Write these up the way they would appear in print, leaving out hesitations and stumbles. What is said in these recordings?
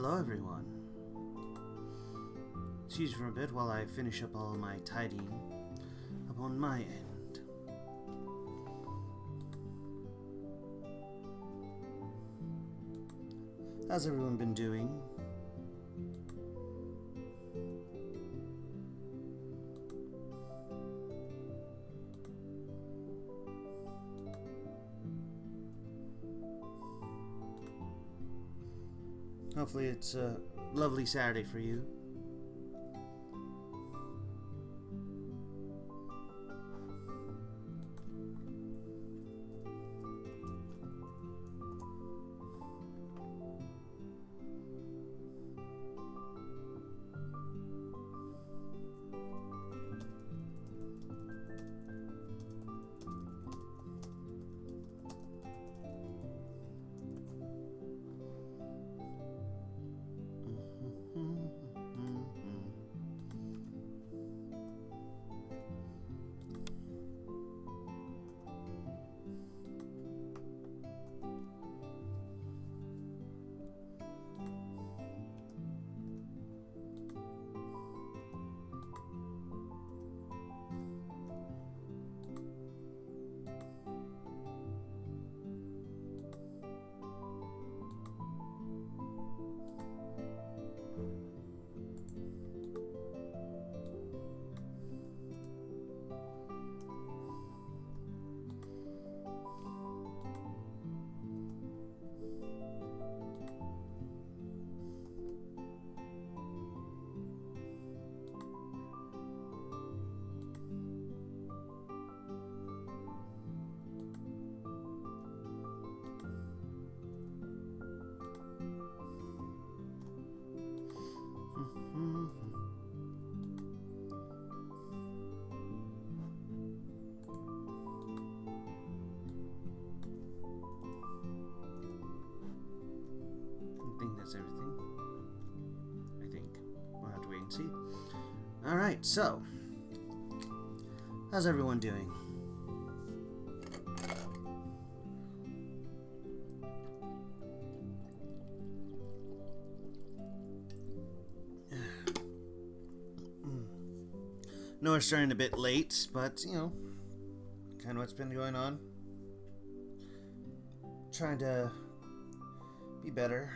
Hello everyone. Excuse me for a bit while I finish up all my tidying up on my end. How's everyone been doing? Hopefully it's a lovely Saturday for you. I think that's everything. I think. We'll have to wait and see. Alright, so. How's everyone doing? No, we're starting a bit late, but, you know, kind of what's been going on. Trying to be better.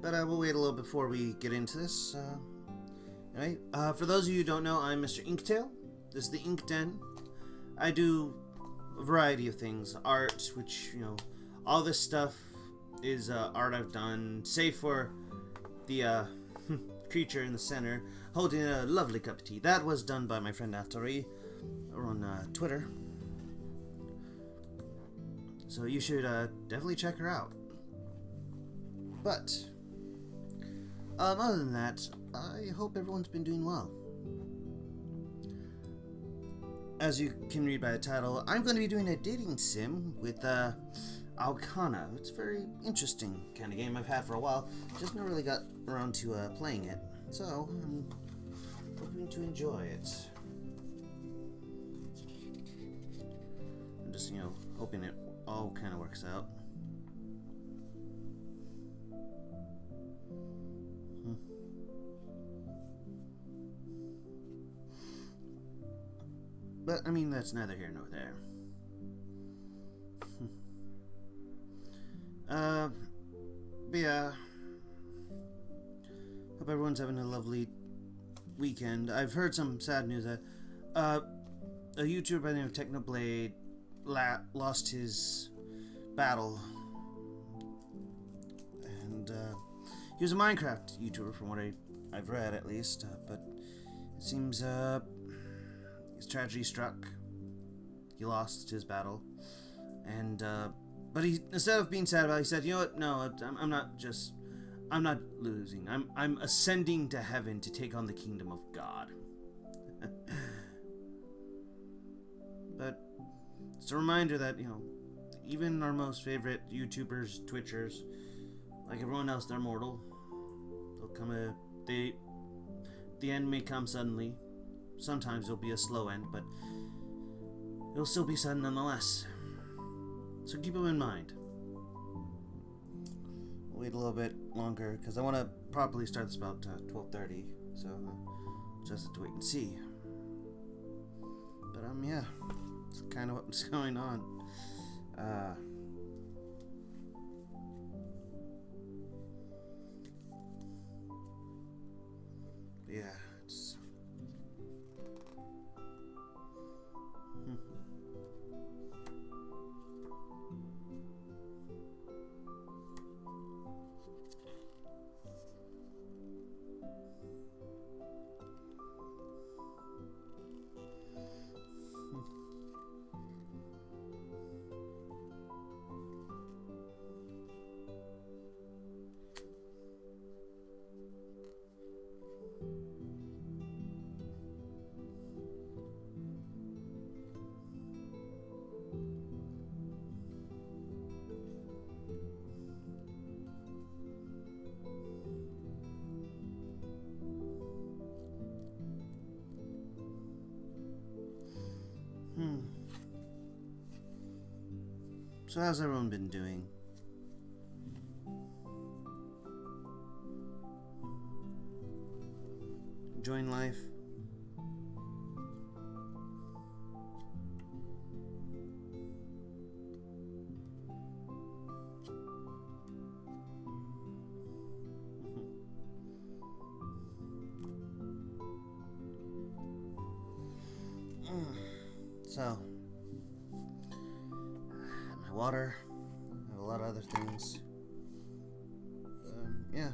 But we'll wait a little before we get into this. Anyway, for those of you who don't know, I'm Mr. Inktail. This is the Ink Den. I do a variety of things. Art, which, you know, all this stuff is art I've done, save for the creature in the center holding a lovely cup of tea. That was done by my friend Aftori on Twitter. So you should definitely check her out. But other than that, I hope everyone's been doing well. As you can read by the title, I'm going to be doing a dating sim with Aokana. It's a very interesting kind of game I've had for a while. Just never really got around to playing it. So I'm hoping to enjoy it. I'm just, you know, hoping it all kind of works out. But, I mean, that's neither here nor there. But yeah. Hope everyone's having a lovely weekend. I've heard some sad news that a YouTuber by the name of Technoblade lost his battle. And he was a Minecraft YouTuber from what I've read at least. But it seems his tragedy struck. He lost his battle. And but he, instead of being sad about it, he said, you know what, no, I'm not losing. I'm ascending to heaven to take on the kingdom of God. But it's a reminder that, you know, even our most favorite YouTubers, Twitchers, like everyone else, they're mortal. The end may come suddenly. Sometimes it'll be a slow end, but it'll still be sudden nonetheless. So keep them in mind. wait a little bit longer because I want to properly start this about 12:30. So just have to wait and see. But yeah, it's kind of what's going on. Yeah, it's. So how's everyone been doing? Enjoying life? So, my water, I have a lot of other things. Yeah.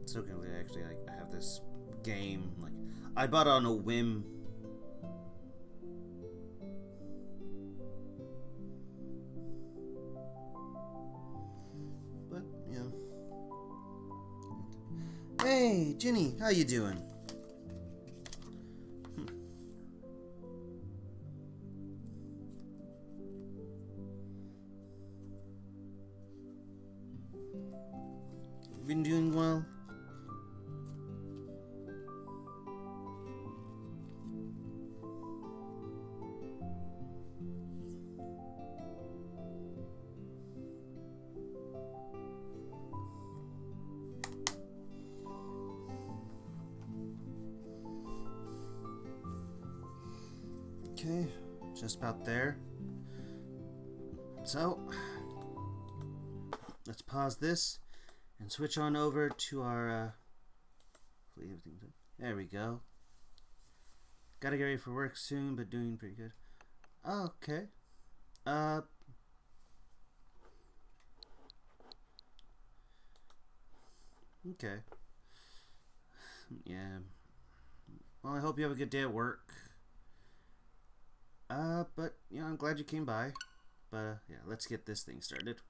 So can we actually I have this game I bought it on a whim. But yeah. Hey, Ginny, how you doing? Been doing well? Okay, just about there. So, let's pause this and switch on over to our, there we go. Gotta get ready for work soon, but doing pretty good. Okay. Okay. Yeah. Well, I hope you have a good day at work. But, you know, I'm glad you came by. But, yeah, let's get this thing started.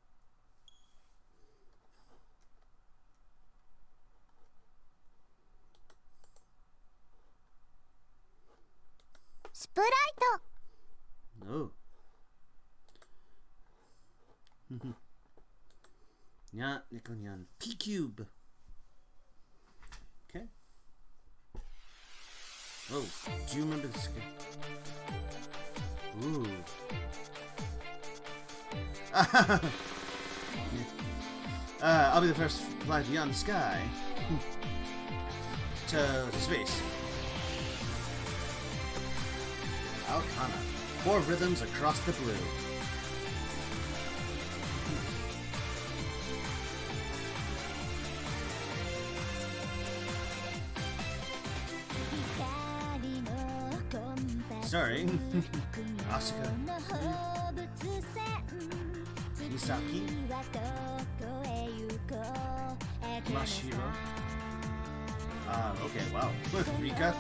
Sprite! Oh. Nya, Nikonyan. P-Cube. Okay. Oh, do you remember this game? Ooh. I'll be the first to fly beyond the sky. to space. Aokana. 4 rhythms across the blue. Starring Asuka, Misaki, Mashiro. Okay, wow. Rika.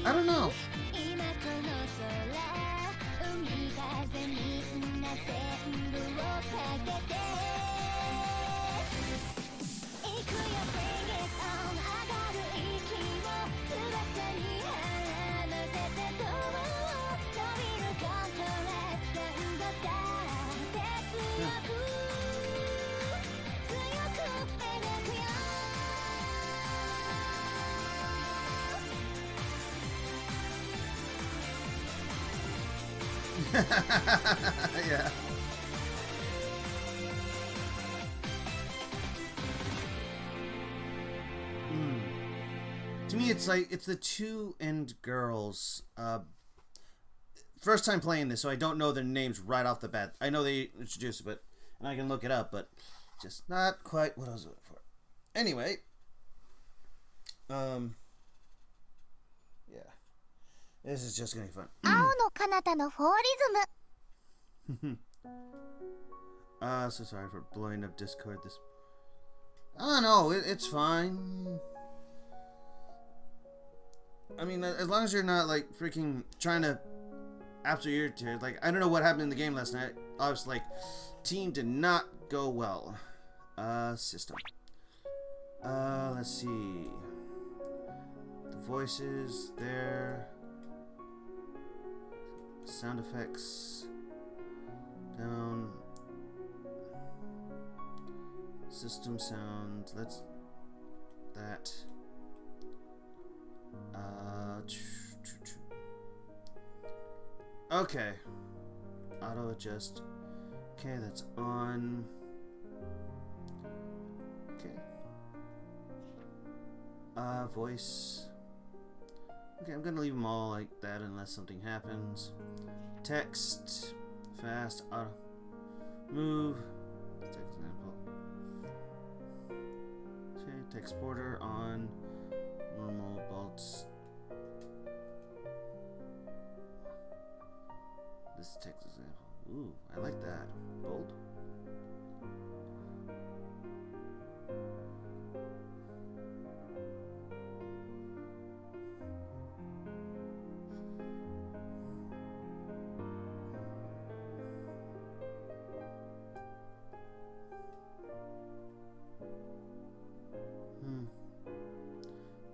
I don't know. Yeah. To me, it's like it's the two end girls. First time playing this, so I don't know their names right off the bat. I know they introduced it, but and I can look it up, but just not quite what I was looking for. Anyway, yeah, this is just gonna be fun. Aokanaのフォーリズム So sorry for blowing up Discord. This, I don't know. It's fine. I mean, as long as you're not like freaking trying to absolutely irritate. Like, I don't know what happened in the game last night. I was like, team did not go well. System. Let's see. The voices there. Sound effects. Down. System sound. Let's. That. Okay. Auto adjust. Okay, that's on. Okay. Voice. Okay, I'm gonna leave them all like that unless something happens. Text. Fast. Auto. Move. Text example. Okay, text border on. Normal bolts. This text example. Ooh, I like that. Bold.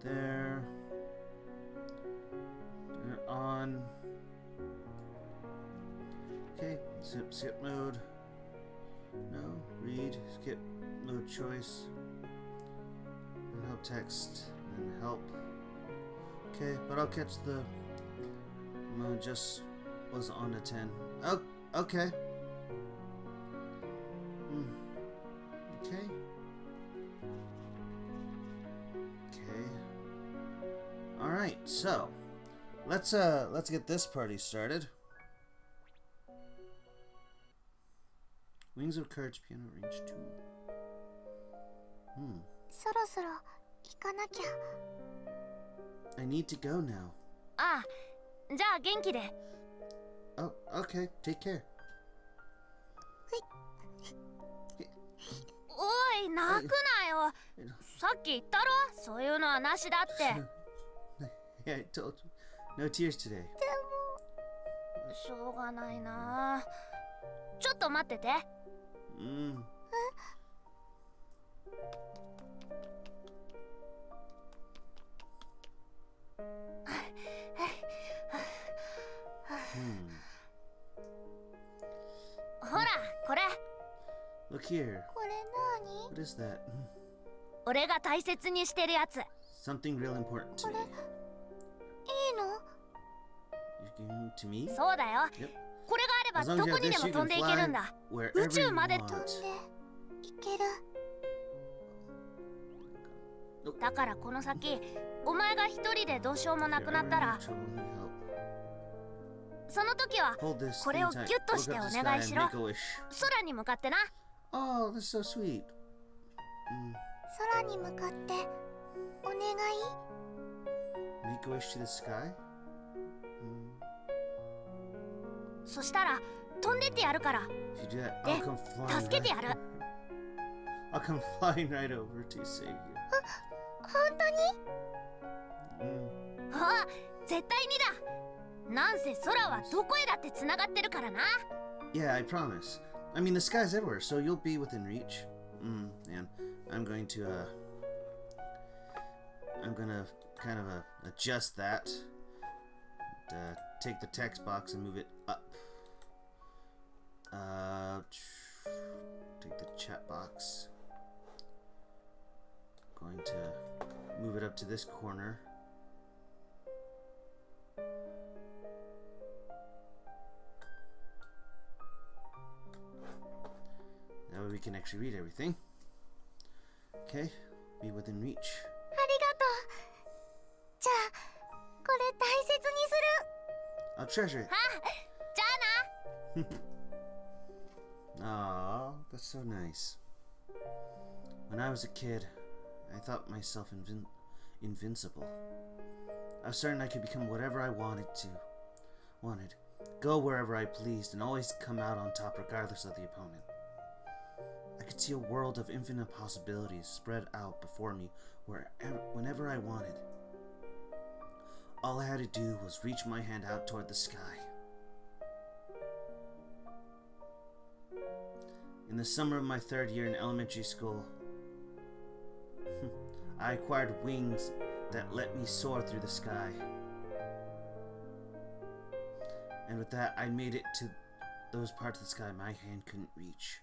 There. They're on. Okay, skip mode. No, read, skip mode choice. And help text, and help. Okay, but I'll catch the mode just was on a 10. Oh, okay. Okay. Alright, so let's get this party started. Wings of Courage Piano Range 2. そろそろ行かなきゃ I need to go now. ああ、じゃあ元気で Oh, okay, take care. おい、泣くなよさっき言ったろそういうのはなしだって Yeah, I told you. No tears today. しょうがないなちょっと待っててほら、これ Look here. これ何 What is that? 俺が大切にしてるやつ Something real important to me. いいの You're giving to me? そうだよ Yep. これがあればどこにでも飛んでいけるんだ Wherever 宇宙まで you 飛ん want. でいけるだからこの先お前が一人でどうしようもなくなったら If you're ever in trouble, you need help. その時は Hold this これ thing をギュ tight. ッとして Look お up the 願 sky いし and ろ make a wish. 空に向かってな Oh, that's so sweet. 空に向かってお願い Make a wish to the sky? そしたら飛んでってやるから If you do that, で I'll come flying 助けてや right る I'll come flying right over to save you. 本当にあ絶対にだ。なんせ空はどこへだってつながってるからな。 Yeah, I promise. I mean, the sky's everywhere, so you'll be within reach. And I'm gonna kind of adjust that. Take the text box and move it up. Take the chat box. Going to move it up to this corner. That way we can actually read everything. Okay, be within reach. ありがとう。じゃあこれ大切にする。 I'll treasure it. あ、じゃあな。 Aw, that's so nice. When I was a kid, I thought myself invincible. I was certain I could become whatever I wanted, go wherever I pleased, and always come out on top regardless of the opponent. I could see a world of infinite possibilities spread out before me whenever I wanted. All I had to do was reach my hand out toward the sky. In the summer of my 3rd year in elementary school, I acquired wings that let me soar through the sky. And with that, I made it to those parts of the sky my hand couldn't reach.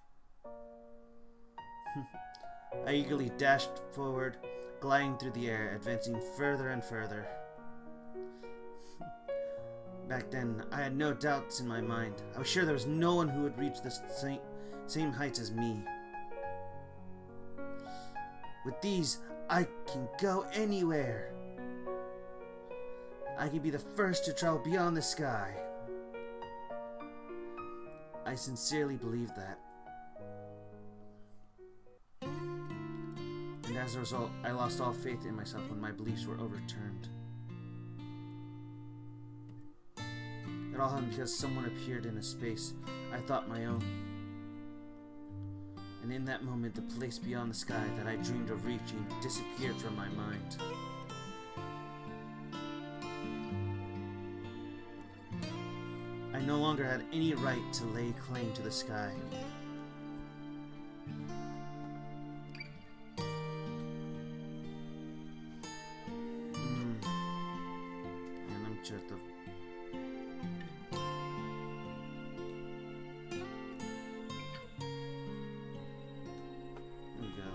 I eagerly dashed forward, gliding through the air, advancing further and further. Back then, I had no doubts in my mind. I was sure there was no one who would reach the same heights as me. With these, I can go anywhere. I can be the first to travel beyond the sky. I sincerely believe that. And as a result, I lost all faith in myself when my beliefs were overturned. It all happened because someone appeared in a space I thought my own. And in that moment, the place beyond the sky that I dreamed of reaching disappeared from my mind. I no longer had any right to lay claim to the sky. And I'm just a... There we go.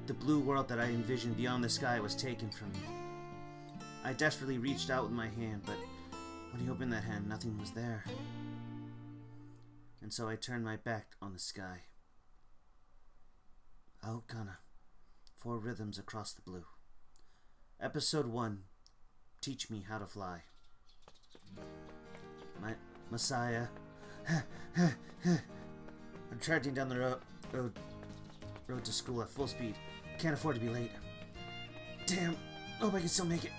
The blue world that I envisioned beyond the sky was taken from me. I desperately reached out with my hand, but when he opened that hand, nothing was there. And so I turned my back on the sky. Aokana, 4 rhythms across the blue. Episode 1, Teach Me How to Fly. My Messiah. I'm charging down the road to school at full speed. Can't afford to be late. Damn, hope I can still make it.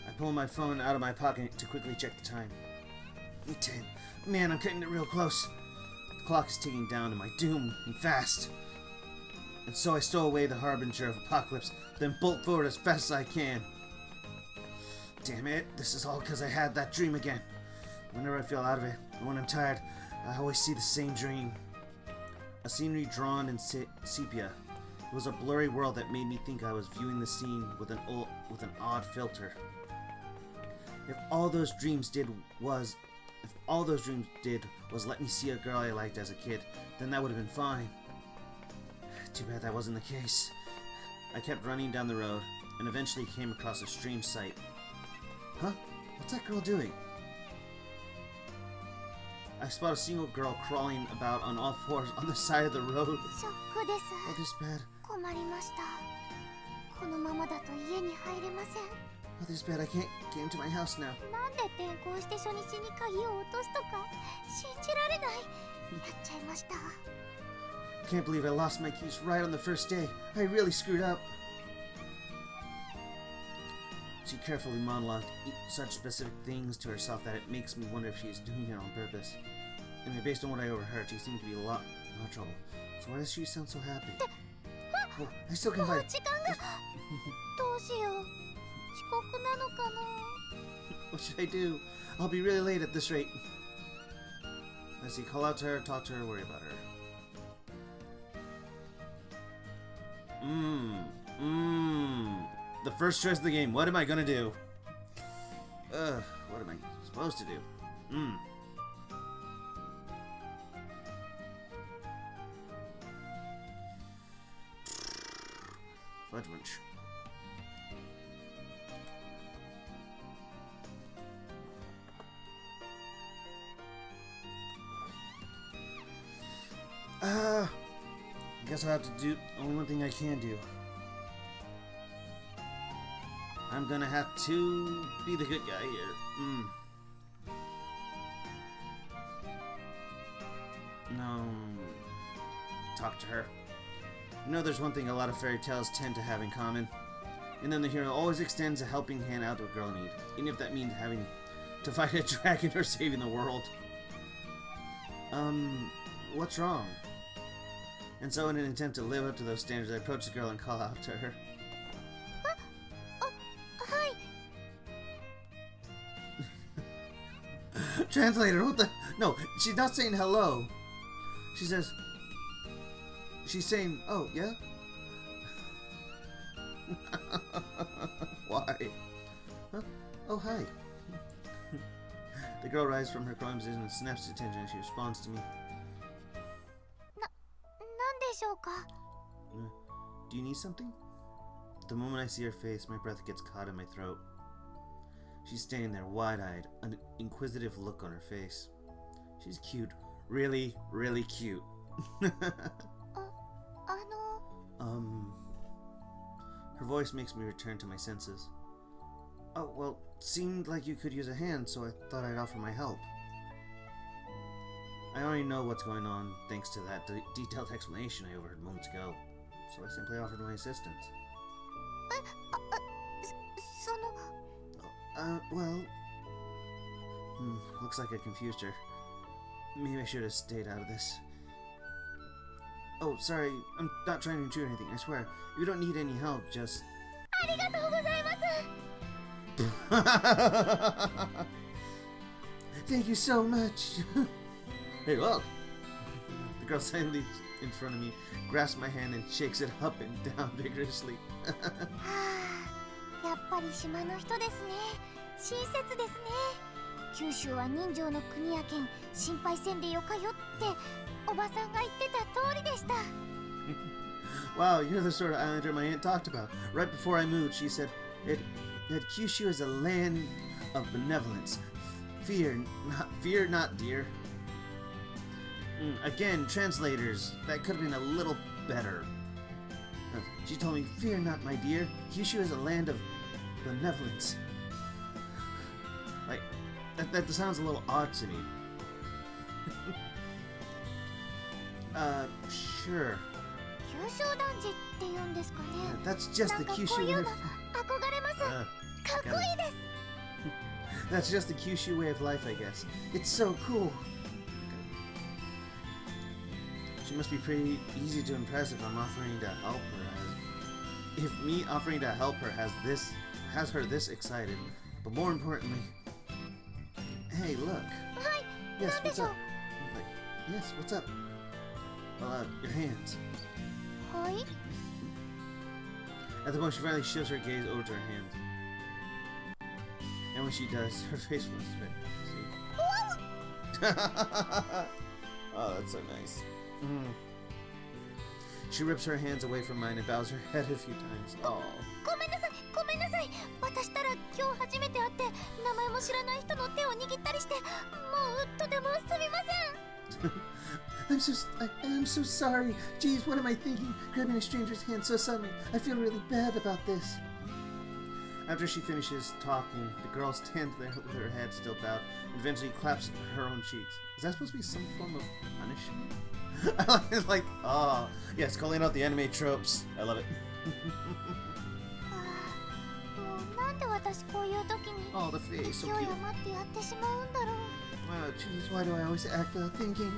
I pull my phone out of my pocket to quickly check the time. 8:10. Man, I'm cutting it real close. The clock is ticking down to my doom, and fast. And so I stow away the harbinger of apocalypse, then bolt forward as fast as I can. Damn it, this is all because I had that dream again. Whenever I feel out of it, and when I'm tired, I always see the same dream. A scenery drawn in sepia. It was a blurry world that made me think I was viewing the scene with an odd filter. If all those dreams did was let me see a girl I liked as a kid, then that would have been fine. Too bad that wasn't the case. I kept running down the road, and eventually came across a strange sight. Huh? What's that girl doing? I spot a single girl crawling about on all fours on the side of the road. ショックです。 Oh, this bad. 困りました。このままだと家に入れません。 Oh, this bad. I can't get into my house now. なんで転校して初日に鍵を落とすとか信じられない。やっちゃいました。 I can't believe I lost my keys right on the first day. I really screwed up. She carefully monologued such specific things to herself that it makes me wonder if she is doing it on purpose. Anyway, based on what I overheard, she seemed to be in a lot of trouble. So why does she sound so happy? あ、Oh, I still can もう fight. 時間がどうしよう。遅刻なのかな。 What should I do? I'll be really late at this rate. Let's see, call out to her, talk to her, worry about her. The first choice of the game. What am I gonna do? What am I supposed to do? Fudge munch. I guess I'll have to do only one thing I can do. I'm gonna have to be the good guy here. No. Talk to her. You know, there's one thing a lot of fairy tales tend to have in common. And then the hero always extends a helping hand out to a girl in need, even if that means having to fight a dragon or saving the world. What's wrong? And so in an attempt to live up to those standards, I approach the girl and call out to her. Translator, what the? No, she's not saying hello. She says... She's saying, oh, yeah? Why? Huh? Oh, hi. The girl rises from her crying position and snaps to attention as she responds to me. なんでしょうか? Do you need something? The moment I see her face, my breath gets caught in my throat. She's standing there, wide-eyed, an inquisitive look on her face. She's cute. Really, really cute. Her voice makes me return to my senses. Oh, well, seemed like you could use a hand, so I thought I'd offer my help. I already know what's going on thanks to that detailed explanation I overheard moments ago, so I simply offered my assistance. Well... looks like I confused her. Maybe I should have stayed out of this. Oh, sorry, I'm not trying to intrude anything, I swear. You don't need any help, just... ありがとうございます。 Thank you so much. Hey, look. The girl silently in front of me grasps my hand and shakes it up and down vigorously. やっぱり島の人ですね。親切ですね。九州は人情の国やけん、心配せんでよかよっておばさんが言ってた通りでした。 Wow, you're the sort of islander my aunt talked about. Right before I moved, she said that Kyushu is a land of benevolence. Fear not, dear. Again, translators, that could have been a little better. She told me, fear not, my dear. Kyushu is a land of benevolence. Like, that sounds a little odd to me. Sure. 九州男児って言うんですかね。 That's just the Kyushu way of... 憧れます。かっこいいです。 That's just the Kyushu way of life, I guess. It's so cool. She must be pretty easy to impress if I'm offering to help her. If me offering to help her has her this excited. But more importantly, hey, look. Yes, what's up? Yes, what's up? Your hands. At the point, she finally shifts her gaze over to her hands. And when she does, her face was straight. See? Oh, that's so nice. She rips her hands away from mine and bows her head a few times. Oh. ごめんなさい、ごめんなさい。私たら今日初めて会って名前も知らない人の手を握ったりして、もうとてもすみません。I'm so sorry. Geez, what am I thinking? Grabbing a stranger's hand so suddenly. I feel really bad about this. After she finishes talking, the girl stands there with her head still bowed and eventually claps her own cheeks. Is that supposed to be some form of punishment? Oh, yes, calling out the anime tropes. I love it. もうなんで私こういう時に Oh, the face, so 勢い cute. 余ってやってしまうんだろう。 Wow, jeez, why do I always act without thinking?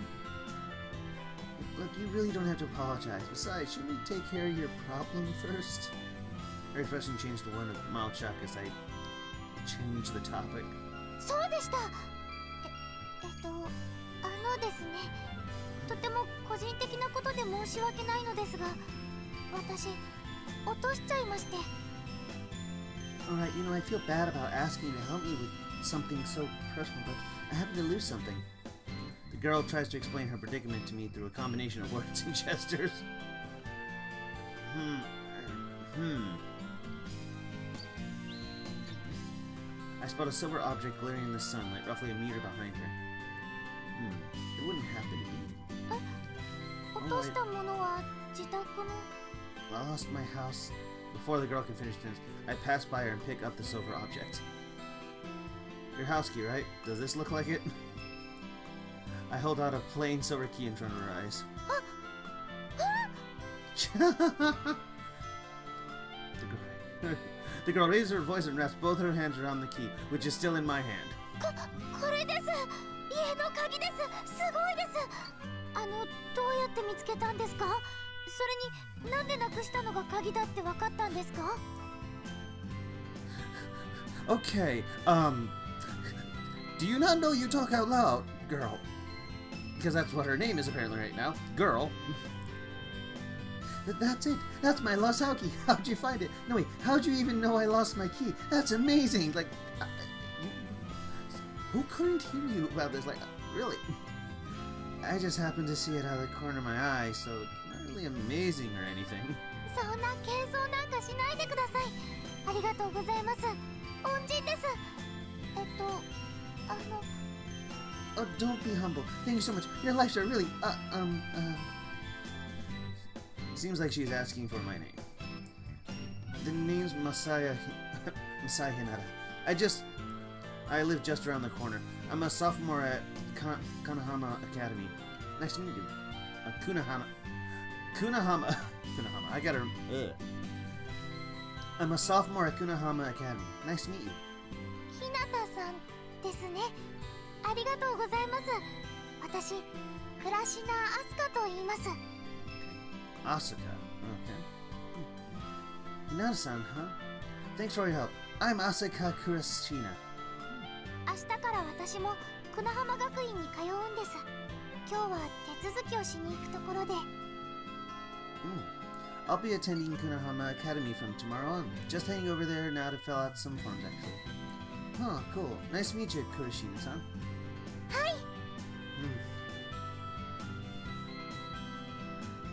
Look, you really don't have to apologize. Besides, shouldn't we take care of your problem first? Her expression changed to one of mild shock as I changed the topic. そうでした。ですね。とても個人的なことで申し訳ないのですが、私落としちゃいまして。Alright, you know, I feel bad about asking you to help me with something so personal, but I happen to lose something. The girl tries to explain her predicament to me through a combination of words and gestures. I spot a silver object glaring in the sunlight, roughly a meter behind her. It wouldn't happen to be. 落としたものは自宅の。I lost my house. Before the girl can finish this, I pass by her and pick up the silver object. Your house key, right? Does this look like it? I hold out a plain silver key in front of her eyes. The girl raises her voice and wraps both her hands around the key, which is still in my hand. これです。家の鍵です。すごいです。どうやって見つけたんですか？それになんでなくしたのが鍵だって分かったんですか？ Okay, do you not know you talk out loud, girl? Because that's what her name is apparently right now, girl. That's it. That's my lost house key. How'd you find it? No, wait, how'd you even know I lost my key? That's amazing. Like, who couldn't hear you about this? Like, really? I just happened to see it out of the corner of my eye, so it's not really amazing or anything. そんな謙遜なんかしないでください。ありがとうございます。恩人です。Oh, don't be humble. Thank you so much. Your lives are really, Seems like she's asking for my name. The name's Masaya Hinata. I live just around the corner. I'm a sophomore at Kanahama Academy. Nice to meet you. Kunahama. I gotta. I'm a sophomore at Kunahama Academy. Nice to meet you. ひなたさんですね。ありがとうございます。私、クラシナ・アスカと言います。Asuka. Okay. Hinata-san, huh? Thanks for your help. I'm Asuka Kurashina. 明日から私も久那浜学院に通うんです。今日は手続きをしに行くところで。I'll be attending Kunahama Academy from tomorrow on. Just heading over there now to fill out some forms, actually. Huh, cool. Nice to meet you, Kurashina-san. はい。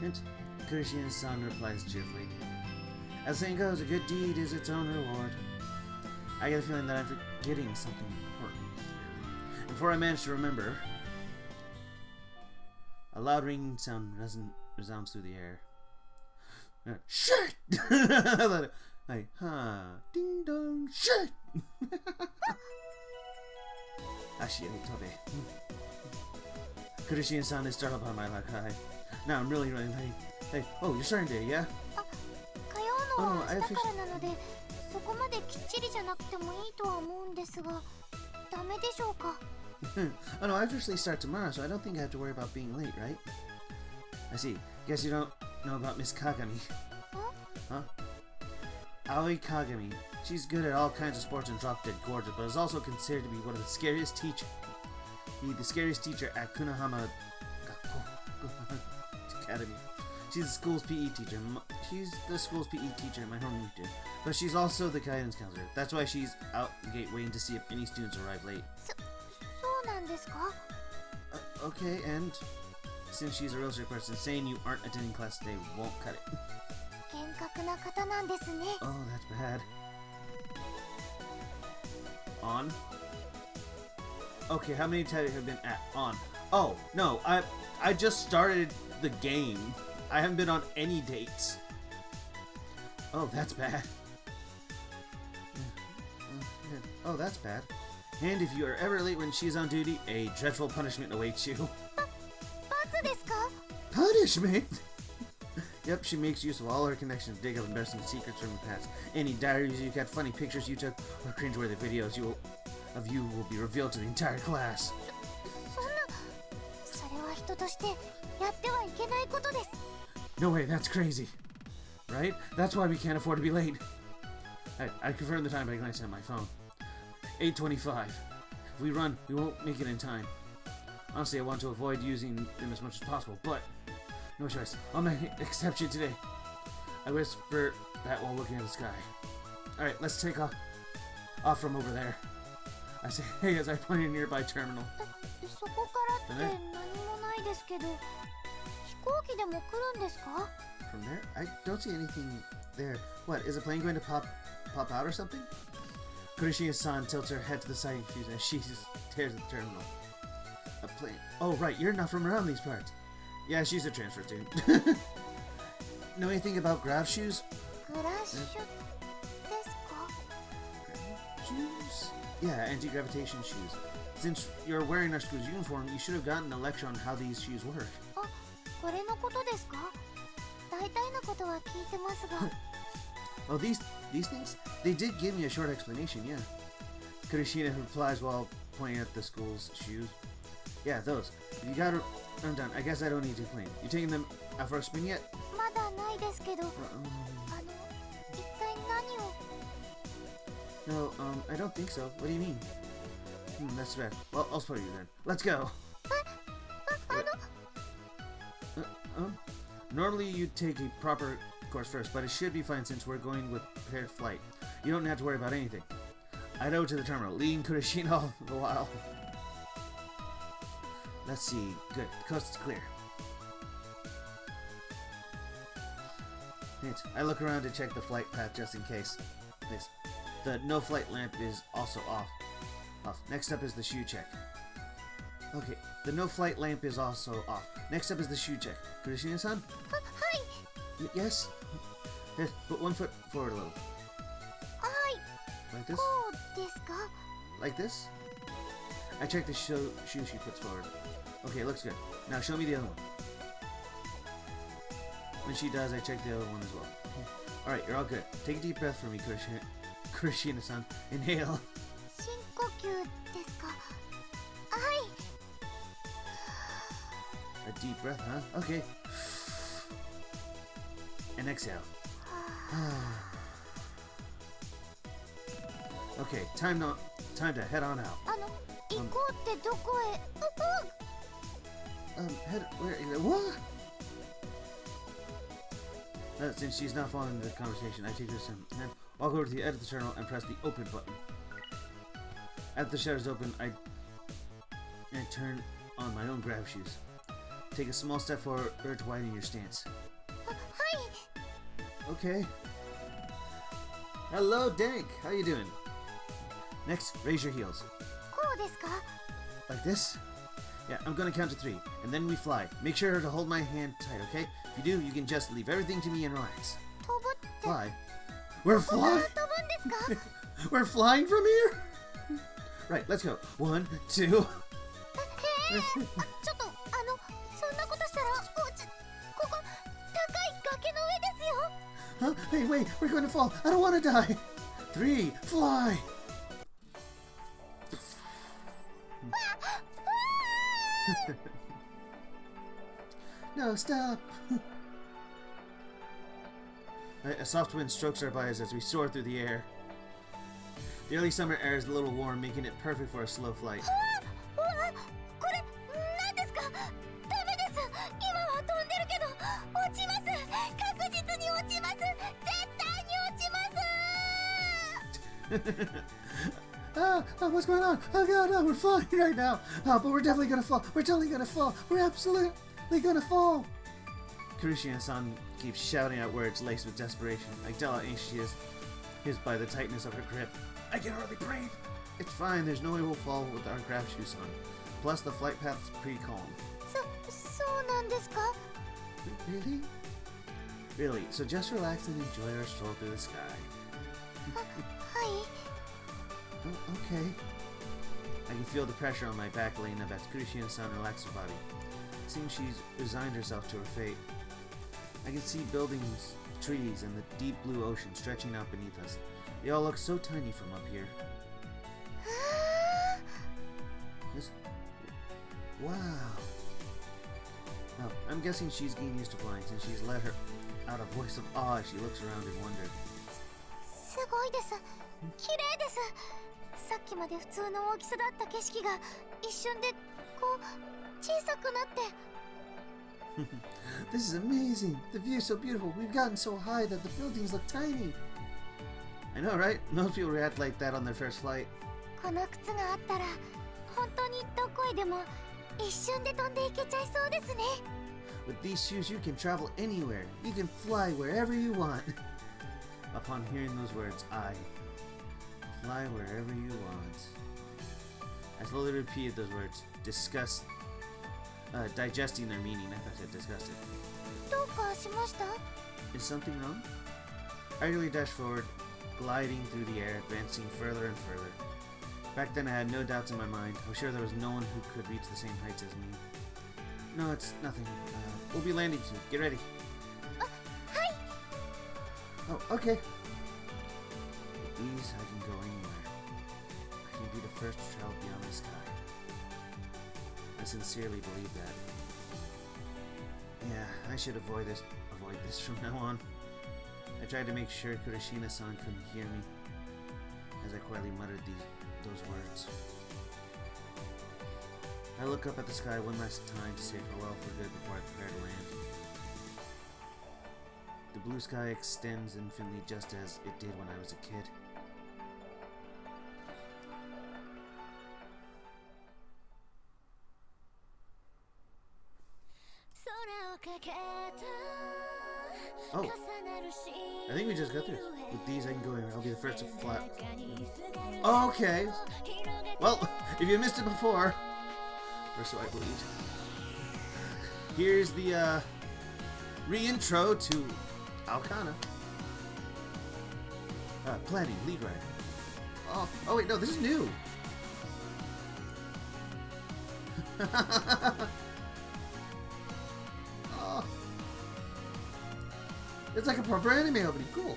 Hint. Kurashina-san replies cheerfully. As the saying goes, a good deed is its own reward. I get a feeling that I'm forgetting something important here. Before I manage to remember, a loud ringing sound resounds through the air. Shit! Like, ding dong, shit! Ashio Tobe. Kurashina-san is startled by my loud cry. Now I'm really late. Hey, oh, you're starting today, yeah? 通うのは明日からなので、そこまできっちりじゃなくてもいいとは思うんですが、ダメでしょうか? Oh no, I officially start tomorrow, so I don't think I have to worry about being late, right? I see. Guess you don't know about Miss Kagami. Huh? Aoi Kagami. She's good at all kinds of sports and drop-dead gorgeous, but is also considered to be one of the scariest teachers. The scariest teacher at Kunahama Academy. She's the school's PE teacher. She's the school's PE teacher in my home region, but she's also the guidance counselor. That's why she's out the gate waiting to see if any students arrive late. そうなんですか? Okay, and since she's a real strict person, saying you aren't attending class today won't cut it. 厳格な方なんですね. Oh, that's bad. On? Okay, how many times have been at on? Oh, no, I just started the game. I haven't been on any dates. Oh, that's bad. Oh, that's bad. And if you are ever late when she's on duty, a dreadful punishment awaits you. 罰ですか? Punishment? Yep, she makes use of all her connections to dig up embarrassing secrets from the past. Any diaries you got, funny pictures you took, or cringeworthy videos of you will be revealed to the entire class. そんな、それはひと事としてやってはいけないことです。 No way, that's crazy. Right? That's why we can't afford to be late. I confirmed the time by glancing at my phone. 8:25. If we run, we won't make it in time. Honestly, I want to avoid using them as much as possible, but no choice. I'll make an exception today. I whisper that while looking at the sky. Alright, let's take off from over there. I say, hey, as I point at a nearby terminal. そこからって何もないですけど、飛行機でも来るんですか？ From there? I don't see anything there. What, is a plane going to pop out or something? Kurishina-san tilts her head to the side confused as she stares at the terminal. A plane. Oh, right, you're not from around these parts. Yeah, she's a transfer student. Know anything about graph shoes? グラッシュですか？ Shoes? Yeah, anti-gravitation shoes. Since you're wearing our school's uniform, you should have gotten a lecture on how these shoes work. あ、これのことですか？大体のことは聞いてますが。Oh, these things? They did give me a short explanation, yeah. Kurishina replies while pointing at the school's shoes. Yeah, those. You got it undone. I guess I don't need to explain. You taking them out for a spin yet? まだないですけど、一体何を？ No, I don't think so. What do you mean? That's bad. Well, I'll split you then. Let's go! Normally you'd take a proper course first, but it should be fine since we're going with paired flight. You don't have to worry about anything. I go to the terminal, leading Kurishina all the while. Let's see. Good. The coast is clear. Hint. I look around to check the flight path just in case. Nice. The no flight lamp is also off. Next up is the shoe check. Okay, the no flight lamp is also off. Next up is the shoe check. Kurishina-san? Hi. Yes? Yes, put one foot forward a little. Hi. Like this? こうですか？ Like this? I check the shoe she puts forward. Okay, it looks good. Now show me the other one. When she does, I check the other one as well. Alright, you're all good. Take a deep breath for me, Kurishina-san. Inhale. 深呼吸ですか？はい。 A deep breath, huh? Okay. And exhale. Okay, time to head on out. 行こうってどこへ？Where? What? Since she's not following the conversation, I take this and walk over to the edge of the terminal and press the open button. After the shutters open, I turn on my own grab shoes. Take a small step forward to widen your stance. はい。 Okay. Hello, Dank. How you doing? Next, raise your heels. こうですか？ Like this? Yeah, I'm gonna count to 3, and then we fly. Make sure to hold my hand tight, okay? If you do, you can just leave everything to me and relax. 飛ぶって。 Fly. We're ここから flying. 飛ぶんですか？ We're flying from here. Right, let's go. 1, 2. ちょっとそんなことしたらここ高い崖の上ですよ。 Huh? Hey, wait, we're going to fall. I don't want to die. 3, fly. No, stop. A soft wind strokes our bodies as we soar through the air. The early summer air is a little warm, making it perfect for a slow flight. うわ、これ何ですか？ダメです。今は飛んでるけど落ちます。確実に落ちます。絶対に落ちます。 What's going on? Oh god, no, we're flying right now. But we're definitely gonna fall. We're totally gonna fall. We're absolutely gonna fall. Kurishina-san keeps shouting out words laced with desperation. I can tell how anxious she is by the tightness of her grip. I can hardly breathe. It's fine. There's no way we'll fall with our grab shoes on. Plus, the flight path's pretty calm. そうなんですか？ Really? Really? So just relax and enjoy our stroll through the sky. はい。 Oh, okay. I can feel the pressure on my back laying up as Kurishina-san relaxes her body. It seems she's resigned herself to her fate. I can see buildings, trees, and the deep blue ocean stretching out beneath us. They all look so tiny from up here. Wow. I'm guessing she's getting used to flying since she's let her out a voice of awe as she looks around in wonder. すごいです。綺麗です。さっきまで普通の大きさだった景色が一瞬でこう小さくなって。This is amazing. The view is so beautiful. We've gotten so high that the buildings look tiny. I know, right? Most people react like that on their first flight. この靴があったら本当にどこへでも一瞬で飛んでいけちゃいそうですね。With these shoes, you can travel anywhere. You can fly wherever you want. Upon hearing those words, I fly wherever you want. I slowly repeated those words, digesting their meaning. I thought I said disgusted. どうかしました？ Is something wrong? I really dashed forward, gliding through the air, advancing further and further. Back then, I had no doubts in my mind. I was sure there was no one who could reach the same heights as me. No, it's nothing. We'll be landing soon. Get ready. Hi. Oh, okay. With these, I can go anywhere. I can be the first to travel beyond the sky. I sincerely believe that. Yeah, I should avoid this from now on. I tried to make sure Kurashina-san couldn't hear me as I quietly muttered those words. I look up at the sky one last time to say farewell for good before I prepare to land. The blue sky extends infinitely just as it did when I was a kid. Oh, I think we just got this. With these I can go anywhere. I'll be the first to fly. Oh, okay. Well, if you missed it before, or so I believe. Here's the re-intro to Aokana. Planning, lead rider. Oh wait, no, this is new. Oh. It's like a proper anime opening. Cool.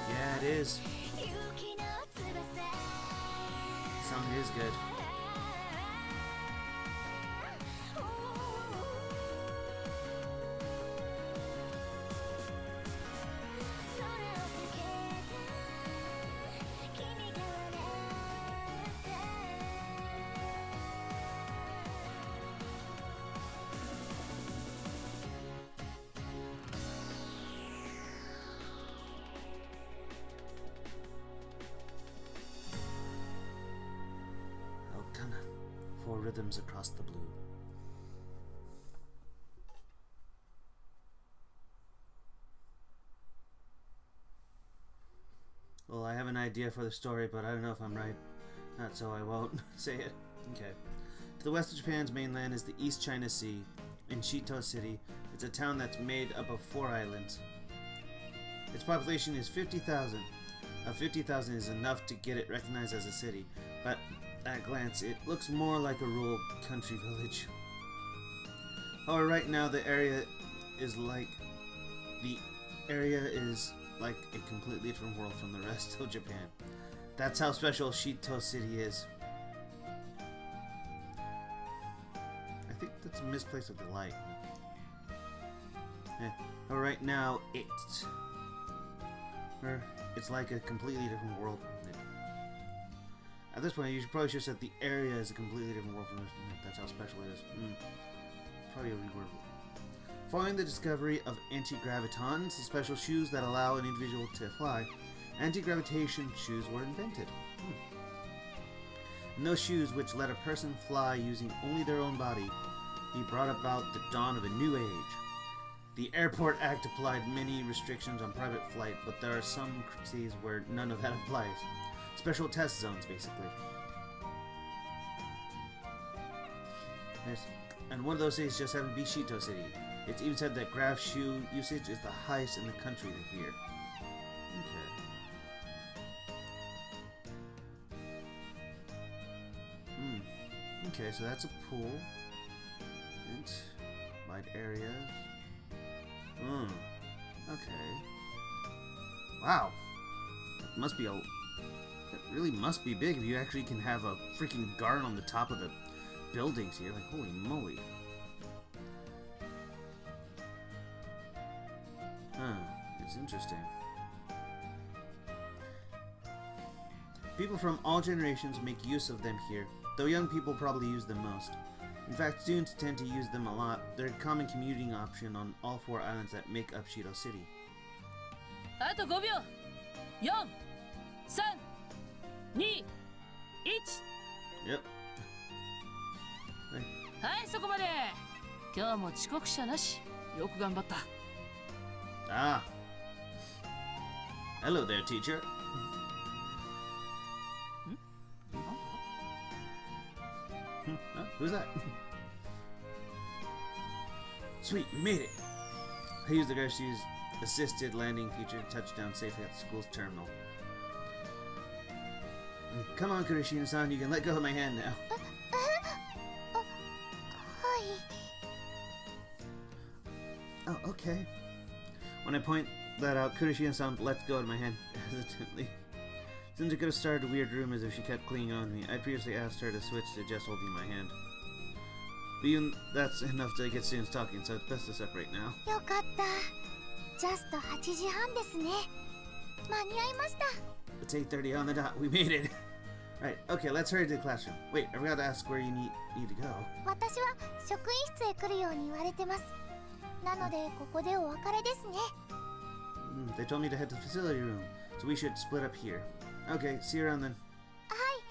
Yeah, it is. The song is good. Aokana, 4 rhythms across the blue. Well, I have an idea for the story, but I don't know if I'm right. Not so I won't say it. Okay. To the west of Japan's mainland is the East China Sea. In Shito City, it's a town that's made up of 4 islands. Its population is 50,000. 50,000 is enough to get it recognized as a city, but at a glance, it looks more like a rural country village. However, right now the area is like a completely different world from the rest of Japan. That's how special Shito City is. I think that's a misplaced with the light. But right now, it's like a completely different world. At this point, you probably should have said the area is a completely different world from this. That's how special it is. probably a reword. Following the discovery of anti-gravitons, the special shoes that allow an individual to fly, anti-gravitation shoes were invented. And those shoes, which let a person fly using only their own body, he brought about the dawn of a new age. The Airport Act applied many restrictions on private flight, but there are some cities where none of that applies. Special test zones, basically. Yes. And one of those cities just happened to be Shito City. It's even said that grav shoe usage is the highest in the country here. Okay. Okay, so that's a pool. And wide areas. Okay. Wow. That must be that really must be big if you actually can have a freaking garden on the top of the buildings here. Like, holy moly. It's interesting. People from all generations make use of them here, though young people probably use them most. In fact, students tend to use them a lot. They're a common commuting option on all 4 islands that make up Shito City. あと5秒。4、3、2、1。Yep. はい、そこまで。今日も遅刻者なし。よく頑張った。Ah. Hello there, teacher. Who's that? Sweet, we made it. I used the Garcia's assisted landing feature to touch down safely at the school's terminal. Come on, Kurishina-san, you can let go of my hand now. Oh, okay. When I point that out, Kurishina-san lets go of my hand hesitantly. Since it could have started a weird room as if she kept clinging on to me, I previously asked her to switch to just holding my hand. But even that's enough to get students talking, so it's best to separate now. よかった。ジャスト8時半ですね。間に合いました。 It's 8:30 on the dot. We made it. Right. Okay. Let's hurry to the classroom. Wait, I forgot to ask where you need to go. 私は職員室へ来るように言われてます。なのでここでお別れですね。They told me to head to the facility room, so we should split up here. Okay. See you around then. はい。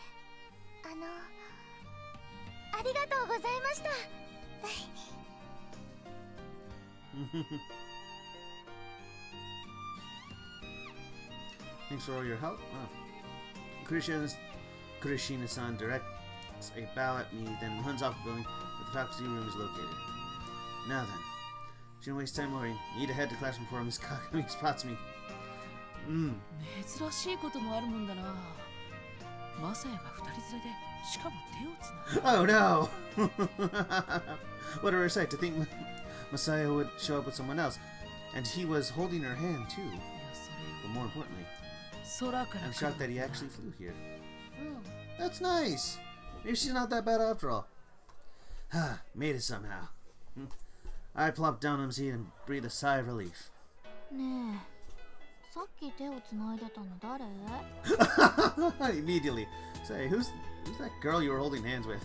ありがとうございました。Thanks for all your help. Wow. Kurishina-san directs a bow at me, then runs off the building where the faculty room is located. Now then, shouldn't waste time worrying. Need to head to classroom before Miss Kakami spots me. 珍しいこともあるもんだな。マサヤが2人連れで、しかも手をつなぐ。Oh no! What a sight to think Masaya would show up with someone else, and he was holding her hand too. But more importantly, I'm shocked that he actually flew here. That's nice. Maybe she's not that bad after all. Made it somehow. I plopped down on his seat and breathed a sigh of relief. ねえ、さっき手をつないでたの誰？ Immediately. Say, who's that girl you were holding hands with?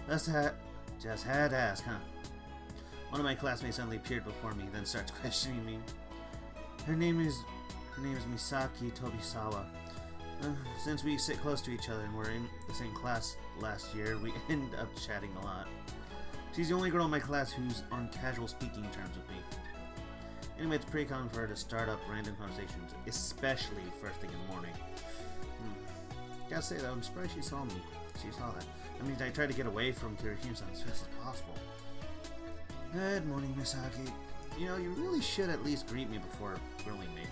Just had to ask, huh? One of my classmates suddenly appeared before me, then starts questioning me. Her name is Misaki Tobisawa. Since we sit close to each other and were in the same class last year, we end up chatting a lot. She's the only girl in my class who's on casual speaking terms with me. Anyway, it's pretty common for her to start up random conversations, especially first thing in the morning. Gotta say though, I'm surprised she saw me. She saw that. I mean, I tried to get away from Kirishina-san as fast as possible. Good morning, Misaki. You know, you really should at least greet me before grilling me.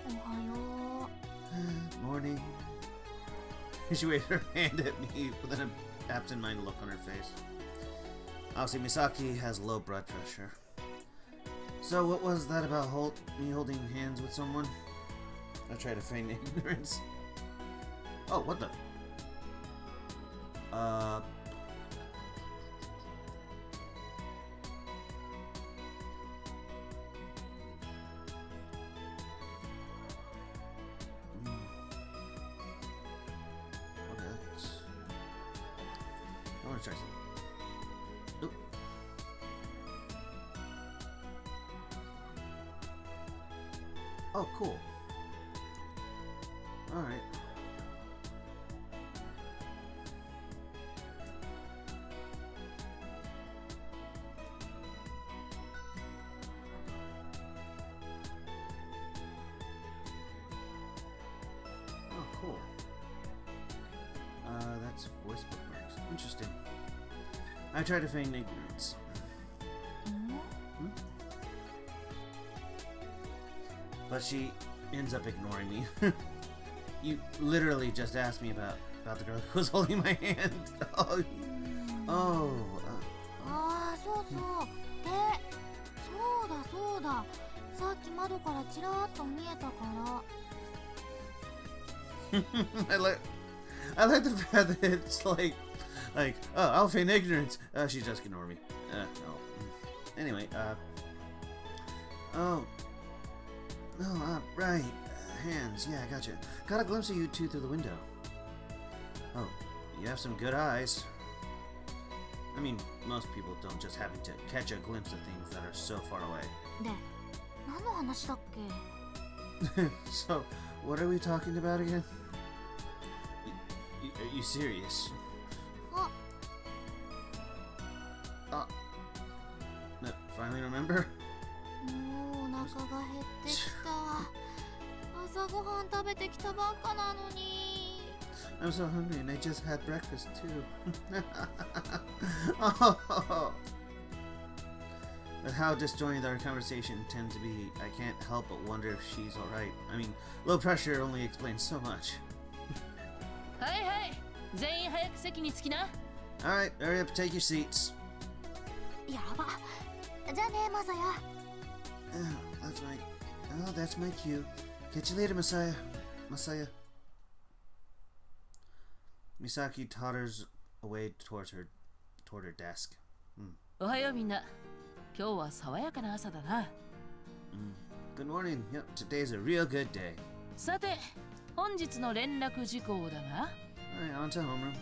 おはよう。 Good morning. She waved her hand at me with an absent-minded look on her face. Obviously, Misaki has low blood pressure. So, what was that about me holding hands with someone? I try to feign ignorance. Oh, what the? Okay, I want to try something. Oh, cool. Alright. Oh, cool. That's voice bookmarks. Interesting. I try to feign ignorance. Hmm? But she ends up ignoring me. You literally just asked me about the girl who was holding my hand. Oh. ああ、そうそう。そうだ。さっき窓からちらっと見えたから。I like the fact that it's like, oh, I'll feign ignorance. She just ignored me. No. Anyway, right. Hands. Yeah, I gotcha. Got a glimpse of you two through the window. Oh, you have some good eyes. I mean, most people don't just happen to catch a glimpse of things that are so far away. で、何の話だっけ？ So, what are we talking about again? Are you serious? あ、 Finally remember? もうお腹が減ってきた。朝ごはん食べてきたばっかなのに。I'm so hungry and I just had breakfast too. Oh. But how disjointed our conversation tends to be, I can't help but wonder if she's alright. I mean, low pressure only explains so much. はいはい、全員早く席に着きな。 Alright, hurry up, take your seats. やば。じゃあね、マサヤ。That's my cue. Catch you later, Masaya. Misaki totters away toward her desk. おはようみんな。今日は爽やかな朝だな。Good morning. Yep, today's a real good day. さて、本日の連絡事項だが。Alright, on to homeroom.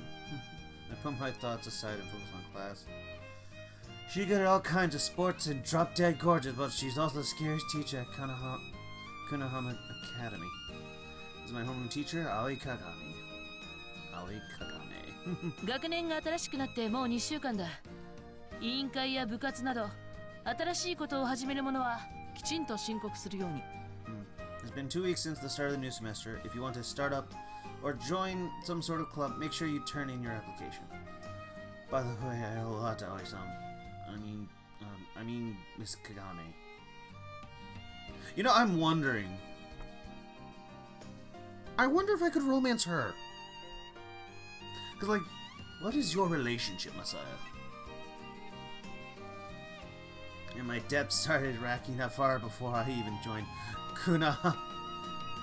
I put my thoughts aside and focus on class. She good at all kinds of sports and drop dead gorgeous, but she's also the scariest teacher at Kunahama Academy. This is my homeroom teacher, Aokana. 学年が新しくなってもう2週間だ。委員会や部活など新しいことを始める者はきちんと申告するように。It's been 2 weeks since the start of the new semester. If you want to start up or join some sort of club, make sure you turn in your application. By the way, I owe a lot to Aoi-san. I mean, Miss Kagame. You know, I'm wondering. I wonder if I could romance her. Cause, like, what is your relationship, Masaya? And my depths started racking up far before I even joined Kunahama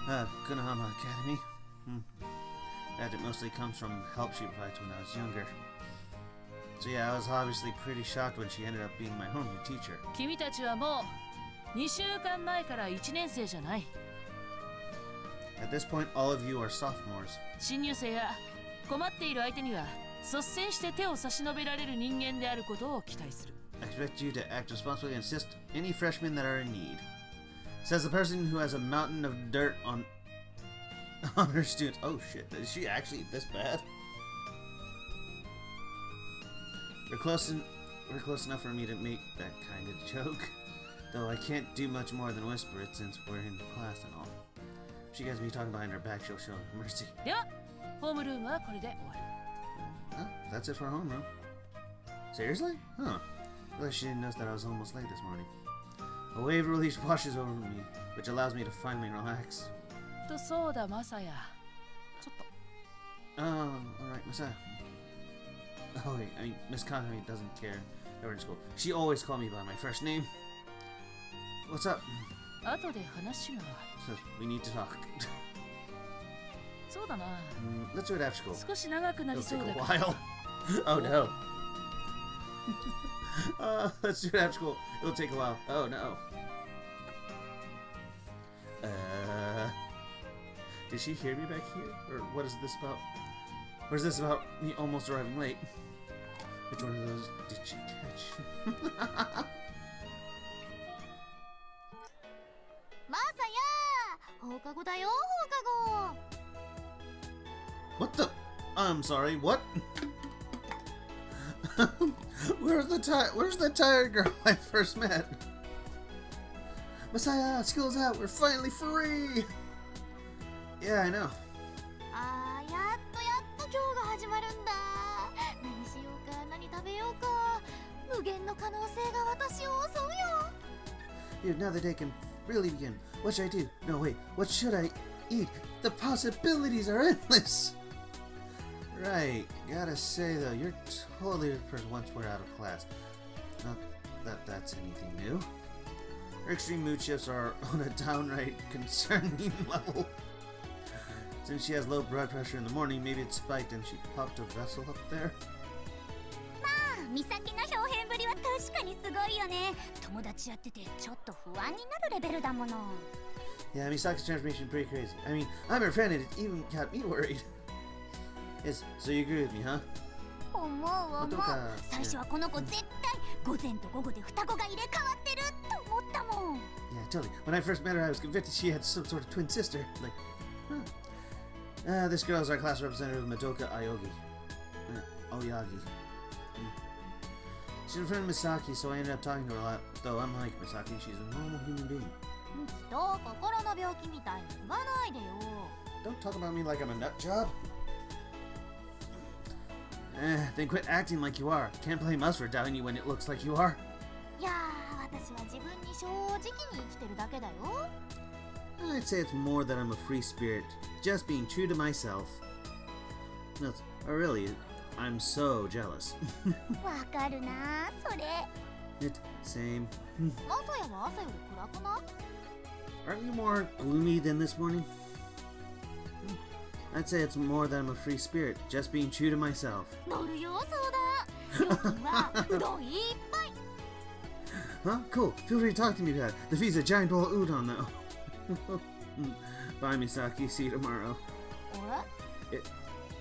Academy. That it mostly comes from help she provides when I was younger. So yeah, I was obviously pretty shocked when she ended up being my homeroom teacher. 君たちはもう2週間前から1年生じゃない。 At this point, all of you are sophomores. 新入生や困っている相手には率先して手を差し伸べられる人間であることを期待する。 I expect you to act responsibly and assist any freshmen that are in need. Says the person who has a mountain of dirt on her students. Oh shit, is she actually this bad? We're close enough for me to make that kind of joke. Though I can't do much more than whisper it since we're in class and all. If she gets me talking behind her back, she'll show mercy. では、ホームルームはこれで終わる。 Oh, that's it for homeroom. Seriously? Huh. I realized she didn't notice that I was almost late this morning. A wave of relief washes over me, which allows me to finally relax. とそうだ、マサヤ。ちょっと。Alright, Masaya. Oh wait, I mean, Miss Kagami doesn't care that we're in school. She always called me by my first name. What's up? 後で話がある。 So, we need to talk. そうだな。Let's do it after school. 少し長くなり It'll そう take だ a から。 while. Oh no. Let's do it after school. It'll take a while. Oh no. Did she hear me back here? Or what is this about? Or is this about me almost arriving late? Which one of those did she catch? マサヤ What the? I'm sorry, what? Where's the tired girl I first met? Messiah, school's out. We're finally free. Yeah, I know. あー、やっと今日が始まるんだ。何しようか、何食べようか。無限の可能性が私を襲うよ。 Dude, now the day can really begin. What should I do? No, wait. What should I eat? The possibilities are endless. Right. Gotta say though, you're totally the person once we're out of class. Not that that's anything new. Her extreme mood shifts are on a downright concerning level. Since she has low blood pressure in the morning, maybe it spiked and she popped a vessel up there. 美咲の表現ぶりは確かにすごいよね。友達やっててちょっと不安になるレベルだもの。 Yeah, Misaki's transformation pretty crazy. I mean, I'm her friend and it even got me worried. Yes, so you agree with me, huh? 思う。最初はこの子絶対午前と午後で双子が入れ替わってると思ったもん。 Yeah, totally. When I first met her, I was convinced she had some sort of twin sister. Like, huh. This girl is our class representative, Madoka Oyagi. She's a friend of Misaki, so I ended up talking to her a lot. Though unlike Misaki, she's a normal human being. 人を心の病気みたいに言わないでよ。 Don't talk about me like I'm a nut job. Then quit acting like you are. Can't blame us for doubting you when it looks like you are. いやー、私は自分に正直に生きてるだけだよ。 I'd say it's more that I'm a free spirit, just being true to myself. No, really, I'm so jealous. わかるな、それ。 Same. マサヤは朝より暗くない？ Aren't you more gloomy than this morning? I'd say it's more that I'm a free spirit, just being true to myself. 乗るよ、そうだ。料金はうどんいっぱい。 Huh? Cool. Feel free to talk to me about it. The fee's a giant bowl of udon, though. Bye, Misaki. See you tomorrow. あれ？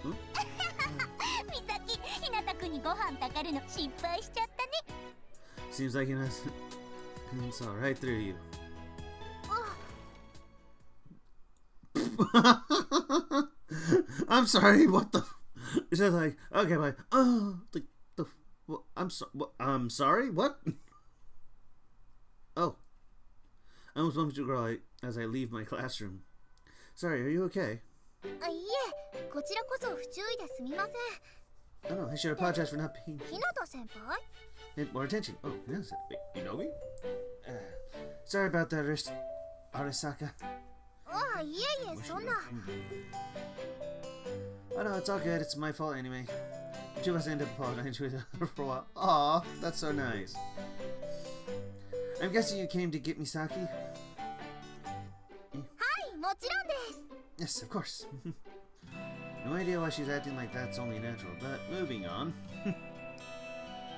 Hmm? 美咲、ひなたくんにご飯たかるの失敗しちゃったね。 Seems like it saw right through you. I'm sorry. What the? It's just like, okay, bye. Oh, well, I'm sorry. What? Oh, I almost bumped into a girl as I leave my classroom. Sorry, are you okay? あ、いえ、こちらこそ不注意ですみません。 Oh no, I should apologize for not paying ひなた先輩？ more attention. Oh, yes. Wait, you know me? Sorry about that, Arisaka. あ、いえいえ、そんな。 Oh no, it's all good. It's my fault anyway. The two of us ended up apologizing to each other for a while. Aw, that's so nice. I'm guessing you came to get Misaki? はい、もちろんです。 Yes, of course. No idea why she's acting like that's only natural, but moving on.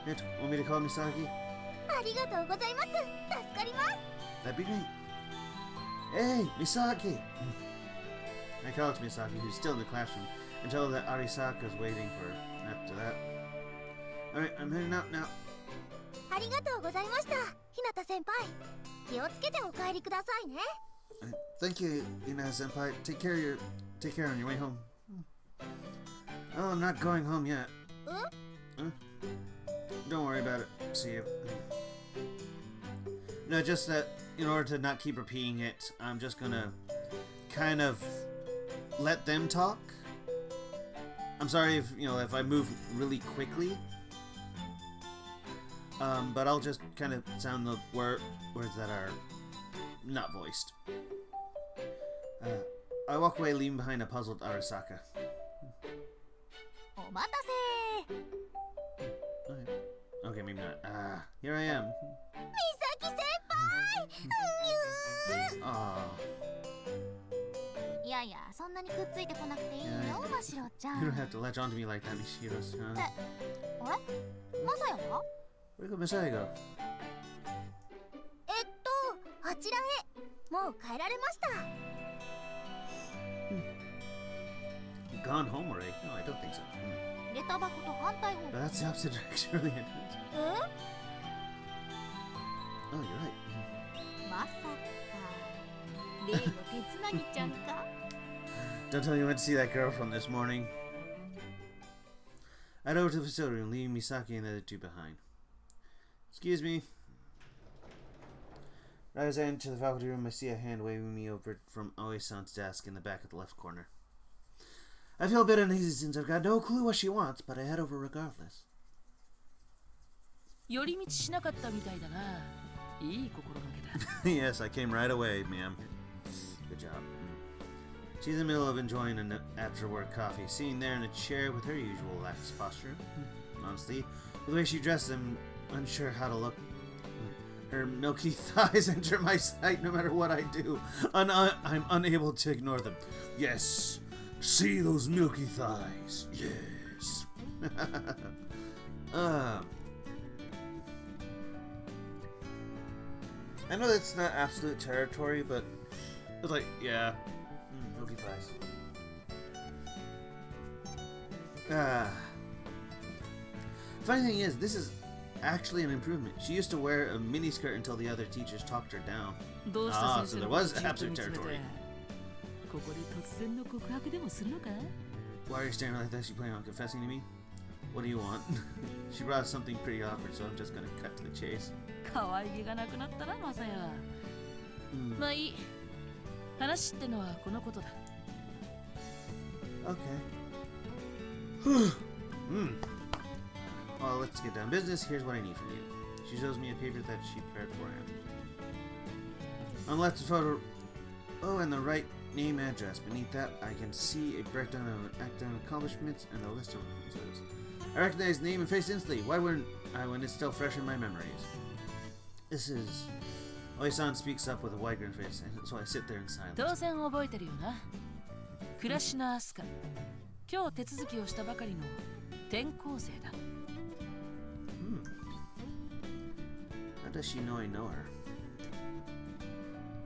It, want me to call Misaki? ありがとうございます。助かります。 That'd be great. Hey, Misaki! I call it to Misaki, who's still in the classroom, and tell her that Arisaka's waiting for her. After that. Alright, I'm heading out now. ありがとうございました。ひなた先輩。気をつけてお帰りくださいね。Thank you, Ina-senpai. Take care on your way home. Oh, I'm not going home yet. Don't worry about it. See you. No, just that in order to not keep repeating it, I'm just gonna kind of let them talk. I'm sorry if I move really quickly. But I'll just kind of sound the words that are not voiced. I walk away, leaving behind a puzzled Arasaka. お待たせ。 Okay, maybe not. Here I am. 美咲先輩。Aw. いやいや、そんなにくっついてこなくていいよ、ましろちゃん。 You don't have to latch onto me like that, Mishiro-san. あれ？まさやは？ Where did Messiah go? あちらへ。もう帰られました。 Gone home already? No, I don't think so. 下駄箱と反対方 But that's the opposite direction of the entrance. え？ Oh, you're right. まさか例の手つなぎちゃんか？ Don't tell me you went to see that girl from this morning. I'd over to the facility room, leaving Misaki and the other two behind. Excuse me. Right as I enter the faculty room, I see a hand waving me over from Aoi-san's desk in the back of the left corner. I feel a bit uneasy since I've got no clue what she wants, but I head over regardless. 寄り道しなかったみたいだな。いい心がけだ。Yes, I came right away, ma'am. Good job. She's in the middle of enjoying an after-work coffee, sitting there in a chair with her usual lax posture. Honestly, the way she dresses, I'm unsure how to look. Her milky thighs enter my sight no matter what I do. I'm unable to ignore them. Yes, see those milky thighs. Yes. I know that's not absolute territory, but it's like, yeah, milky thighs. Funny thing is, this is actually an improvement. She used to wear a miniskirt until the other teachers talked her down. Ah, so there was absolute territory. Why are you staring like that? You planning on confessing to me? What do you want? She brought something pretty awkward, so I'm just gonna cut to the chase. 可愛げがなくなったな、マサヤ。まあいい。話ってのはこのことだ。Okay. Well, let's get down to business. Here's what I need from you. She shows me a paper that she prepared for him. On the left, a photo. Oh, and the right name address. Beneath that, I can see a breakdown of academic accomplishments and a list of references. I recognize the name and face instantly. Why wouldn't I when it's still fresh in my memories? This is... Oi-san speaks up with a wide grin face, so I sit there in silence. 当然覚えてるよな。倉科明日香。今日手続きをしたばかりの転校生だ。How does she know I know her?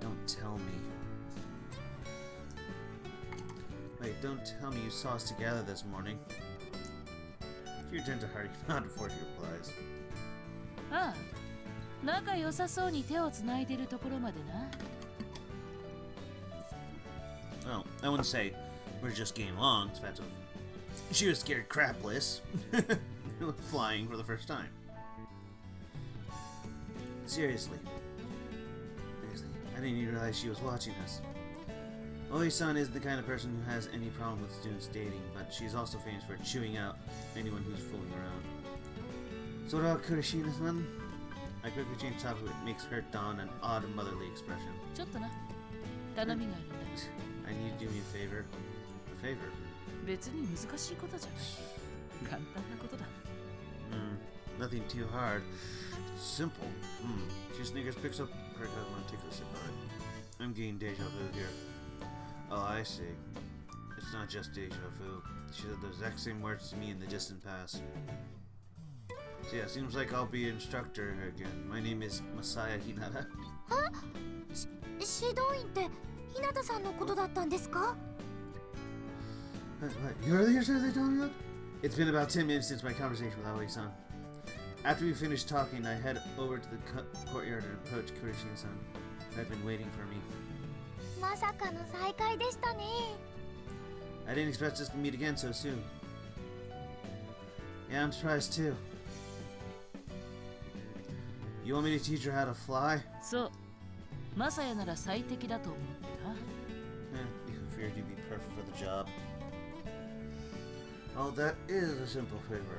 Don't tell me. Wait, don't tell me you saw us together this morning. She turns to hurry on before she replies. ああ、仲良さそうに手をつないでるところまでな。Well, I wouldn't say we're just getting along. It's fact of she was scared crapless, flying for the first time. Seriously, I didn't even realize she was watching us. Oi-san is the kind of person who has any problem with students dating, but she's also famous for chewing out anyone who's fooling around. So what about Kurashina-san? I quickly change topic, which makes her don an odd motherly expression. ちょっとな。頼みがあるんだ。I need you to do me a favor. A favor? 別に難しいことじゃない。簡単なことだ。Nothing too hard. Simple. She snickers, picks up her cup and takes a sip of it. I'm getting deja vu here. Oh, I see. It's not just deja vu. She said the exact same words to me in the distant past. So yeah, seems like I'll be an instructor again. My name is Masaya Hinata. 指導員って日向さんのことだったんですか? What? You're the instructor they told me about? It's been about 10 minutes since my conversation with Aoi-san. After we finish talking, I head over to the courtyard and approach Kurashina-san, who had been waiting for me. まさかの再会でしたね。I didn't expect us to meet again so soon. Yeah, I'm surprised too. You want me to teach her how to fly? そう。マサヤなら最適だと思ってな。You feared you'd be perfect for the job. Well, that is a simple favor.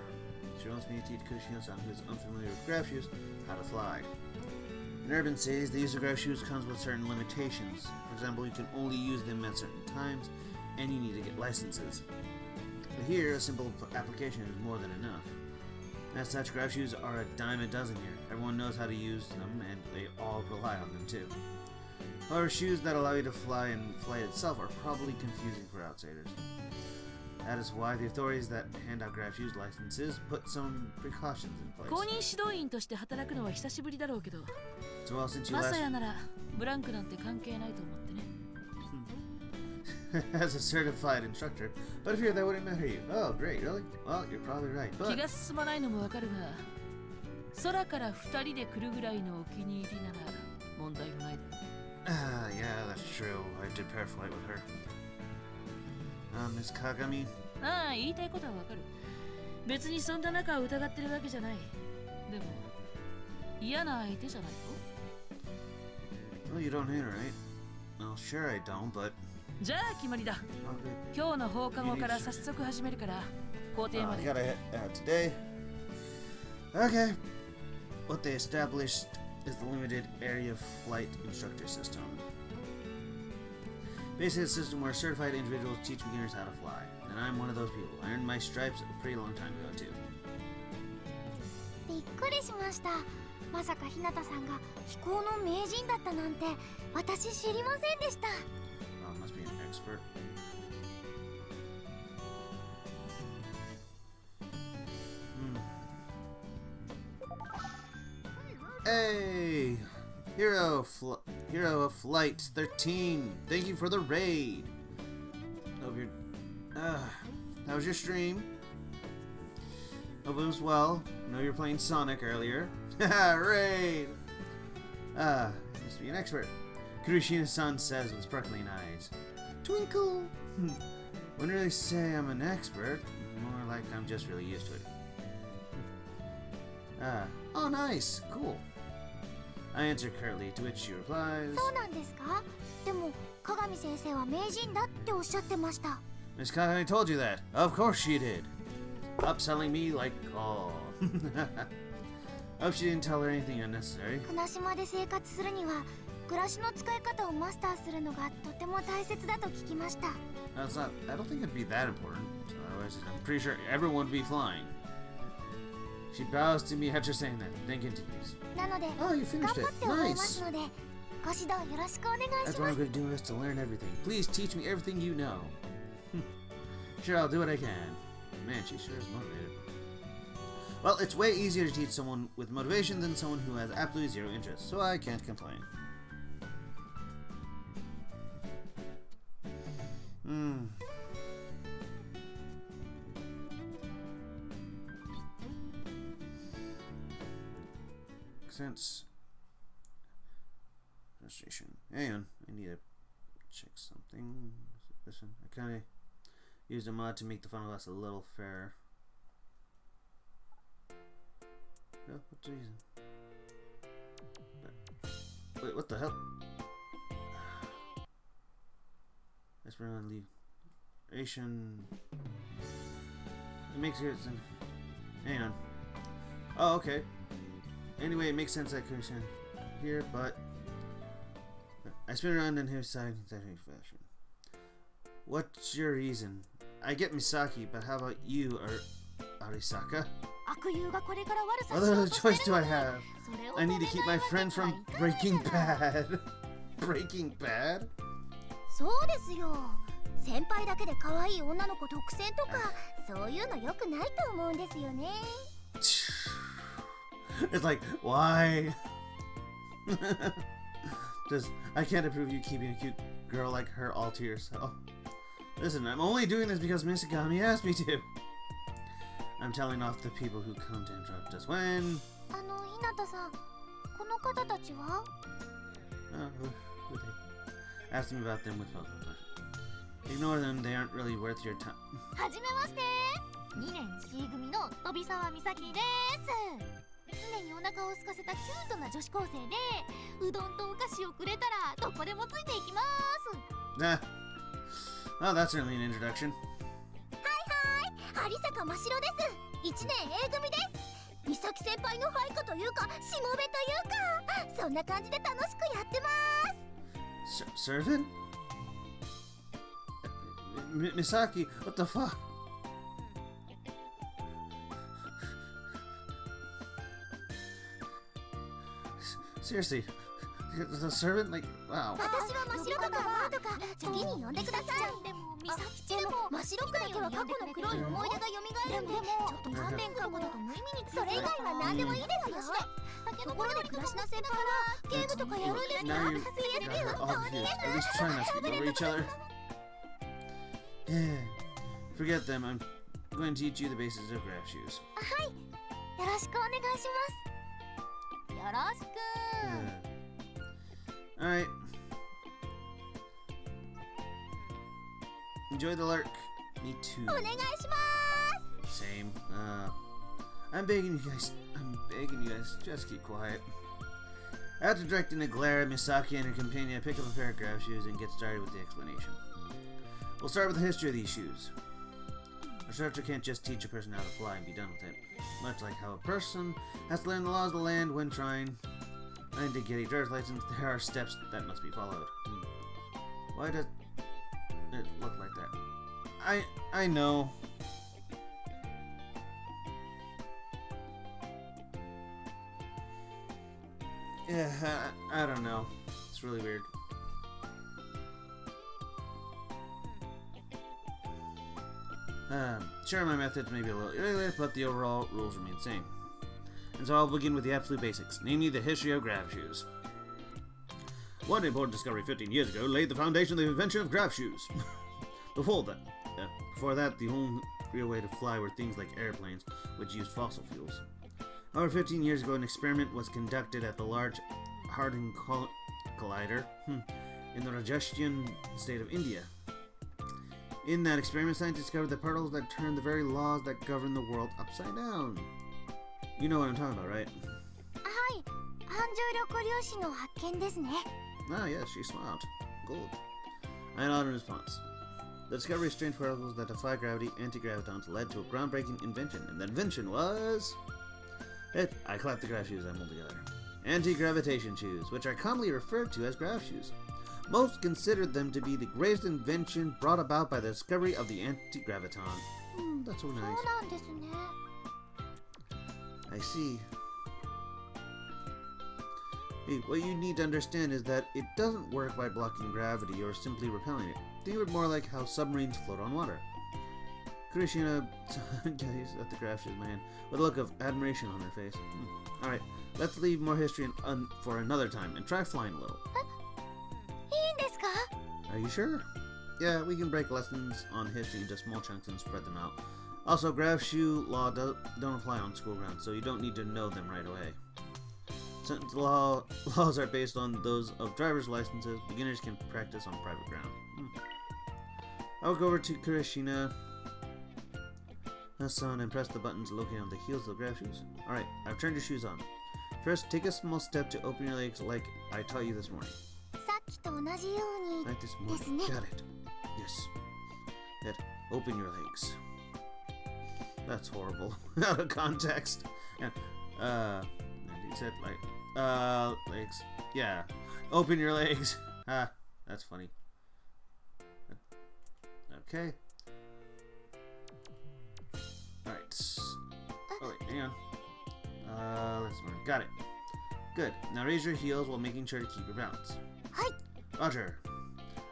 She wants me to teach Kurashina-san, who is unfamiliar with graph shoes, how to fly. In urban cities, the use of graph shoes comes with certain limitations. For example, you can only use them at certain times, and you need to get licenses. But here, a simple application is more than enough. As such, graph shoes are a dime a dozen here. Everyone knows how to use them, and they all rely on them too. However, shoes that allow you to fly and flight itself are probably confusing for outsiders. That is why the authorities that hand out graph shoes licenses put some precautions in place. 公認指導員として働くのは久しぶりだろうけど、 So well, since you マ last サヤならブランクなんて関係ないと思ってね。as a certified instructor, but if you're that wouldn't matter you. Oh, great, really? Well, you're probably right, 気 but が進まないのもわかるが、空から二人で来るぐらいのお気に入りなら問題もないだろう。yeah, that's true. I did pair flight with her. Miss Kagami. ああ、言いたいことはわかる。別にそんな仲を疑ってるわけじゃない。でも、嫌な相手じゃないと。 Well, you don't hate her, right? Well, sure I don't, but... じゃあ決まりだ。 Okay. 今日の放課後から早速始めるから、校庭ま I で。 gotta head out today. Okay. What they established is the limited area flight instructor system. Basically, a system where certified individuals teach beginners how to fly. And I'm one of those people. I earned my stripes a pretty long time ago, too. びっくりしました。まさか日向さんが飛行の名人だったなんて私知りませんでした。 Must be an expert. Hey! Hero of Flight 13. Thank you for the raid. Hope you're... how was your stream? Hope it was well. I know you were playing Sonic earlier. Haha, raid! Must be an expert. Kurushina-san says with sparkling eyes. Twinkle! Wouldn't really say I'm an expert. More like I'm just really used to it. Oh nice! Cool. I answer curtly, to which she replies... そうなんですか？でも鏡先生は名人だっておっしゃってました。 Miss Kagami told you that. Of course she did. Upselling me like... oh. Hope she didn't tell her anything unnecessary. 船島で生活するには暮らしの使い方をマスターするのがとても大切だと聞きました。 No, it's not... I don't think it'd be that important. Otherwise, I'm pretty sure everyone would be flying. She bows to me after saying that, then continues. なので、 Oh, you 頑 finished 張 it. って覚えます Nice. ので、ご指導よろしくお願い That's し what ま I'm す。 going to do is to learn everything. Please teach me everything you know. Sure, I'll do what I can. Man, she sure is motivated. Well, it's way easier to teach someone with motivation than someone who has absolutely zero interest, so I can't complain. Sense. Frustration. Hang on, I need to check something. This one. I kind of used a mod to make the final class a little fairer. No, what's the reason? Wait, what the hell? Let's bring on liberation. It makes it. Hang on. Oh, okay. Anyway, it makes sense that Kurishan here, but I spin around on his side in scientific fashion. What's your reason? I get Misaki, but how about you, or Arisaka? 悪友がこれから悪さ What しよ other うとしてる choice do I have? それを I need to 止め keep ない my わけ friend に from はいかない Breaking じゃない Bad. Breaking Bad? そうですよ。先輩だけで可愛い女の子独占とかそういうの良くないと思うんですよね。 It's like, why? Just, I can't approve you keeping a cute girl like her all to yourself. Listen, I'm only doing this because Misakami asked me to. I'm telling off the people who come to interrupt us when... 日向さん、この方たちは？ who they? Ask me about them with puzzle question. Ignore them, they aren't really worth your time. はじめまして。2年 C 組の飛沢美咲です。常にお腹を空かせたキュートな女子高生で、うどんとお菓子をくれたらどこでもついていきます。 Nah. Oh, that's certainly an introduction. 有坂真白です。1年 A 組です。美咲先輩の配下というかしもべというか、そんな感じで楽しくやってます。 Servant? Misaki, what the fuck? Seriously, the servant? Like, wow. 私は真白とかワーとか好きに呼んでください。でも美咲ちでも真白くだけは過去の黒い思い出が蘇るんで、ちょっと何年かもだと無意味にそれ以外は何でもいいですよ。ところで倉科先輩はゲームとかやるんですか？ Now you got her all confused. At least try not to speak over each other. Forget them. I'm going to teach you the basics of grab shoes. はい、よろしくお願いします。よろしく。Alright. Enjoy the lurk. Me too. お願いします Same. I'm begging you guys, just keep quiet. After directing a glare at Misaki and her companion, I pick up a pair of graph shoes and get started with the explanation. We'll start with the history of these shoes. A instructor can't just teach a person how to fly and be done with it. Much like how a person has to learn the laws of the land when trying to get a driver's license, there are steps that must be followed. Why does it look like that? I know. Yeah, I don't know. It's really weird. Sure, my methods may be a little irregular, but the overall rules remain the same. And so I'll begin with the absolute basics, namely the history of graph shoes. One important discovery 15 years ago laid the foundation of the invention of graph shoes. Before that, the only real way to fly were things like airplanes, which used fossil fuels. However, 15 years ago, an experiment was conducted at the Large Hadron Collider in the Rajasthan state of India. In that experiment, scientists discovered the particles that turn the very laws that govern the world upside down. You know what I'm talking about, right? はい反重力粒子の発見ですね Ah, yes, she smiled. Good. I nodded in response. The discovery of strange particles that defy gravity, anti-gravitons, led to a groundbreaking invention, and that invention was... I clapped the graph shoes I molded together. Anti-gravitation shoes, which are commonly referred to as graph shoes. Most considered them to be the greatest invention brought about by the discovery of the anti-graviton. That's so そう nice. なんですね I see. Hey, what you need to understand is that it doesn't work by blocking gravity or simply repelling it. Think of it more like how submarines float on water. Kurishina gazed at the graph shoes man with a look of admiration on her face. Alright, let's leave more history for another time and try flying a little. いいんですか Are you sure? Yeah, we can break lessons on history into small chunks and spread them out. Also, graph shoe law don't apply on school grounds, so you don't need to know them right away. Since laws are based on those of driver's licenses, beginners can practice on private ground. I'll go over to Kurishina son and press the buttons located on the heels of the graph shoes. Alright, I've turned your shoes on. First, take a small step to open your legs like I taught you this morning. さっきと同じように Like this morning. ですね Got it. Yes. That open your legs. That's horrible. Out of context. And, he said like, legs. Yeah. Open your legs. Ah, that's funny. Okay. Alright. Oh wait, hang on. Let's move. Got it. Good. Now raise your heels while making sure to keep your balance. はい Roger.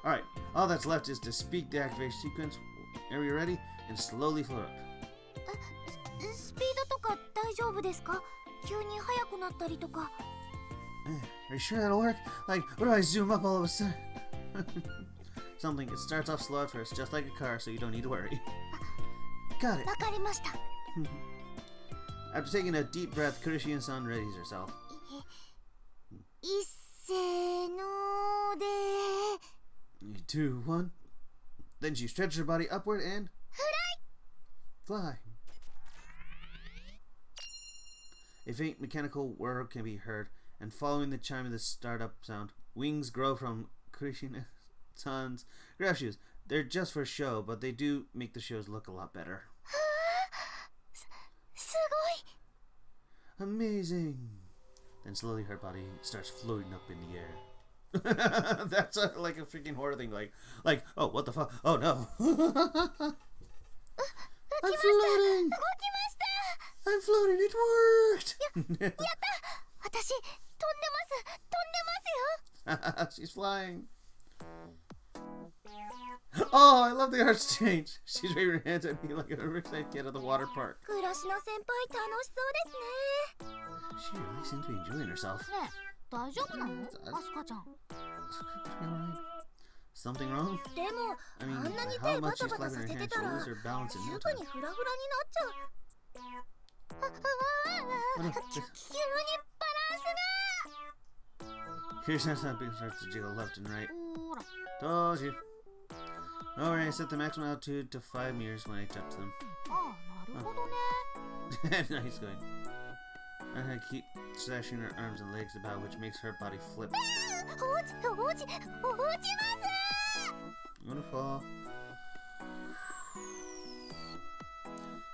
Alright, all that's left is to speak the activation sequence. Are you ready? And slowly float up. スピードとか大丈夫ですか急に速くなったりとか Are you sure that'll work? Like, what do I zoom up all of a sudden? Something. It starts off slow at first, just like a car, so you don't need to worry. Got it. わかりました After taking a deep breath, Kurishina-san readies herself. いっせーので 2, 1. Then she stretches her body upward and... Fly. A faint mechanical whir can be heard, and following the chime of the startup sound, wings grow from Kurishina-san's graph shoes. They're just for show, but they do make the shows look a lot better. すごい Amazing. Then slowly her body starts floating up in the air. That's like a freaking horror thing. Like, oh, what the fuck? Oh no. I'm floating. 動きました I'm floating. It worked. やった私飛んでます She's flying. Oh, I love the art change. She's waving her hands at me like a rich kid at the water park. 暮らしの先輩楽しそうですね She really seems to be enjoying herself. ねえ大丈夫なのアスカちゃん Something wrong? でも I mean, あんなに how 手バ much タ she's バタ flapping さ her せて hands, た she'll ら lose her balance す in no ぐ time. にフラフラになっちゃう急にバランスが Here's how something starts to jiggle left and right. ほら Told you. Alright, I set the maximum altitude to 5 meters when I touch them. ああ、なるほどね。 Nice going. I keep slashing her arms and legs about, which makes her body flip. 落ちます。 I'm gonna fall.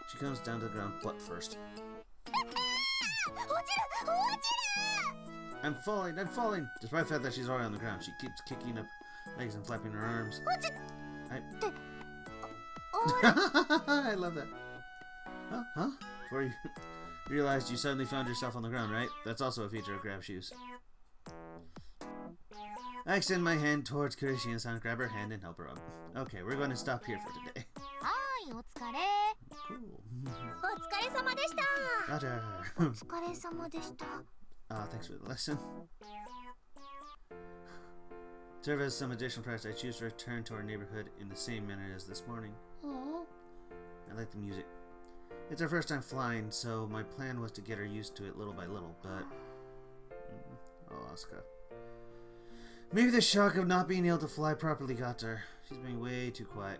She comes down to the ground butt first. 落ちる。 I'm falling! Despite the fact that she's already on the ground, she keeps kicking up legs and flapping her arms. I love that. Huh? Before you realized you suddenly found yourself on the ground, right? That's also a feature of grab shoes. I extend my hand towards Kurishina-san, grab her hand, and help her up. Okay, we're going to stop here for today. はい、お疲れ。 Cool. お疲れ様でした。 Roger. お疲れ様でした。 Thanks for the lesson. To serve as some additional practice, I choose to return to our neighborhood in the same manner as this morning. Aww. I like the music. It's our first time flying, so my plan was to get her used to it little by little, but... Oh, Asuka. Maybe the shock of not being able to fly properly got to her. She's being way too quiet.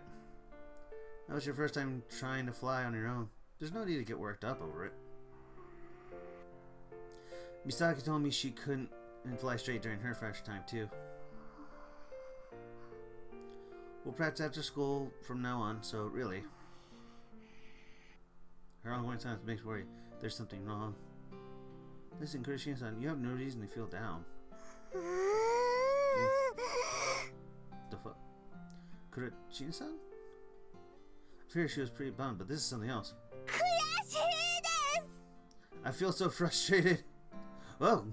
That was your first time trying to fly on your own. There's no need to get worked up over it. Misaki told me she couldn't fly straight during her first time, too. We'll practice after school from now on, so really. Her ongoing silence makes me worry there's something wrong. Listen, Kurishina-san, you have no reason to feel down. The fuck? Kurishina-san? I fear she was pretty bummed, but this is something else. I feel so frustrated. Whoa!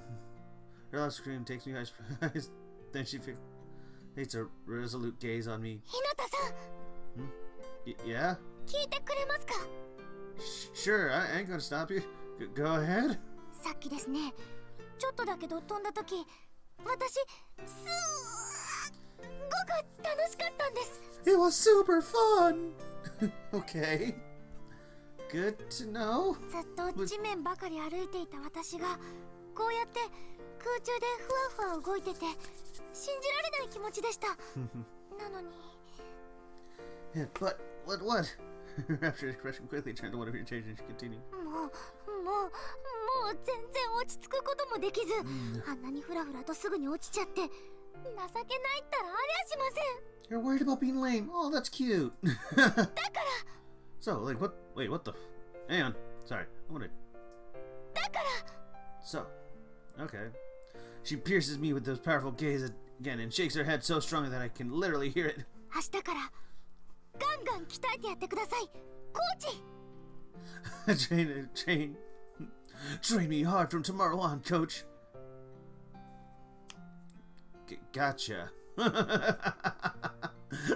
Her loud scream takes me by surprise. Then she fixates a resolute gaze on me. Hinata-san! Yeah? 聞いてくれますか? Sure, I ain't gonna stop you. Go ahead. さっきですね、ちょっとだけど飛んだ時、私、すごく楽しかったんです。 It was super fun! Okay. Good to know. ずっと地面ばかり歩いていた私が、こうやって空中でふわふわ動いてて、信じられない気持ちでした。なのに。Yeah, but, what? Rapture's expression quickly turned to one of your changes and she continued. もう全然落ち着くこともできず、あんなにフラフラとすぐに落ちちゃって、情けないったらありゃしません。 You're worried about being lame. Oh, that's cute. だから。 So, like, what the? Hang on. Sorry, I wanted. だから。 So, okay. She pierces me with those powerful gaze again and shakes her head so strongly that I can literally hear it. 明日からガンガン鍛えてやってください、コーチ。Train me hard from tomorrow on, coach. Gotcha.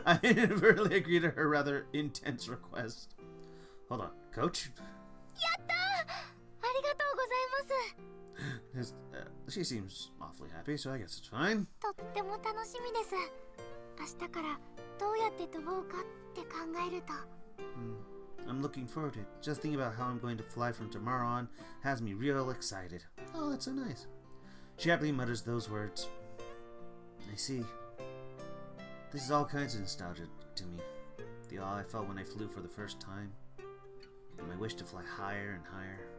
I inadvertently agreed to her rather intense request. Hold on, coach? やったー、ありがとうございます。 She seems awfully happy, so I guess it's fine. とっても楽しみです。明日からどうやって飛ぼうかって考えると。I'm looking forward to it. Just thinking about how I'm going to fly from tomorrow on has me real excited. Oh, that's so nice. She happily mutters those words. I see. This is all kinds of nostalgia to me. The awe I felt when I flew for the first time. And my wish to fly higher and higher.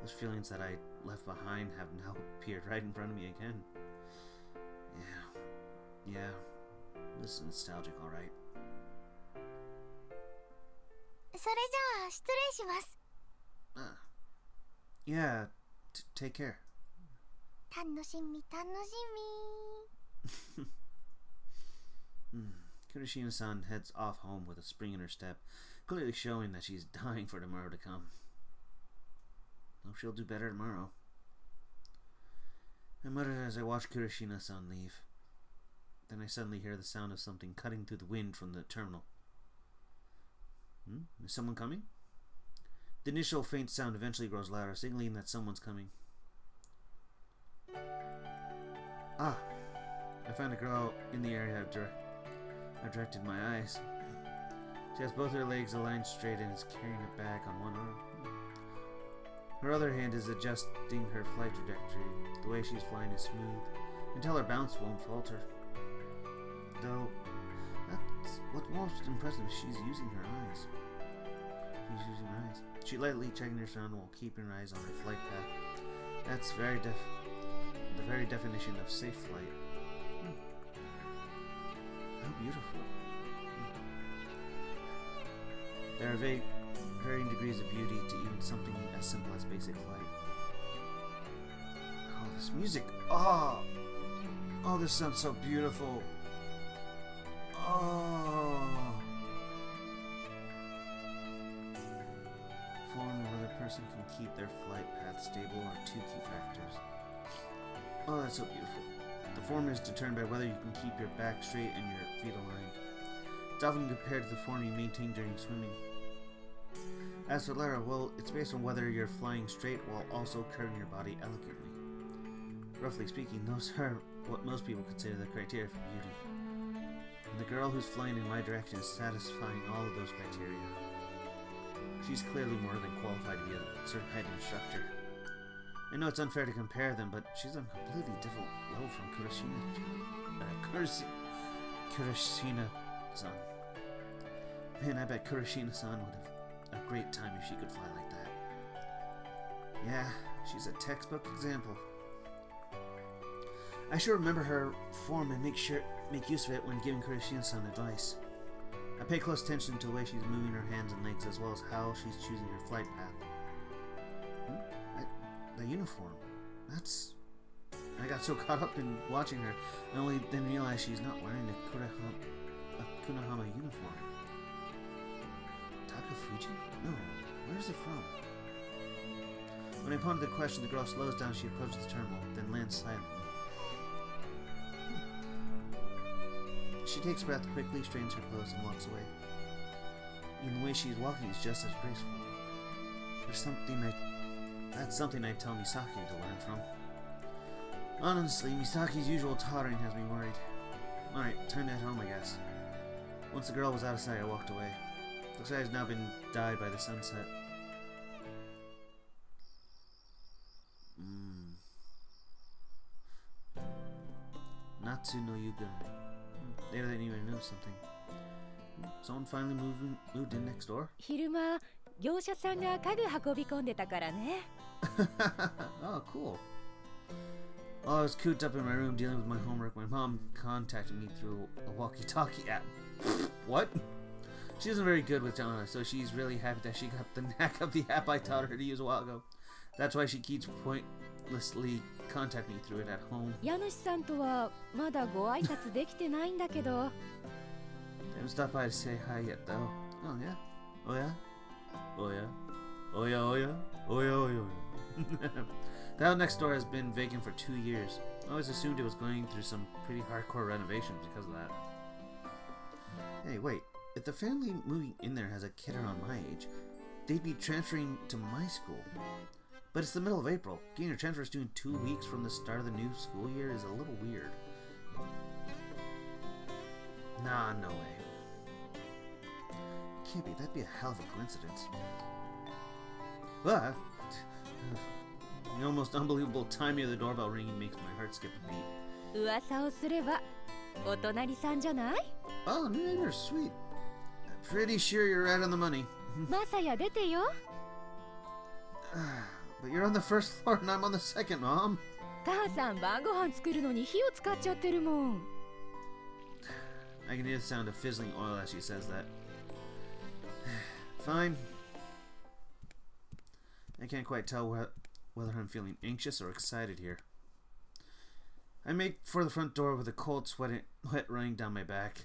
Those feelings that I left behind have now appeared right in front of me again. Yeah. This is nostalgic, alright. それじゃあ失礼します。Yeah, take care. 楽しみ。Kurishina-san heads off home with a spring in her step, clearly showing that she's dying for tomorrow to come. Hope she'll do better tomorrow. I muttered as I watched Kurishina-san leave. Then I suddenly hear the sound of something cutting through the wind from the terminal. Is someone coming? The initial faint sound eventually grows louder, signaling that someone's coming. I found a girl in the area I've directed my eyes. She has both her legs aligned straight and is carrying a bag on one arm. Her other hand is adjusting her flight trajectory. The way she's flying is smooth, until her bounce won't falter. Though, that what's most impressive is she's using her eyes. She's using her eyes. She lightly checking her surroundings while keeping her eyes on her flight path. That's the very definition of safe flight. How beautiful. There are varying degrees of beauty to even something as simple as basic flight. Oh, this music. Oh, this sounds so beautiful. Oh. Form where the person can keep their flight path stable are two key factors. Oh, that's so beautiful. The form is determined by whether you can keep your back straight and your feet aligned. It's often compared to the form you maintain during swimming. As for Lara, well, it's based on whether you're flying straight while also curving your body elegantly. Roughly speaking, those are what most people consider the criteria for beauty. And the girl who's flying in my direction is satisfying all of those criteria. She's clearly more than qualified to be a certified instructor. I know it's unfair to compare them, but she's on a completely different level from Kurashina-san. Man, I bet Kurashina-san would have a great time if she could fly like that. Yeah, she's a textbook example. I should remember her form and make use of it when giving Kurashina-san advice. I pay close attention to the way she's moving her hands and legs, as well as how she's choosing her flight path. The uniform. I got so caught up in watching her, I only then realized she's not wearing a Kunohama uniform. Takafuji? No. Where is it from? When I pondered the question, the girl slows down as she approaches the terminal, then lands silently. She takes a breath quickly, straightens her clothes, and walks away. Even the way she's walking is just as graceful. That's something I tell Misaki to learn from. Honestly, Misaki's usual tottering has me worried. Alright, time to head home, I guess. Once the girl was out of sight, I walked away. Looks like it's now been dyed by the sunset. Natsu no Yuga. They didn't even know something. Someone finally moved in next door? 昼間、業者さんが家具運び込んでたからね。Oh, cool. While I was cooped up in my room dealing with my homework, my mom contacted me through a walkie-talkie app. What? She isn't very good with Jana, so she's really happy that she got the knack of the app I taught her to use a while ago. That's why she keeps pointlessly contacting me through it at home. 家主さんとはまだご挨拶できてないんだけど。They haven't stopped by to say hi yet, though. Oh, yeah? Oh, yeah? Oh, yeah? Oh, yeah, oh, yeah? Oh, yeah, oh, yeah, oh, yeah. The house next door has been vacant for 2 years. I always assumed it was going through some pretty hardcore renovations because of that. Hey, wait. If the family moving in there has a kid around my age, they'd be transferring to my school. But it's the middle of April. Getting a transfer student 2 weeks from the start of the new school year is a little weird. Nah, no way. Can't be. That'd be a hell of a coincidence. But the almost unbelievable timing of the doorbell ringing makes my heart skip a beat. 噂をすれば、お隣さんじゃない？ Oh, new neighbor, sweet. Pretty sure you're right on the money. マサヤ出てよ。But you're on the first floor and I'm on the second, Mom. 母さん晩ご飯作るのに火を使っちゃってるもん。I can hear the sound of fizzling oil as she says that. Fine. I can't quite tell whether I'm feeling anxious or excited here. I make for the front door with a cold sweat running down my back.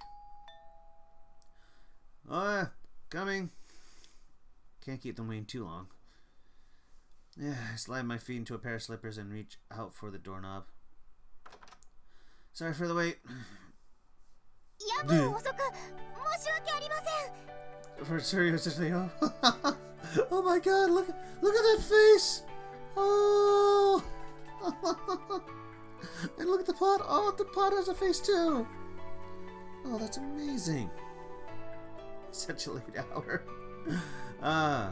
Oh, coming. Can't keep them waiting too long. I slide my feet into a pair of slippers and reach out for the doorknob. Sorry for the wait. For serious, oh my God! Look at that face! Oh! And look at the pot. Oh, the pot has a face too. Oh, that's amazing. Such a late hour. Huh?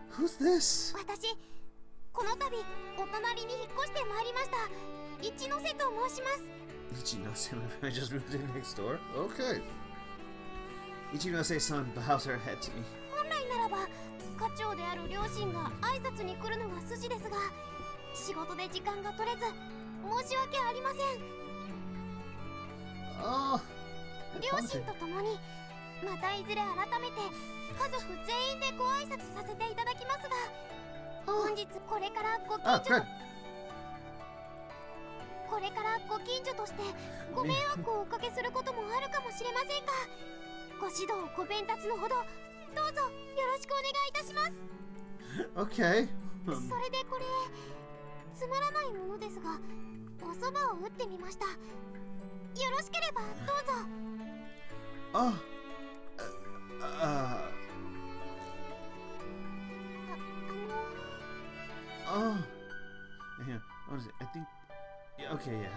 Who's this? この度お隣に引っ越してまいりました一ノ瀬と申します。 Ichinose, I just moved in next door. Okay. Ichinose-san bows her head to me. 本来ならば課長である両親が挨拶に来るのが筋ですが、仕事で時間が取れず申し訳ありません。 Oh. 両親と共にまたいずれ改めて家族全員でご挨拶させていただきますが、本日これからご近 Ah, 所 Fred. これからご近所としてご迷惑をおかけすることもあるかもしれませんが、ご指導ご鞭達のほどどうぞよろしくお願いいたします。 Okay. それでこれつまらないものですが、お蕎麦を打ってみました。よろしければどうぞ。 Oh. Oh. Yeah. What is it? I think. Yeah, okay, yeah.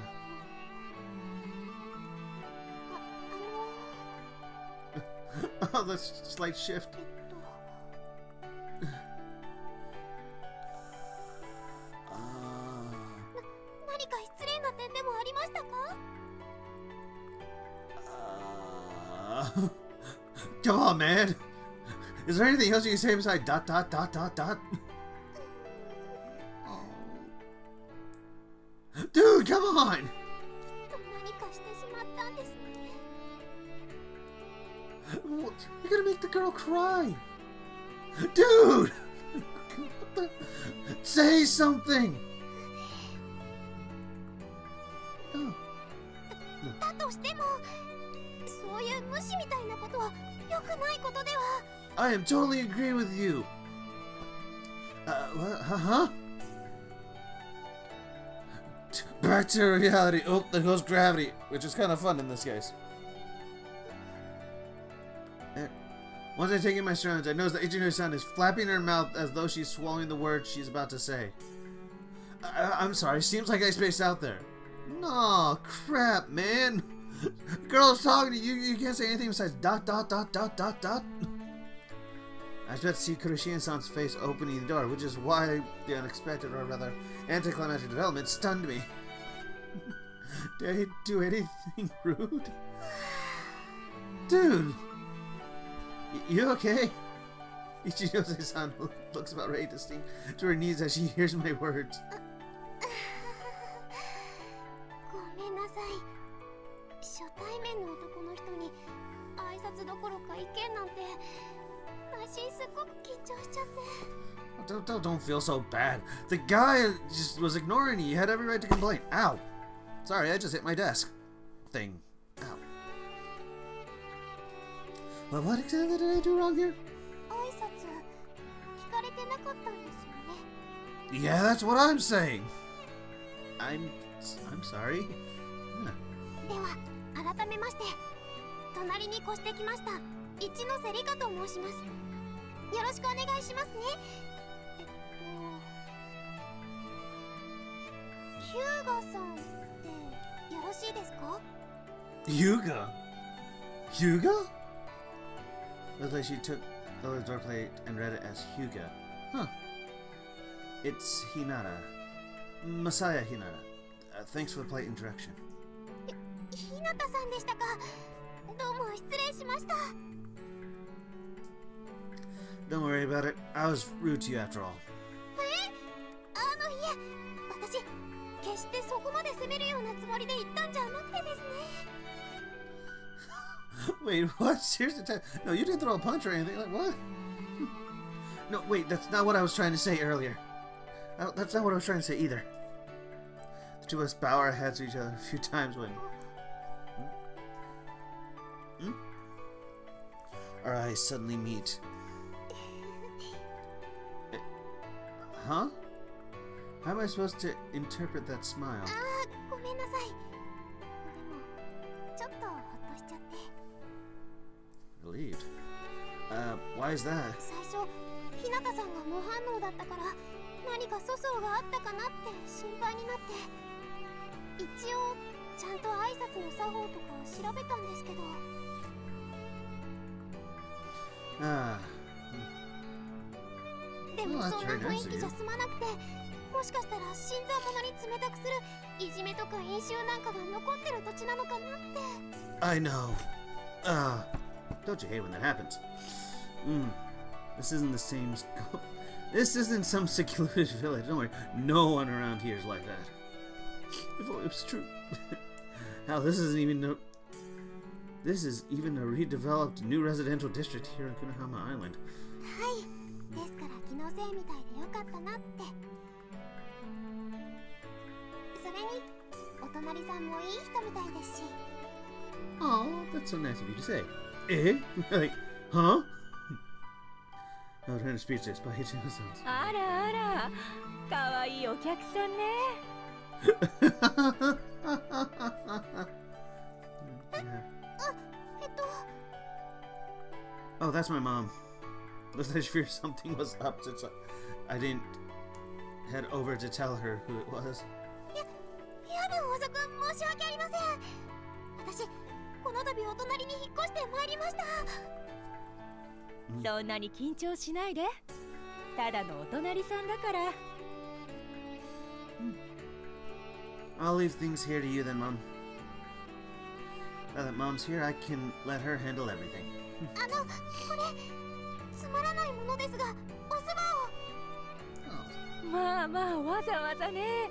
あ Oh, the slight shift. 何か失礼な点でもありましたか？ Come on, man. Is there anything else you can say besides dot dot dot dot dot? Dude, come on! 何かしてしまったんですね。 What? You're gonna make the girl cry! Dude! What the? Say something! Oh. だとしてもそういう無視みたいなことは良くないことでは。 I am totally agree with you. What? Huh? Back to reality. Oh, there goes gravity, which is kind of fun in this case. Once I take in my surroundings, I notice that Ichino-san is flapping her mouth as though she's swallowing the words she's about to say. I'm sorry, seems like I spaced out there. No, crap, man. Girl's talking to you, you can't say anything besides dot dot dot dot dot dot. I expect to see Kuroshian-san's face opening the door, which is why the unexpected, or rather, anticlimactic development stunned me. Did I do anything rude? Dude! You okay? Ichino-san looks about ready to sink to her knees as she hears my words. ごめんなさい。初対面の男の人に挨拶どころか意見なんて、内心すっごく緊張しちゃって。 Don't feel so bad. The guy just was ignoring you. You had every right to complain. Ow! Sorry, I just hit my desk. Thing. Ow. Well, what exactly did I do wrong here? 挨拶聞かれてなかったんですよね。 Yeah, that's what I'm saying. I'm sorry. Huh. では改めまして隣に越してきました一ノ瀬里香と申します。よろしくお願いしますね。ヒューガさんってよろしいですか？ Hyuga? Hyuga? Looks like she took the other door plate and read it as Hyuga. Huh. It's Hinata. Masaya Hinata. Thanks for the polite introduction. ひなたさんでしたか。どうも失礼しました。 Don't worry about it. I was rude to you after all. いえ、私決してそこまで責めるようなつもりで言ったんじゃなくてですね。 Wait, what? Seriously? No, you didn't throw a punch or anything. Like, what? No, wait, that's not what I was trying to say earlier. That's not what I was trying to say either. The two of us bow our heads to each other a few times when... Our eyes suddenly meet. Huh? How am I supposed to interpret that smile? ごめんなさい。でもちょっとほっとしちゃって。 Relieved. Why is that? 最初ひなたさんが無反応だったから何か粗相があったかなって心配になって、一応ちゃんと挨拶の作法とか調べたんですけど。 ででも Oh, そ that's んな very 雰囲 nice of 気じゃ you. 済まなくて、もしかしたら心臓者に冷たくするいじめとか飲酒なんかが残ってる土地なのかなって。 I know. Don't you hate when that happens? This isn't the same scope. This isn't some secluded village. Don't worry. No one around here is like that. If only it was true. Hell, this is even a redeveloped new residential district here in Kunahama Island. はい、ですから気のせいみたいでよかったなって。それにお隣さんもいい人みたいですし。 Oh, that's so nice of you to say. Eh? Like, huh? I was trying to speech this by Ichino-san's. あらあら、かわいいお客さんね。Oh, that's my mom. Looks like she feared something was up, so I didn't head over to tell her who it was. 夜遅く申し訳ありません。私、この度お隣に引っ越してまいりました。そんなに緊張しないで。ただのお隣さんだから。I'll leave things here to you then, Mom. Now that Mom's here, I can let her handle everything. これつまらないものですが、おそばを。まあまあ、わざわざね。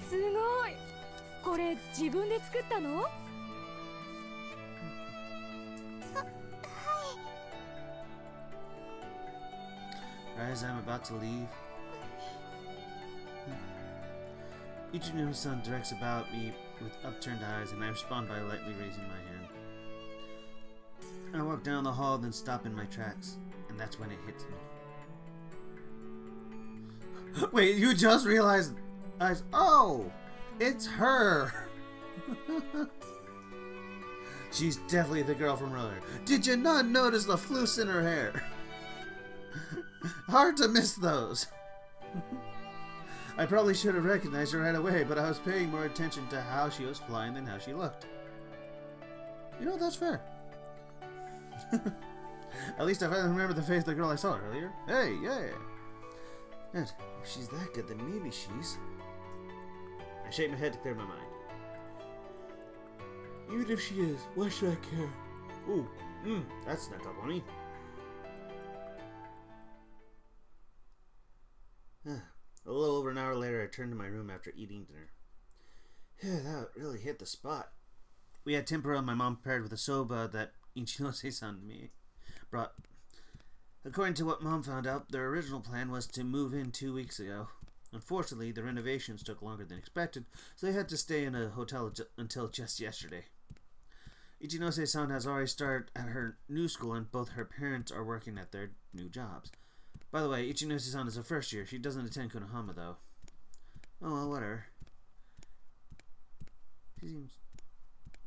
すごい。これ自分で作ったの？ As I'm about to leave, Ichino-san directs about me with upturned eyes, and I respond by lightly raising my hand. I walk down the hall, then stop in my tracks, and that's when it hits me. Wait, you just realized? Oh, it's her! She's definitely the girl from earlier. Did you not notice the floofs in her hair? Hard to miss those. I probably should have recognized her right away, but I was paying more attention to how she was flying than how she looked. You know, that's fair. At least I finally remember the face of the girl I saw earlier. Hey, yeah. And if she's that good, then maybe she's... I shake my head to clear my mind. Even if she is, why should I care? Ooh, that's not up on me. A little over an hour later, I returned to my room after eating dinner. That really hit the spot. We had tempura my mom prepared with a soba that Ichinose-san me brought. According to what Mom found out, their original plan was to move in 2 weeks ago. Unfortunately, the renovations took longer than expected, so they had to stay in a hotel until just yesterday. Ichinose-san has already started at her new school, and both her parents are working at their new jobs. By the way, Ichinose-san is a first year. She doesn't attend Konohama, though. Oh, well, whatever. She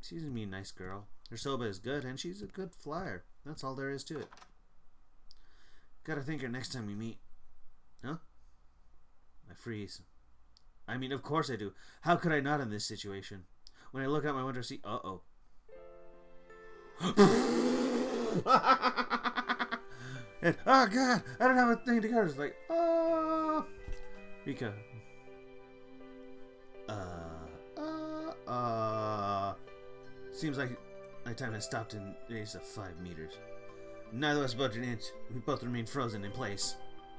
seems to be a nice girl. Her soba is good, and she's a good flyer. That's all there is to it. Gotta thank her next time we meet. Huh? I freeze. I mean, of course I do. How could I not in this situation? When I look out my window, see... Uh-oh. And, oh god, I don't have a thing to go. It's like, oh, Rika. Seems like my time has stopped in a radius of 5 meters. Neither of us budged an inch. We both remain frozen in place.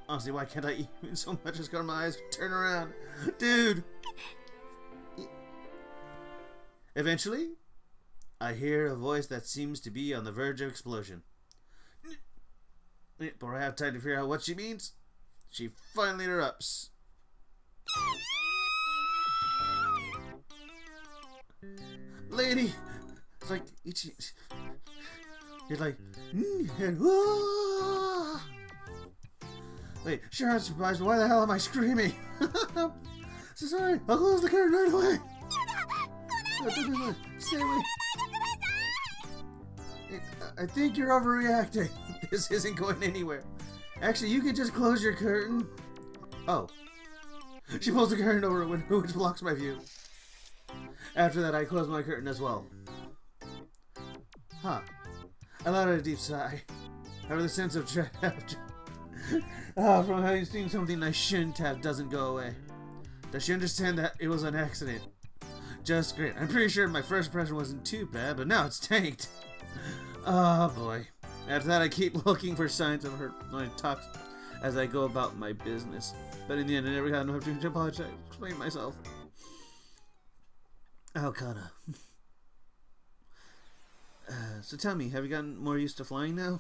Honestly, why can't I even so much as cover my eyes? Turn around, dude. Eventually, I hear a voice that seems to be on the verge of explosion. Before I have time to figure out what she means, she finally erupts. Lady! It's like, it's like, and whoa! Wait, sure I'm surprised, but why the hell am I screaming? So sorry, I'll close the curtain right away. Stay away. I think you're overreacting. This isn't going anywhere. Actually, you can just close your curtain. Oh. She pulls the curtain over a window, which blocks my view. After that, I close my curtain as well. Huh. I let out a deep sigh. However, the sense of dread From having seen something I shouldn't have doesn't go away. Does she understand that it was an accident? Just great. I'm pretty sure my first impression wasn't too bad, but now it's tanked. Oh boy. After that, I keep looking for signs of her when I talk as I go about my business. But in the end, I never got enough to apologize. Explain myself. Aokana. So tell me, have you gotten more used to flying now?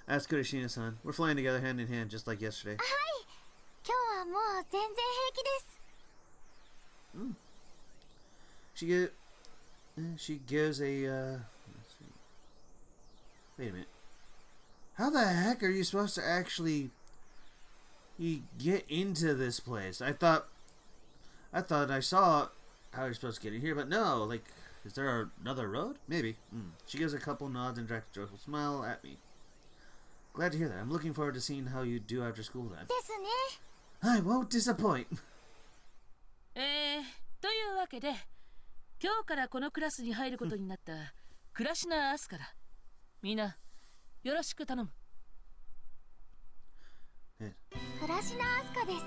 Ask Kurashina-san. We're flying together hand in hand, just like yesterday. 今日はもう全然平気です。 She gives a, let's see. Wait a minute. How the heck are you supposed to actually get into this place? I thought I saw how you're supposed to get in here, but no, like, is there another road? Maybe. She gives a couple nods and directs a joyful smile at me. Glad to hear that. I'm looking forward to seeing how you do after school then. ですね。 I won't disappoint. というわけで今日からこのクラスに入ることになったクラシナ・アスカだ。みんなよろしく頼む。クラシナ・アスカです。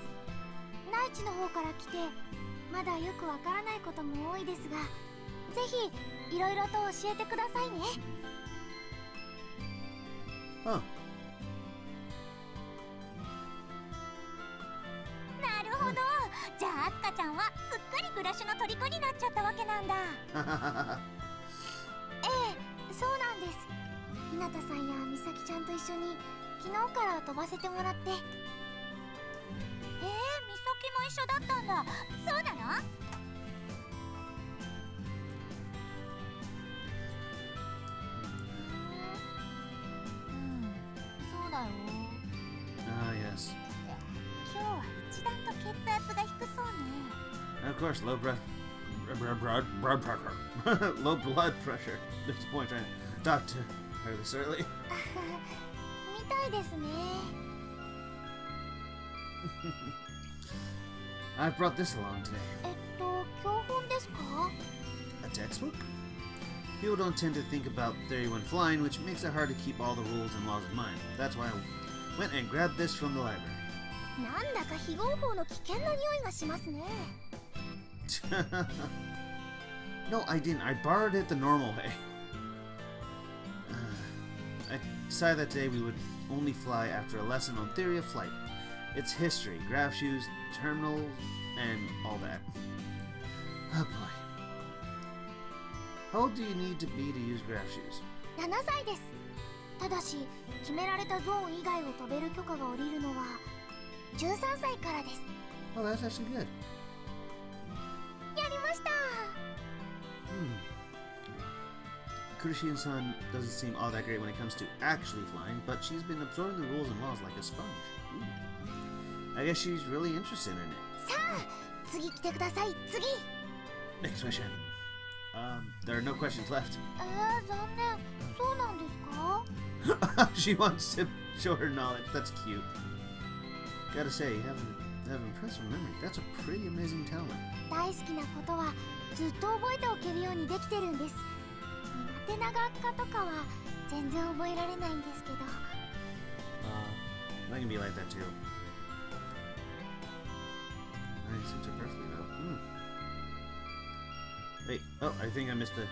内地の方から来てまだよくわからないことも多いですが、ぜひいろいろと教えてくださいね。 Huh. なるほど。じゃあアスカちゃんはすっかり暮らしの虜になっちゃったわけなんだ。ええ、そうなんです。ひなたさんやみさきちゃんと一緒に昨日から飛ばせてもらって。みさきも一緒だったんだ。そうなの？そうだよ。Ah, yes. 今日は一段と血圧が低そうね。 Of course, low blood pressure. There's a point trying to talk to her this early. みたいですね。 I brought this along today. 教本ですか？ A textbook? People don't tend to think about theory when flying, which makes it hard to keep all the rules and laws in mind. That's why I went and grabbed this from the library. なんだか非合法の危険な匂いがしますね。 No, I didn't. I borrowed it the normal way. I decided that today we would only fly after a lesson on theory of flight. It's history, graph shoes, terminals, and all that. Oh boy. How old do you need to be to use graph shoes? 7歳です。ただし決められたゾーン以外を飛べる許可が下りるのは13歳からです。 Oh, that's actually good. やりました。 Kurashina-san doesn't seem all that great when it comes to actually flying, but she's been absorbing the rules and laws like a sponge. I guess she's really interested in it. さあ、次来てください。次。 Next question. There are no questions left. 残念。そうなんですか？ She wants to show her knowledge. That's cute. Gotta say, you have an impressive memory. That's a pretty amazing talent. 大好きなことはずっと覚えておけるようにできてるんです。苦手な学科とかは全然覚えられないんですけど。I can be like that too. I seem to perfectly though. Wait, oh, I think I missed the.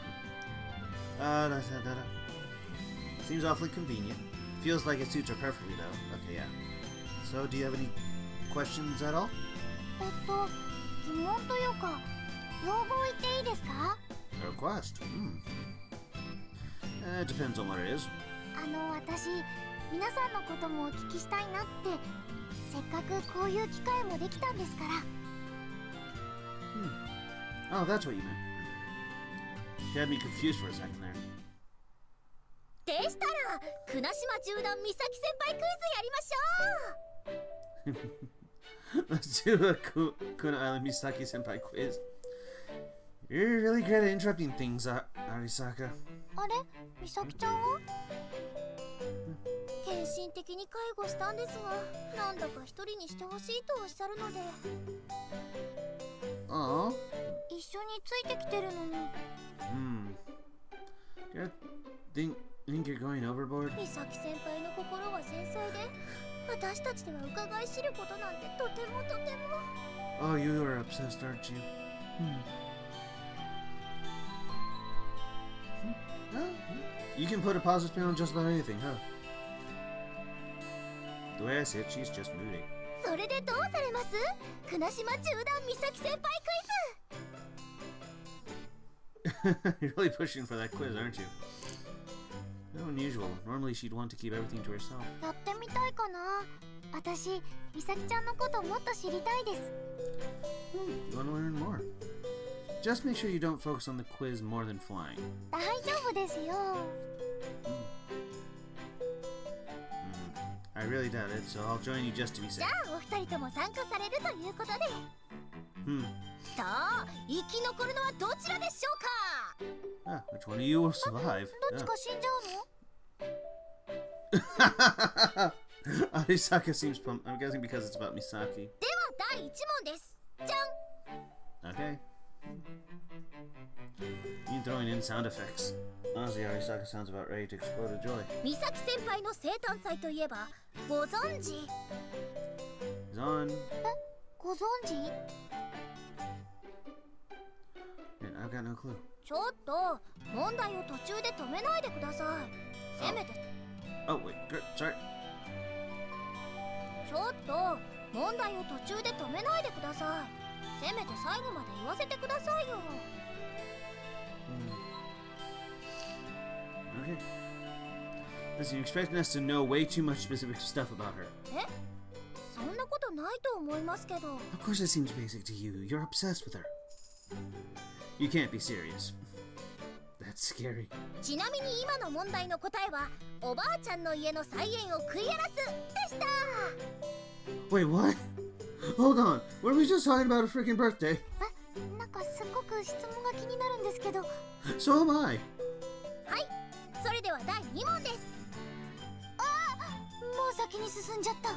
Seems awfully convenient. Feels like it suits her perfectly though. Okay, yeah. So, do you have any questions at all? 疑問というか、要望言っていいですか？ A request? It depends on what it is. 私、皆さんのこともお聞きしたいなって、せっかくこういう機会もできたんですから。Oh, that's what you meant. You had me confused for a second there. でしたら、船島縦断美咲先輩クイズやりましょう。 Let's do a Kuna Island Misaki Senpai quiz. You're really great at interrupting things, Arisaka. あれ、美咲ちゃんは？献身的に介護したんですが、なんだか一人にしてほしいとおっしゃるので。Aww. 一緒についてきてるのに。You think you're going overboard? 美咲先輩の心は繊細で、私たちでは伺い知ることなんてとてもとても。 Oh, you are obsessed, aren't you? You can put a positive spin on just about anything, huh? The way I see it, she's just moody. それでどうされます？国島中段美咲先輩ク You're really pushing for that quiz, aren't you? No unusual. Normally she'd want to keep everything to herself. イズやってみたいかな。私美咲ちゃんのこともっと知りたいです。 You want to learn more? Just make sure you don't focus on the quiz more than flying. 大丈夫ですよ。 I really doubt it, so I'll join you just to be じ safe. ゃあお二人とも参加されるということで。 さあ生き残るのはどちらでしょうか。 Ah, which one of you will survive? どっちか死んじゃうの？ Arisaka seems pumped. I'm guessing because it's about Misaki. では第一問です。じゃん。 Okay. You throwing in sound effects. Honestly, Arisaka sounds about ready to explode with joy. 美咲先輩の生誕祭といえばご存知？ He's on. ご存知？ And I've got no clue. ちょっと問題を途中で止めないでください。せめて Oh, wait. Sorry. ちょっと問題を途中で止めないでください。せめて最後まで言わせてくださいよ。 Okay. Listen, you're expecting us to know way too much specific stuff about her. え？そんなことないと思いますけど。 Of course it seems basic to you. You're obsessed with her. You can't be serious. That's scary. ちなみに今の問題の答えはおばあちゃんの家の菜園を食い荒らすでした。 Wait, what? Hold on. Were we just talking about a freaking birthday? なんかすごく質問が気になるんですけど。 So am I. はい、それでは第2問です。あ、もう先に進んじゃった。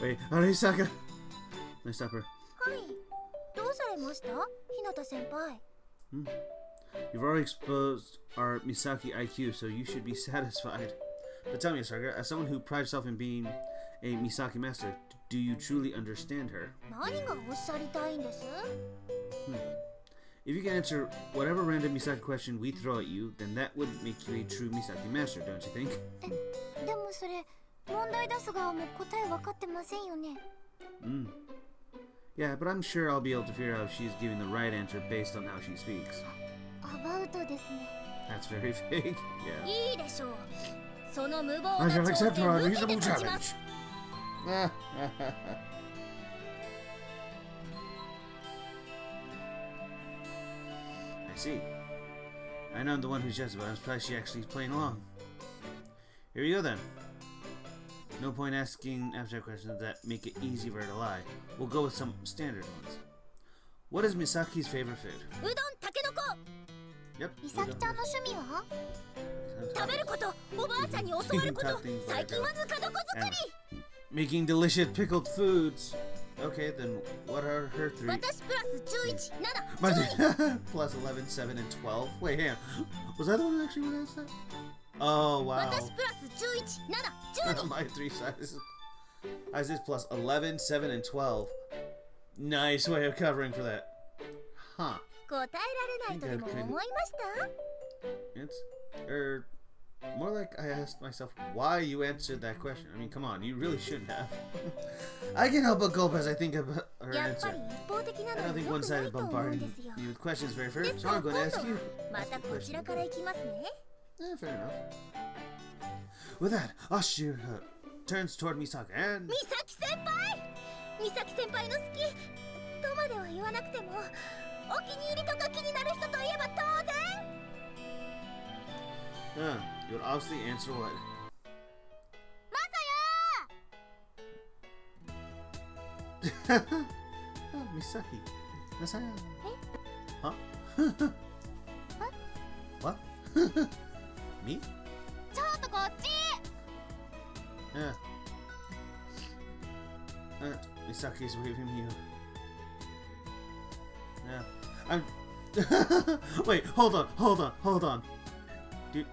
Wait, Arisaka. Nice stop her. はい、どうされました？日向先輩。 You've already exposed our Misaki IQ, so you should be satisfied. But tell me, Arisaka, as someone who prides herself in being a Misaki master, do you truly understand her? 何がおっしゃりたいんです？ If you can answer whatever random Misaki question we throw at you, then that would make you a true Misaki master, don't you think? でもそれ問題出す側も答え分かってませんよね。 Yeah, but I'm sure I'll be able to figure out if she's giving the right answer based on how she speaks. アバウトですね。 That's very vague. Yeah. いいでしょう。その無謀 I な shall 挑 accept 戦 her を受けて unreasonable 立ちます。 challenge. I see. I know I'm the one who's just, but I'm surprised she actually is playing along. Here we go then. No point asking abstract questions that make it easy for her to lie. We'll go with some standard ones. What is Misaki's favorite food? うどん、たけのこ。 Yep. 美咲ちゃんの趣味は？食べること、おばあちゃんに教わること。最近はぬか床作り。 Making delicious pickled foods. Okay, then what are her three? 私プラス11、7、 My 12。 plus 11, 7, and 12. Wait, hang on. Was I the one who actually went that? Oh, wow. 私プラス11、7、12。 My three sizes. Sizes plus 11, 7, and 12. Nice way of covering for that. Huh. 答えられないとでも思いました？ It's more like I asked myself why you answered that question. I mean, come on, you really shouldn't have. I can't help but gulp as I think about her やっぱ answer. り一方的な I の don't は think 良くな one-sided いと思うん bombarding ですよ。 you with questions very で first. す So から I'm 今 going 度 to ask は you. ま Ask た a こち question. らからいきますね。 Fair enough. With that, Ashir turns toward Misaka and... 美咲先輩！美咲先輩の好きとまでは言わなくてもお気に入りとか気になる人といえば当然 you would obviously answer what? まさや Oh, Misaki. Masaya. Huh? What? Me? ちょっとこっち Yeah. Misaki's waving you. Yeah. I'm... Wait, hold on. Do.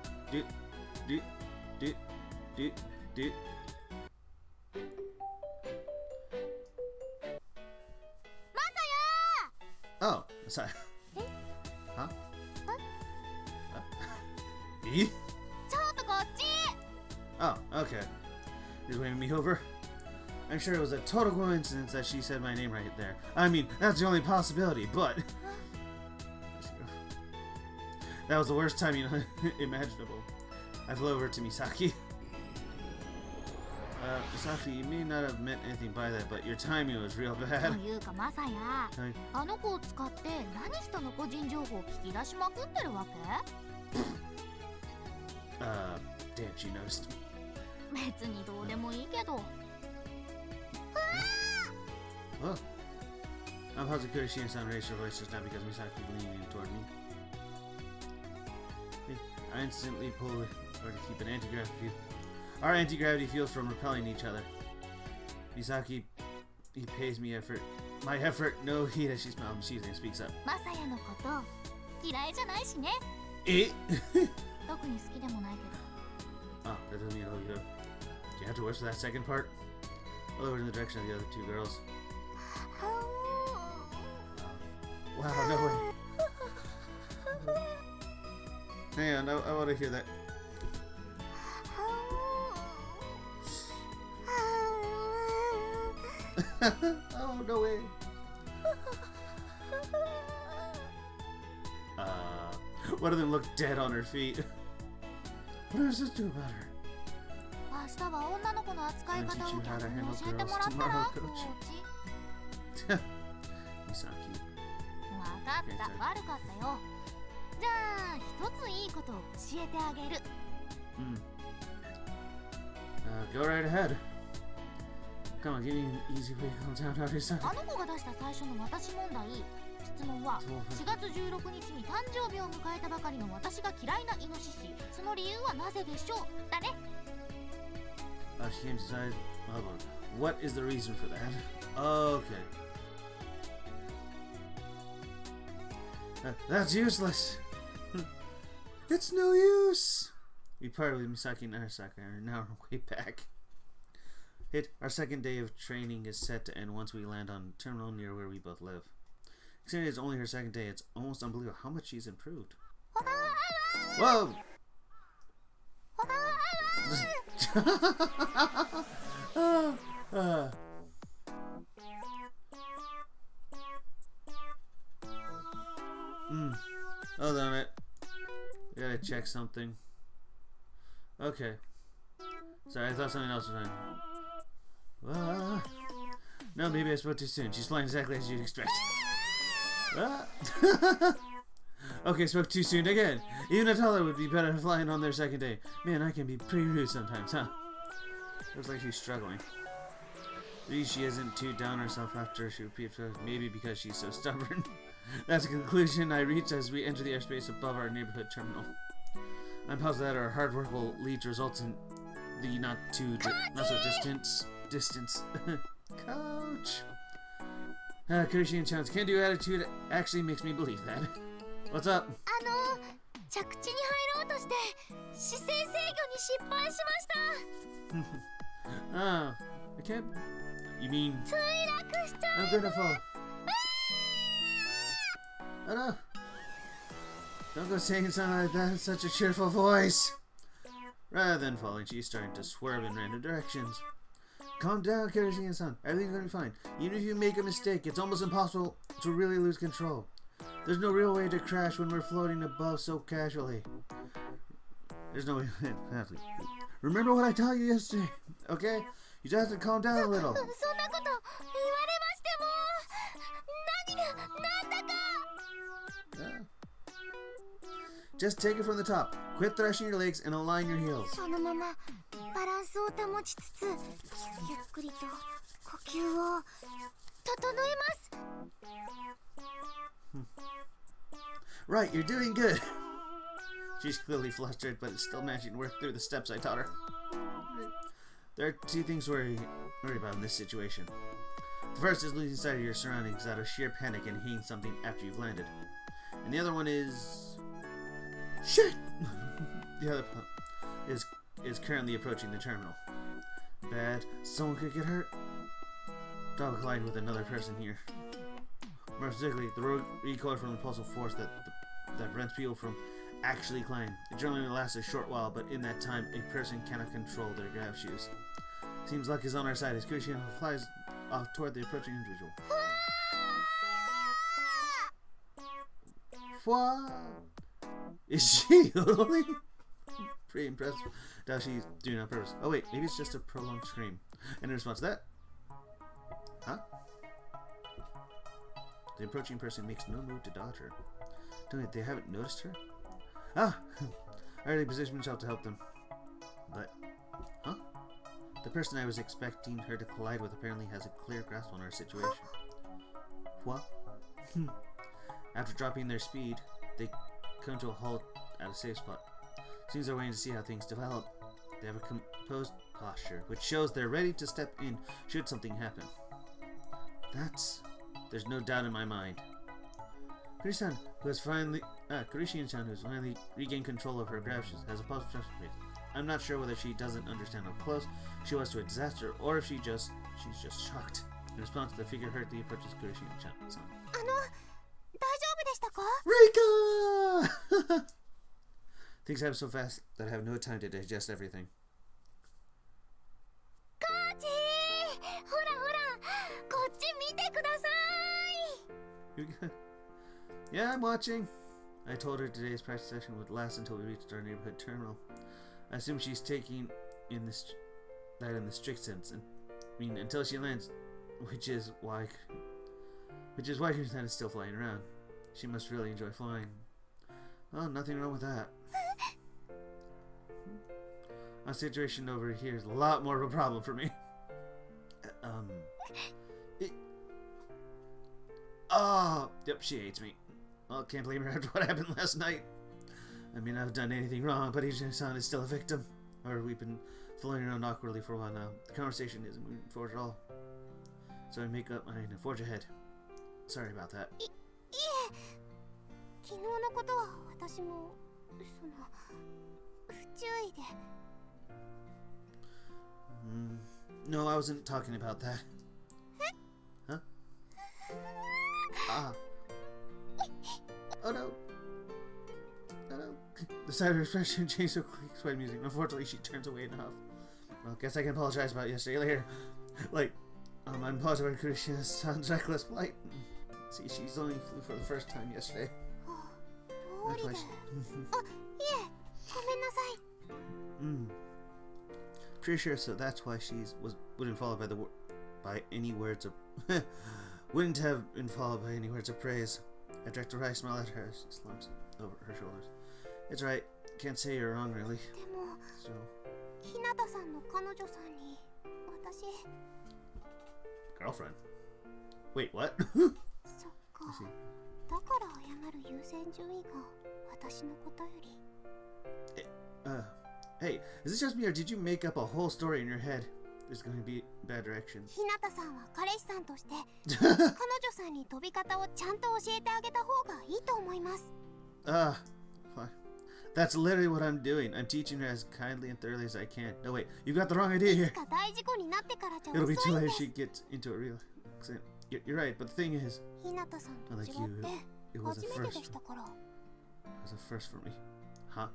Huh? Huh? E? ちょっとこっち Oh, okay. He's waving me over. I'm sure it was a total coincidence that she said my name right there. I mean, that's the only possibility, but... that was the worst timing imaginable. I flew over to Misaki. Misaki, you may not have meant anything by that, but your timing was real と bad. いうかマサヤ、はい。あの子を使って何人の個人情報を聞き出しまくってるわけ？ Damn, she noticed. 別にどうでもいいけど。 Well, I'm positive Kurishina sound raised her voice just now because Misaki leaned toward me. I instantly pull or to keep an anti-gravity field. Our anti-gravity fields from repelling each other. Misaki, he pays me my effort, no heed as she smiles and she speaks up. マサヤのこと嫌いじゃないしね。 Eh? 特に好きでもないけど。 Oh, that doesn't mean I love you. Do you have to wish for that second part? I looked in the direction of the other two girls. Wow, no way. Hang on, I want to hear that. Oh, no way. One of them looked dead on her feet. What does this do about her? 明日は女の子の扱い方を逆に教えてもらったら、コーチ。 Misaki. わかった、悪かったよ。じゃあ、一ついいことを教えてあげる。Go right ahead. Come on, give me an easy way to calm down, Harusa. あの子が出した最初の私問題。質問は4月16日に誕生日を迎えたばかりの私が嫌いなイノシシ、その理由はなぜでしょうだね。She came to decide. Hold on. What is the reason for that? Okay. That's useless. It's no use. We parted with Misaki and Arasaka and are now on our way back. Our second day of training is set to end once we land on a terminal near where we both live. Considering it's only her second day, it's almost unbelievable how much she's improved. Whoa! Hold on a minute. We gotta check something. Okay. Sorry, I thought something else was on. No, maybe I spoke too soon. She's flying exactly as you'd expect. Okay, spoke too soon again. Even a taller would be better flying on their second day. Man, I can be pretty rude sometimes, huh? Looks like she's struggling. Maybe she isn't too down on herself after she repeats, maybe because she's so stubborn. That's a conclusion I reach as we enter the airspace above our neighborhood terminal. I'm positive that our hard work will lead to results in the not so distance. Coach! Kurishina-chan's can-do attitude actually makes me believe that. What's up? 着地に入ろうとして姿勢制御に失敗しました。Oh, I can't. You mean? 墜落しちゃ I'm gonna fall. Oh no! Don't go saying something like that in such a cheerful voice. Rather than falling, she's starting to swerve in random directions. Calm down, Kurishina-san. Everything's gonna be fine. Even if you make a mistake, it's almost impossible to really lose control. There's no real way to crash when we're floating above so casually. There's no way. Remember what I taught you yesterday, okay? You just have to calm down a little. そんなこと言われましても何がなんだか Just take it from the top. Quit thrashing your legs and align your heels. そのままバランスを保ちつつゆっくりと呼吸を整えます。 Right, you're doing good. She's clearly flustered, but is still managing to work through the steps I taught her. There are two things to worry about in this situation. The first is losing sight of your surroundings out of sheer panic and hitting something after you've landed. And the other one is... Shit! The other is currently approaching the terminal. Bad. Someone could get hurt. Dog collide with another person here. More specifically, the recoil from the impulsive force that prevents people from actually climbing. It generally lasts a short while, but in that time, a person cannot control their grab shoes. Seems luck is on our side as Kurishina flies off toward the approaching individual. Fwa! Is she yodeling? Pretty impressive. Does she's doing it on purpose? Oh wait, maybe it's just a prolonged scream. And in response to that, huh? The approaching person makes no move to dodge her. Don't they haven't noticed her? Ah! I already positioned myself to help them. But, huh? The person I was expecting her to collide with apparently has a clear grasp on our situation. What? After dropping their speed, they come to a halt at a safe spot. Seems they're waiting to see how things develop. They have a composed posture, which shows they're ready to step in should something happen. There's no doubt in my mind. Kurishin-chan, who has finally regained control of her grab shoes, has a positive face. I'm not sure whether she doesn't understand how close she was to a disaster, or if she's just shocked. In response to the figure hurriedly approaches Kurishin-chan. Rika! Things happen so fast that I have no time to digest everything. Yeah, I'm watching. I told her today's practice session would last until we reached our neighborhood terminal. I assume she's taking in the strict sense, until she lands, which is why Kurishin is still flying around. She must really enjoy flying. Well, nothing wrong with that. Our situation over here is a lot more of a problem for me. Yep, she hates me. Well, can't blame her after what happened last night. I mean, I haven't done anything wrong, but Ijin-san is still a victim. Or we've been floating around awkwardly for a while now. The conversation isn't moving forward at all. So I make up mine and forge ahead. Sorry about that. No, I wasn't talking about that. Huh? Oh no. Oh no. The side of her expression changed so quickly by music. Unfortunately, she turns away and off. Well, guess I can apologize about yesterday later. I'm apologizing for Kurishina-san's reckless flight. See, she's only flew for the first time yesterday. That's why she... Pretty sure, so that's why she wouldn't follow by any words of wouldn't have been followed by any words of praise. I direct a wry smile at her as she slumps over her shoulders. It's right. Can't say you're wrong, really. So. Girlfriend? Wait, what? I see. Hey, is this just me or did you make up a whole story in your head? There's going to be bad direction. That's literally what I'm doing. I'm teaching her as kindly and thoroughly as I can. No, wait, you've got the wrong idea here. It'll be too late if she gets into a real accident. You're right, but the thing is, unlike you, it was a first. It was a first for me. Huh?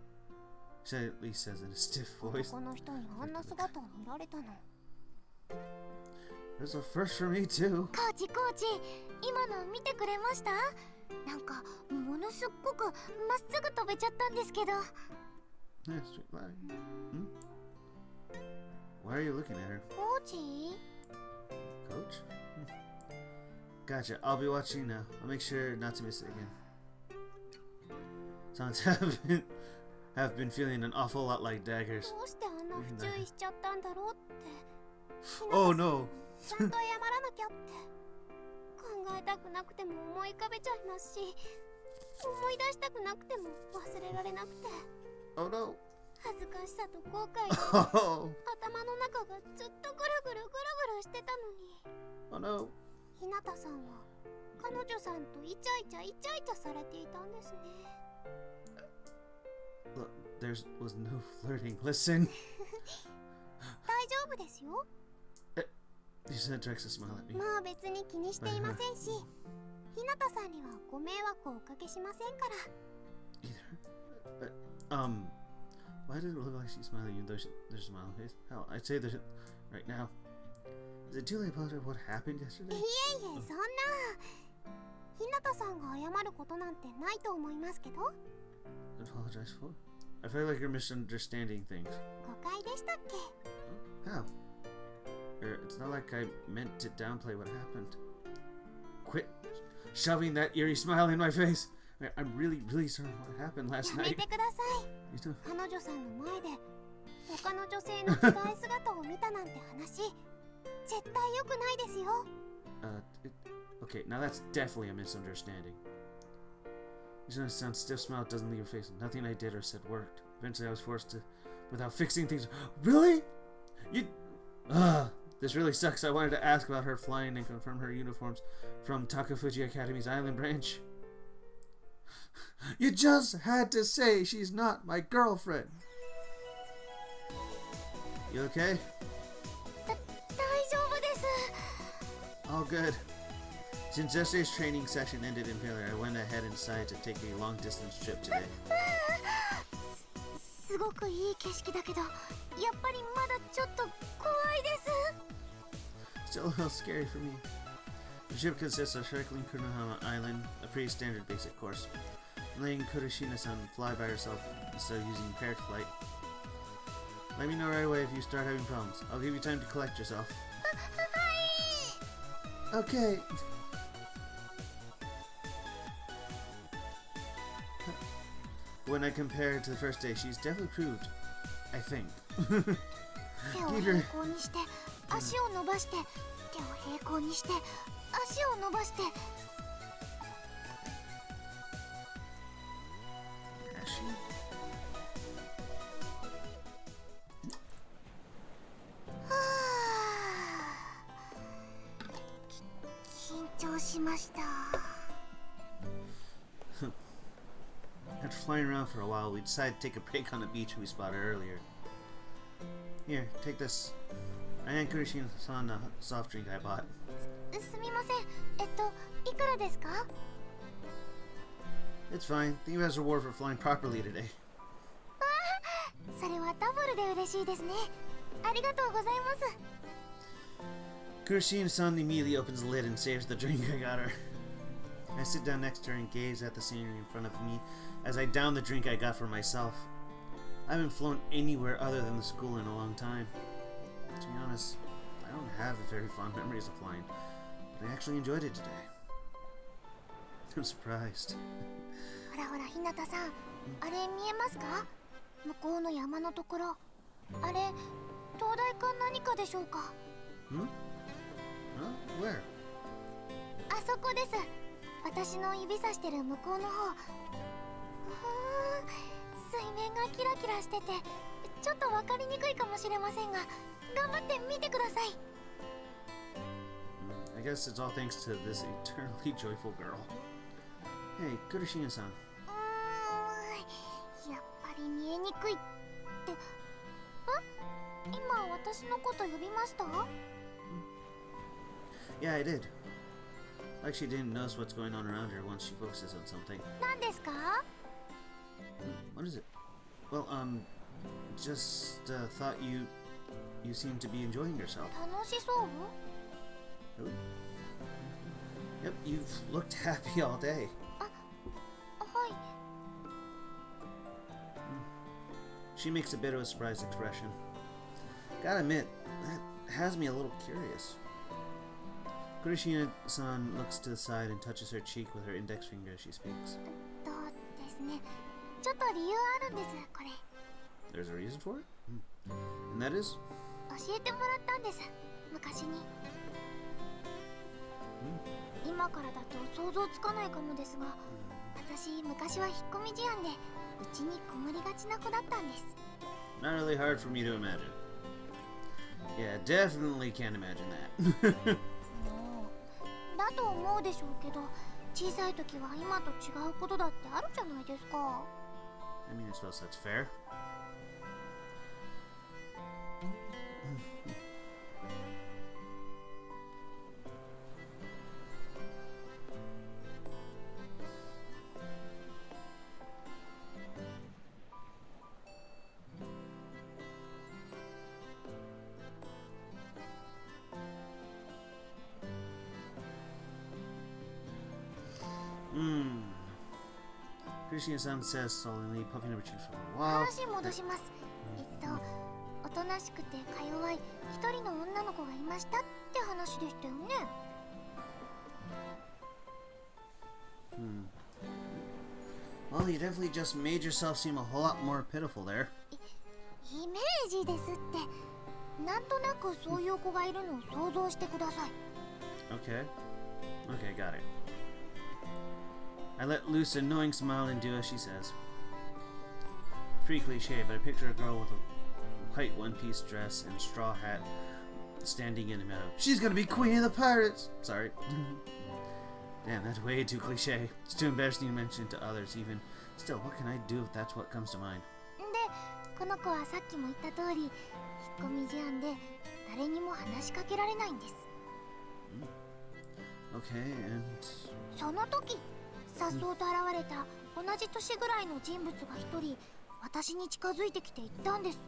She at least says in a stiff voice. It was a first for me too. Yeah, straight line. Why are you looking at her? Coach? Gotcha. I'll be watching now. I'll make sure not to miss it again. Sounds have been feeling an awful lot like daggers. Oh no! Oh no! Oh. Oh no! Look, there was no flirting. Listen. You sent Rex a smile at me. 日向さんにはご迷惑をおかけしませんから。 Either. Why does it look like she's smiling even though there's a smile on her face? Hell, I'd say there's right now. Is it too late to apologize for what happened yesterday? いえいえ、そんな。日向さんが謝ることなんてないと思いますけど。 Apologize for? I feel like you're misunderstanding things. 誤解でしたっけ？ How? It's not like I meant to downplay what happened. Quit shoving that eerie smile in my face. I'm really, really sorry what happened last やめ night. てください。 You don't. 彼女さんの前で他の女性の着替え姿を見たなんて話、絶対良くないですよ。Okay, now that's definitely a misunderstanding. You know, sound stiff smile doesn't leave your face. Nothing I did or said worked. Eventually I was forced to, without fixing things. Really? You... This really sucks. I wanted to ask about her flying and confirm her uniforms from Takafuji Academy's island branch. You just had to say she's not my girlfriend. You okay? 大丈夫です。 All good. Since yesterday's training session ended in failure, I went ahead and decided to take a long-distance trip today. すごくいい景色だけど、やっぱりまだちょっと怖いです。 Still a little scary for me. The trip consists of circling Kunohama Island, a pretty standard basic course, and letting Kuroshina-san fly by herself instead of using paired flight. Let me know right away if you start having problems. I'll give you time to collect yourself. Okay. When I compare her to the first day, she's definitely improved. I think. 手を平行にして、足を伸ばして、手を平行にして、足を伸ばして。 緊張しました。 After flying around for a while, we decided to take a break on the beach we spotted earlier. Here, take this. I am Kurishina-san, a soft drink I bought. すみません。いくらですか？ It's fine. Think of it as a reward for flying properly today. それはダブルで嬉しいですね。ありがとうございます。 Kurishina-san immediately opens the lid and saves the drink I got her. I sit down next to her and gaze at the scenery in front of me as I down the drink I got for myself. I haven't flown anywhere other than the school in a long time. To be honest, I don't have very fond memories of flying, but I actually enjoyed it today. I'm surprised. ほらほら、日向さん、あれ見えますか？向こうの山のところ。あれ、灯台か何かでしょうか？ Hmm? Huh? Where? あそこです。私の指さしてる向こうの方。水面がキラキラしてて、ちょっと分かりにくいかもしれませんが、頑張って見てください。 I guess it's all thanks to this eternally joyful girl. Hey, Kurishina-san. やっぱり見えにくいって。今私のこと呼びました？ Yeah, I did. Like she didn't notice what's going on around her once she focuses on something. 何ですか？ What is it? Well, just thought you seem to be enjoying yourself. 楽しそう？ Really? Yep, you've looked happy all day. はい。 She makes a bit of a surprised expression. Gotta admit, that has me a little curious. Kurishina-san looks to the side and touches her cheek with her index finger as she speaks. ですね。ちょっと理由あるんです、これ。 There's a reason for it? And that is? 教えてもらったんです、昔に。今からだと想像つかないかもですが、私昔は引っ込み思案で、うちにこもりがちな子だったんです。 Not really hard for me to imagine. Yeah, definitely can't imagine that. だと思うでしょうけど、小さい時は今と違うことだってあるじゃないですか。 I mean, I suppose that's fair. Krishna-san says solemnly, puffing her cheeks for a while. 話戻します。おとなしくてか弱い一人の女の子がいましたって話でしたよね。Well, you definitely just made yourself seem a whole lot more pitiful there. イメージですって。なんとなくそういう子がいるのを想像してください。Okay. Okay, got it. I let loose an annoying smile and do as she says. Pretty cliche, but I picture a girl with a white one-piece dress and straw hat standing in a meadow. She's gonna be queen of the pirates! Sorry. Damn, that's way too cliche. It's too embarrassing to mention to others even. Still, what can I do if that's what comes to mind? で、この子はさっきも言った通り、引っ込み思案で誰にも話しかけられないんです。Okay, and... その時、さっそうと現れた同じ年ぐらいの人物が一人、私に近づいてきて言ったんです。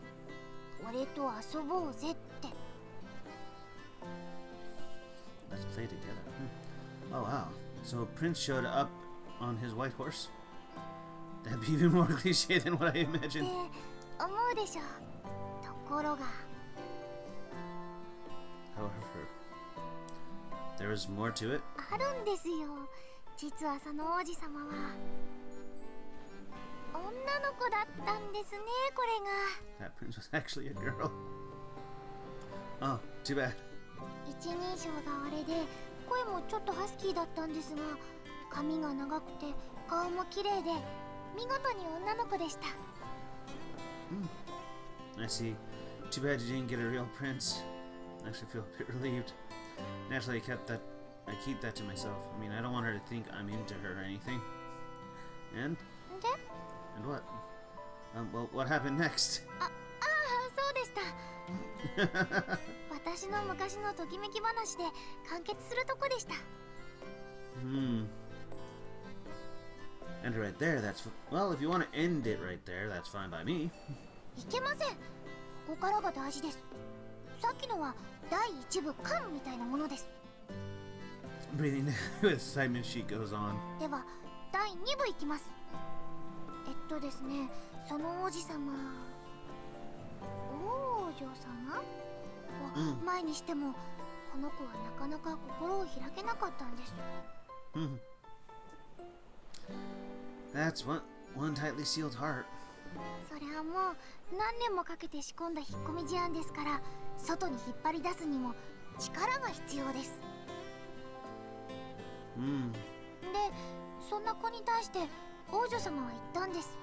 俺と遊ぼうぜって。Let's play together. Oh wow. So Prince showed up on his white horse? That'd be even more cliche than what I って imagined. 思うでしょ。ところが。However, there was more to it. あるんですよ。実はその王子様は女の子だったんですね、これが。 That prince was actually a girl. Oh, too bad. 一人称があれで声もちょっとハスキーだったんですが、髪が長くて顔も綺麗で見事に女の子でした。I see. Too bad you didn't get a real prince. I actually feel a bit relieved. Naturally, I keep that to myself. I mean, I don't want her to think I'm into her or anything. And? で、And what? Well, what happened next? そうでした。私の昔のときめき話で完結するとこでした。And right there, well, if you want to end it right there, that's fine by me. いけません。ここからが大事です。さっきのは第一部巻みたいなものです。Breathing with excitement, she goes on. では第2部いきます。ですね、その王子様、王女様を前にしても、この子はなかなか心を開けなかったんです。That's one tightly sealed heart. それはもう何年もかけて仕込んだ引っ込み思案ですから、外に引っ張り出すにも力が必要です。で、そんな子に対して王女様は言ったんです。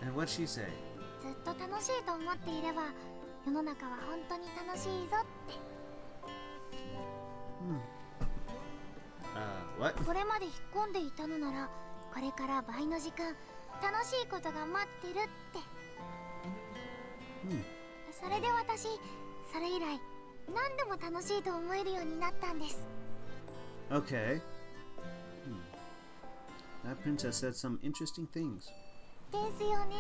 And what'd she say? ずっと楽しいと思っていれば、世の中は本当に楽しいぞって。What? これまで引っ込んでいたのなら、これから倍の時間、楽しいことが待ってるって。それで私、それ以来、何でも楽しいと思えるようになったんです。Okay. That princess said some interesting things. ですよね。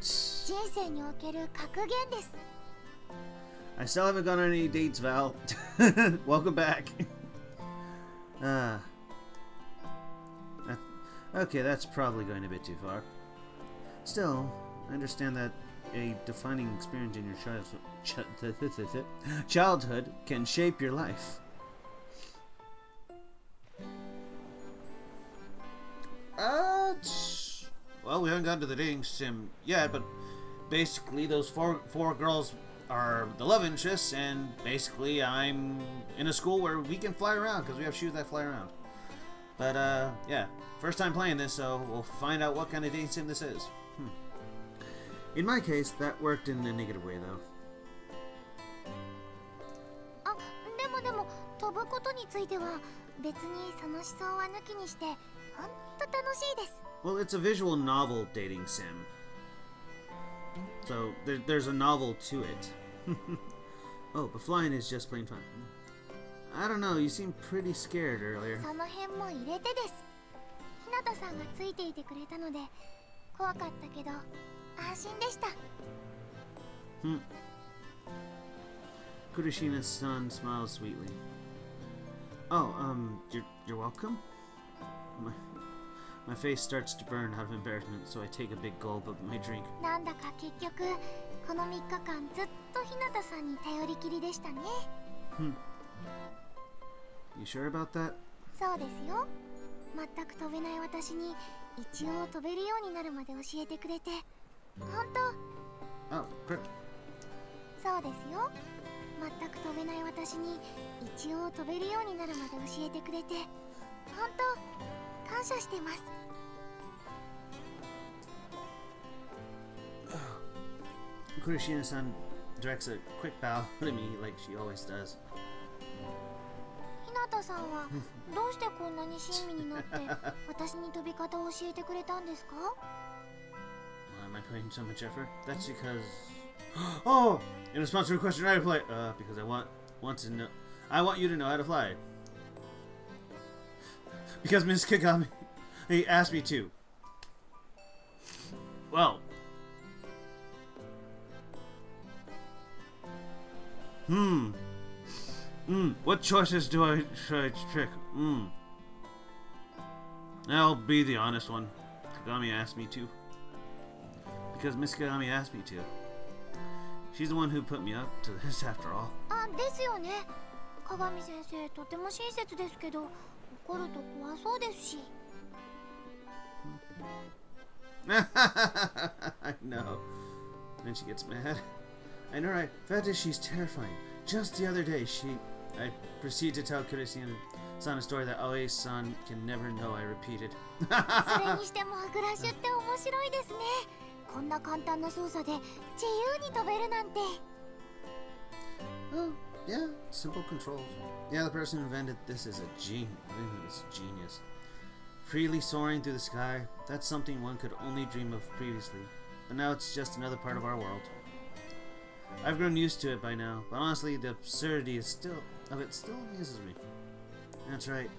人生における格言です。I still haven't gone on any dates, Val. Welcome back. Okay, that's probably going a bit too far. Still, I understand that a defining experience in your childhood can shape your life. Well, we haven't gotten to the dating sim yet, but basically those four girls are the love interests, and basically I'm in a school where we can fly around because we have shoes that fly around. But yeah, first time playing this, so we'll find out what kind of dating sim this is. In my case, that worked in a negative way, though. あ、でも飛ぶことについては別にその思想は抜きにして本当楽しいです。Well, it's a visual novel dating sim. So there's a novel to it. Oh, but flying is just plain fun. I don't know, you seemed pretty scared earlier. その辺も入れてです。日向さんがついていてくれたので怖かったけど安心でした。Kurishina's son smiles sweetly. Oh, you're welcome? My face starts to burn out of embarrassment, so I take a big gulp of my drink. なんだか結局この3日間ずっと日向さんに頼りきりでしたね。You sure about that? そうですよ。全く飛べない私に一応飛べるようになるまで教えてくれて本当。 Oh, great. そうですよ。全く飛べない私に一応飛べるようになるまで教えてくれて本当感謝してます。Kurishina-san directs a quick bow to me like she always does. 日向さんはどうしてこんなに親身になって私に飛び方を教えてくれたんですか？ Why am I putting so much effort? That's because... Oh! In response to a question, I reply, because I want you to know how to fly. Because Miss Kagami asked me to. Well. What choices should I pick? I'll be the honest one. Kagami asked me to. Because Miss Kagami asked me to. She's the one who put me up to this after all. あ、ですよね。鏡先生とても親切ですけど怒ると怖そうですし。I know. Then she gets mad. I know, right? Fact is, she's terrifying. Just the other day, I proceed to tell Kurishina-san a story that Aoi-san can never know I repeated. それにしてもグラッシュって面白いですね。こんな簡単な操作で自由に飛べるなんて。Oh, yeah, simple controls. Yeah, the person who invented this is a genius. It's genius. Freely soaring through the sky, that's something one could only dream of previously. But now it's just another part of our world. I've grown used to it by now, but honestly, the absurdity still amuses me. That's right.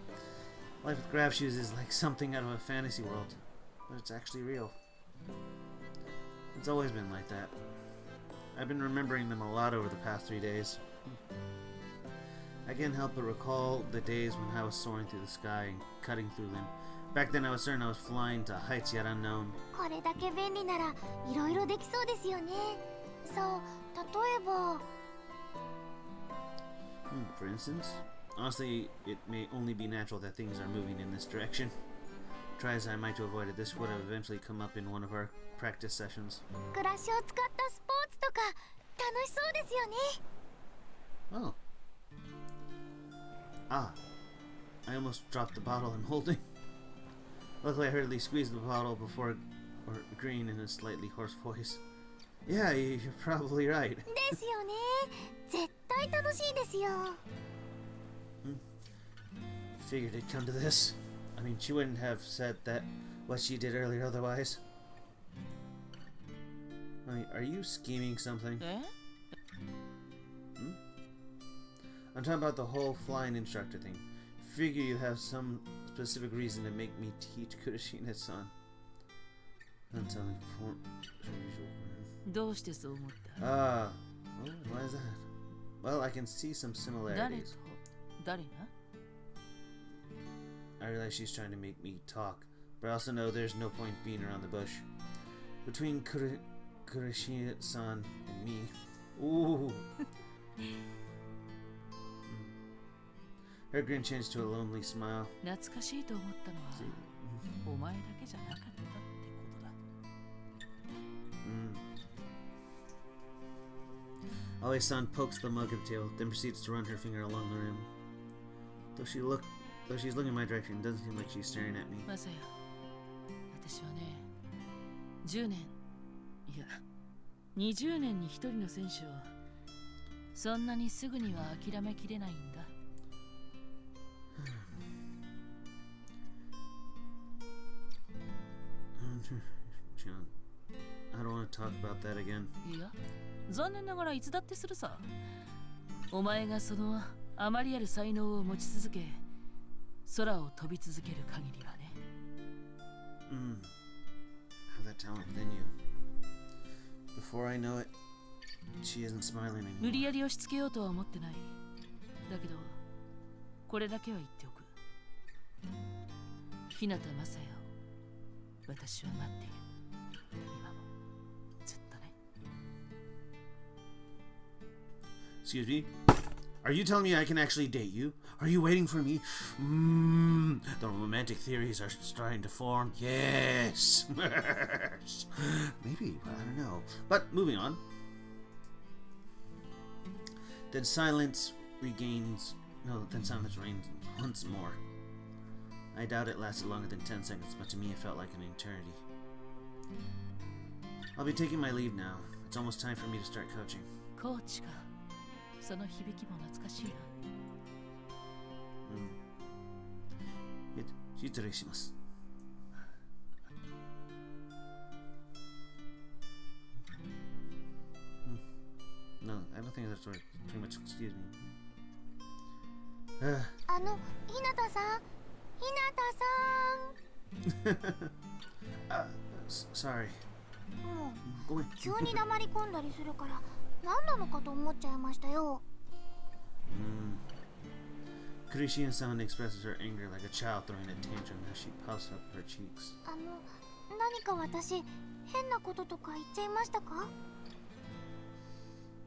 Life with grab shoes is like something out of a fantasy world, but it's actually real. It's always been like that. I've been remembering them a lot over the past 3 days. I can't help but recall the days when I was soaring through the sky and cutting through wind. Back then I was certain I was flying to heights yet unknown. これだけ便利ならいろいろできそうですよね。そう、例えば。For instance, honestly, it may only be natural that things are moving in this direction. Try as I might to avoid it, this would have eventually come up in one of our practice sessions. グラッシュを使ったスポーツとか楽しそうですよね。Oh. Ah. I almost dropped the bottle I'm holding. Luckily I hurriedly squeezed the bottle before agreeing in a slightly hoarse voice. Yeah, you're probably right. ですよね。絶対楽しいですよ。Figured it'd come to this. I mean, she wouldn't have said that what she did earlier otherwise. I mean, are you scheming something? I'm talking about the whole flying instructor thing. Figure you have some specific reason to make me teach Kurishina-san. I'm telling for usual. どうしてそう思った？ Oh, why is that? Well, I can see some similarities. 誰が？ I realize she's trying to make me talk, but I also know there's no point being around the bush. Between Kurishina-san and me. Ooh. Her grin changed to a lonely smile. 懐かしいと思ったのはお前だけじゃなかったってことだ。Aoi-san pokes the mug of tail, then proceeds to run her finger along the rim. Though she's looking in my direction, it doesn't seem like she's staring at me. まさや、私はね、10年、いや、20年に一人の選手をそんなにすぐには諦めきれないんだ。I don't want to talk about that again. いや、残念ながらいつだってするさ。お前がそのあまりある才能を持ち続け、空を飛び続ける限りはね。Have that talent within you. Before I know it, she isn't smiling anymore. 無理やり押し付けようとは思ってない。だけど、これだけは言っておく。日向正也を私は待っている。今もずっとね。 Excuse me? Are you telling me I can actually date you? Are you waiting for me? The romantic theories are starting to form. Yes. Maybe, I don't know. But moving on. Then silence reigns once more. I doubt it lasted longer than 10 seconds, but to me it felt like an eternity. I'll be taking my leave now. It's almost time for me to start coaching. コーチか。その響きも懐かしいな。失礼します。No, I don't think that's right. Pretty much, excuse me. ひなたさん、Sorry. もうごめん。急に黙り込んだりするから何なのかと思っちゃいましたよ。Kurishian-san expresses her anger like a child throwing a tantrum as she puffs up her cheeks. 何か私変なこととか言っちゃいましたか？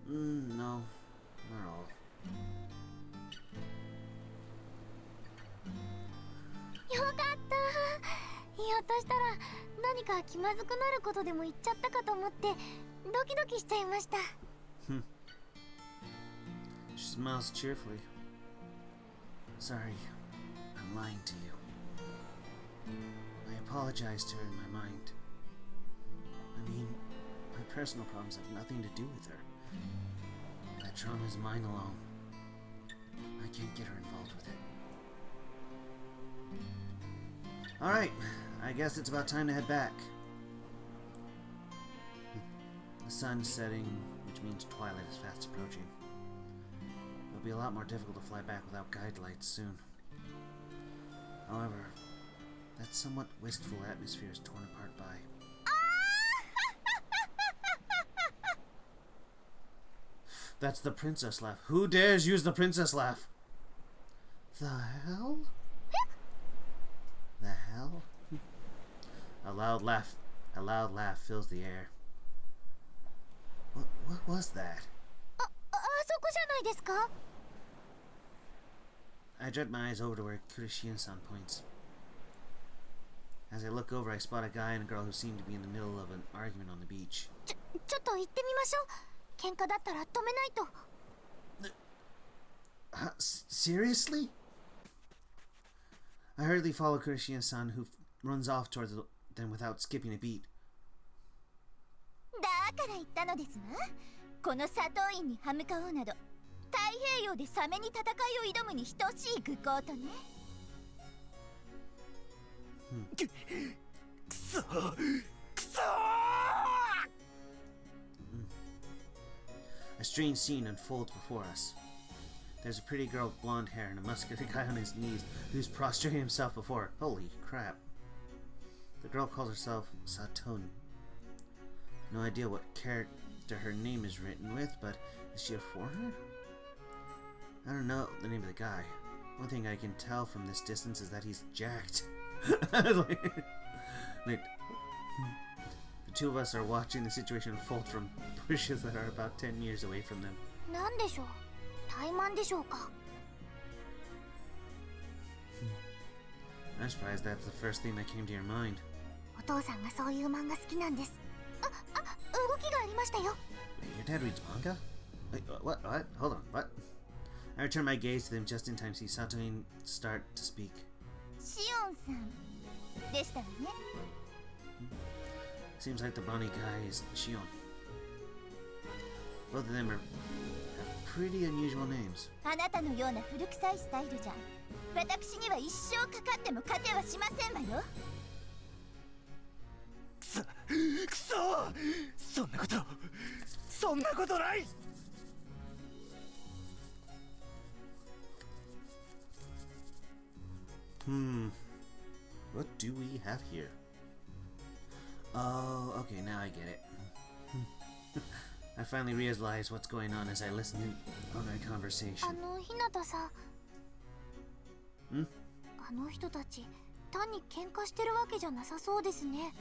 No, not at all. よかった。ひょっとしたら何か気まずくなることでも言っちゃったかと思ってドキドキしちゃいました。She smiles cheerfully. Sorry, I'm lying to you. I apologize to her in my mind. I mean, my personal problems have nothing to do with her. That trauma is mine alone. I can't get her involved with it. Alright, I guess it's about time to head back. The sun is setting, which means twilight is fast approaching. It'll be a lot more difficult to fly back without guide lights soon. However, that somewhat wistful atmosphere is torn apart by... That's the princess laugh. Who dares use the princess laugh? The hell? The hell? A loud laugh fills the air. What was that? あそこじゃないですか？ I dread my eyes over to where Kurishian-san points. As I look over, I spot a guy and a girl who seem to be in the middle of an argument on the beach. ちょっと行ってみましょう。喧嘩だったら止めないと。Seriously? I hurriedly follow Kurishian-san, who runs off towards them without skipping a beat. だから言ったのですわ。この砂糖院に歯向かおうなど、太平洋でサメに戦いを挑むに等しい愚行とね。くそくそ A strange scene unfolds before us. There's a pretty girl with blonde hair and a muscular guy on his knees who's prostrating himself before her. Holy crap. The girl calls herself Satoni. No idea what character her name is written with, but is she a foreigner? I don't know the name of the guy. One thing I can tell from this distance is that he's jacked. Like, the two of us are watching the situation unfold from bushes that are about 10 meters away from them. なんでしょう？怠慢でしょうか？ I'm surprised that's the first thing that came to your mind. お父さんがそういう漫画好きなんです。動きがありましたよ。 Wait, your dad reads manga? Wait, what? Hold on, what? I return my gaze to them just in time to see Satoni start to speak. シオンさんでしたわね。 Seems like the Bonnie guy is Shion. Both of them have pretty unusual names. あなたのような古臭いスタイルじゃ私には一生かかっても勝てはしませんわよ。くそそんなことない。 What do we have here? Oh, okay, now I get it. I finally realized what's going on as I listen in on their conversation. ひなたさん。ん？あの人たち単に喧嘩してるわけじゃなさそうですね。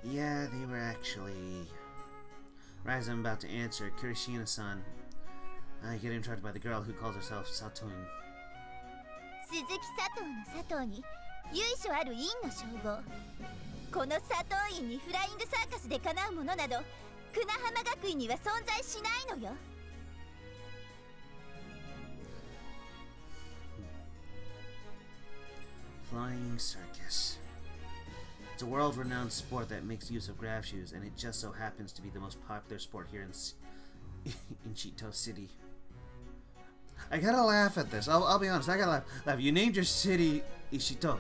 Yeah, they were actually. Right as I'm about to answer, Kirishina-san, I get interrupted by the girl who calls herself Satoin. 鈴木佐藤の佐藤に由緒ある院の称号。この佐藤院にフライングサーカスでかなうものなど久那浜学院には存在しないのよ。 Flying circus. It's a world-renowned sport that makes use of graph shoes, and it just so happens to be the most popular sport here in Chito City. I gotta laugh at this. I'll be honest. I gotta laugh. You named your city Ishito,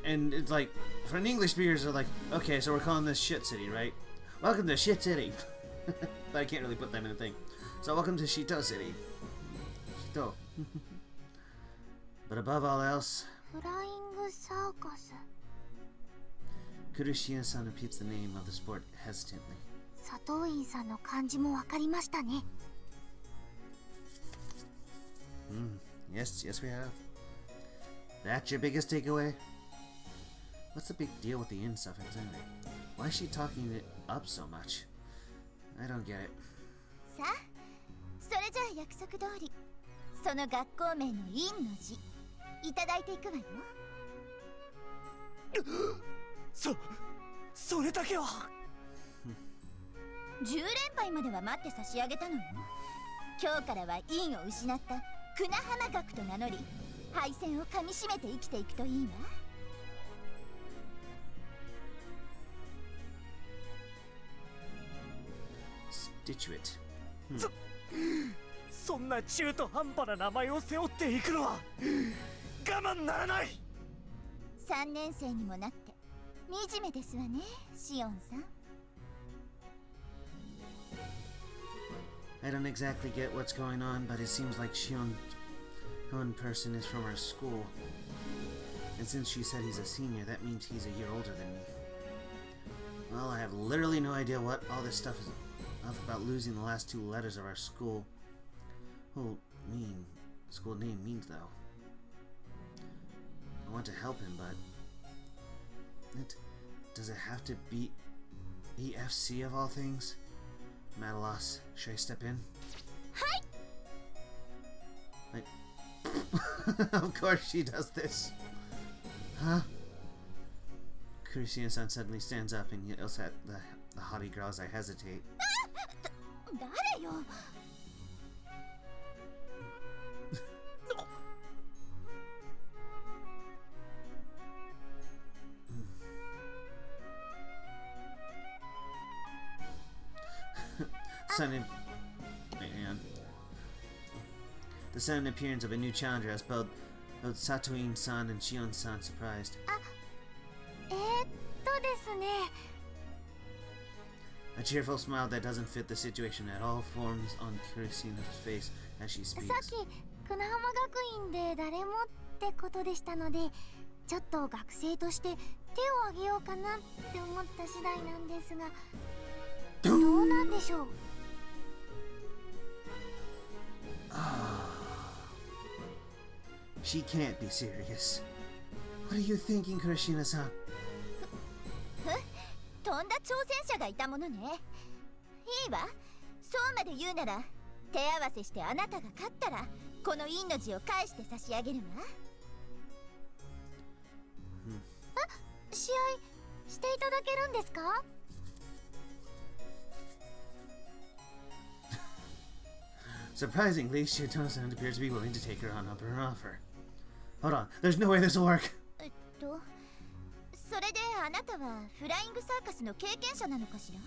and it's like for an English speakers, they're like, okay, so we're calling this shit city, right? Welcome to shit city. But I can't really put that in a thing. So welcome to Shito City. Shito. But above all else, フライングサーカス。 Kurishina-san repeats the name of the sport hesitantly. 佐藤院さんの漢字もわかりましたね。 Yes, we have. That's your biggest takeaway? What's the big deal with the in suffix anyway? Why is she talking it up so much? I don't get it. さあ、それじゃあ約束通り、その学校名の院の字、いただいていくわよ。それだけは。10連敗までは待って差し上げたのよ。今日からは院を失った久那浜学と名乗り、敗戦をかみしめて生きていくといいわ。 Stitchuit. そんな中途半端な名前を背負っていくのは我慢ならない。3年生にもなって惨めですわね、シオンさん。 I don't exactly get what's going on, but it seems like Shion person is from our school. And since she said he's a senior, that means he's a year older than me. Well, I have literally no idea what all this stuff is about losing the last 2 letters of our school. School name means though. I want to help him, but does it have to be EFC of all things? I'm at a loss. Should I step in? Hi. Of course she does this. Huh? Kurishina-san suddenly stands up and yells at the haughty girl as I hesitate. 誰よ。 The sudden appearance of a new challenger has both Satoin-san and Shion-san surprised. ですね。 A cheerful smile that doesn't fit the situation at all forms on Kurishina's face as she さっ speaks. き久那浜学院で誰もってことでしたので、ちょっと学生として手を挙げようかなって思った次第なんですが、どうなんでしょう。 She can't be serious. What are you thinking, Kurishina-san? 飛んだ挑戦者がいたものね。いいわ。そうまで言うなら、手合わせしてあなたが勝ったら、この陰の字を返して差し上げるわ。試合していただけるんですか？ Surprisingly, Shito-san appears to be willing to take her on up her offer. Hold on, there's no way this will work. それであなたはフライングサーカスの経験者なのかしら？いい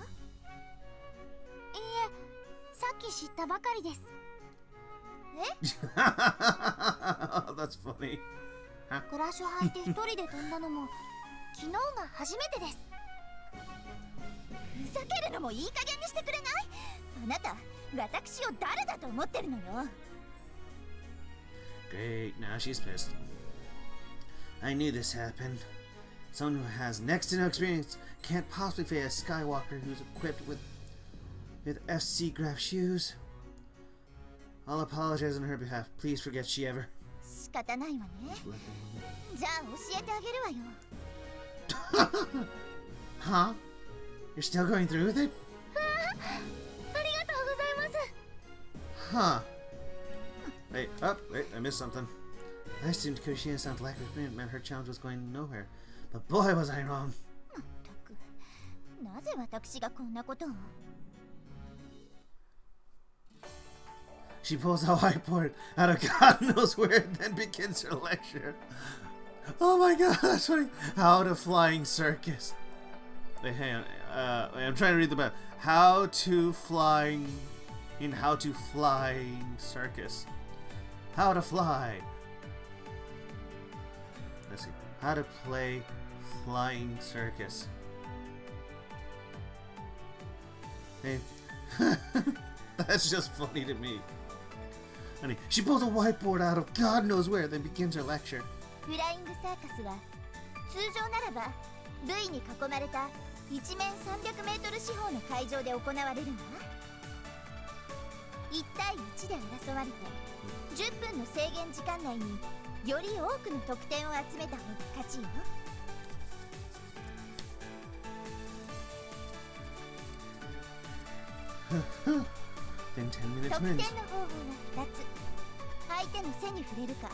え、さっき知ったばかりです。That's funny. クラッシュ履いて一人で飛んだのも昨日が初めてです。ふざけるのもいい加減にしてくれない？あなた、私を誰だと思ってるのよ。 Great, now she's pissed. I knew this happened. Someone who has next to no experience can't possibly face a Skywalker who's equipped with FC graph shoes. I'll apologize on her behalf. Please forget she ever. 仕方ないわね。じゃあ教えてあげるわよ。Huh? You're still going through with it? ありがとうございます。 Huh. Wait, oh, wait, I missed something. I assumed Kurishina-san's lack of commitment meant her challenge was going nowhere. But boy, was I wrong. まったく、なぜ私がこんなことを。 She pulls a whiteboard out of God knows where and then begins her lecture. Oh my god, that's funny. How to flying circus. Wait, hang on. I'm trying to read the map. How to flying circus. How to fly. Let's see. How to play flying circus. Hey. That's just funny to me. Honey, she pulls a whiteboard out of God knows where, then begins her lecture. フライングサーカスは通常ならば V に囲まれた一面 300m 四方の会場で行われるわ。1対1で争われて10分の制限時間内により多くの得点を集めた方が勝ちよ。 Then 10-minute 得点の wins. 方法が2つ。相手の背に触れるか、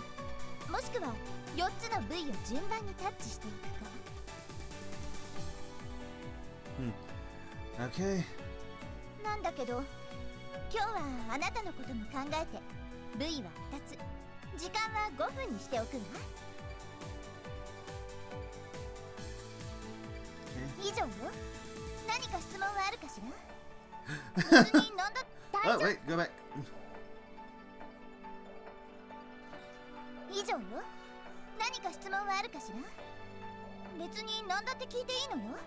もしくは4つの V を順番にタッチしていくか。 Okay. なんだけど今日はあなたのことも考えて V は2つ、時間は5分にしておくわ。以上よ。何か質問はあるかしら。別になんだ。 Oh, wait, go back. 以上よ。何か質問はあるかしら。別に何だって聞いていいのよ。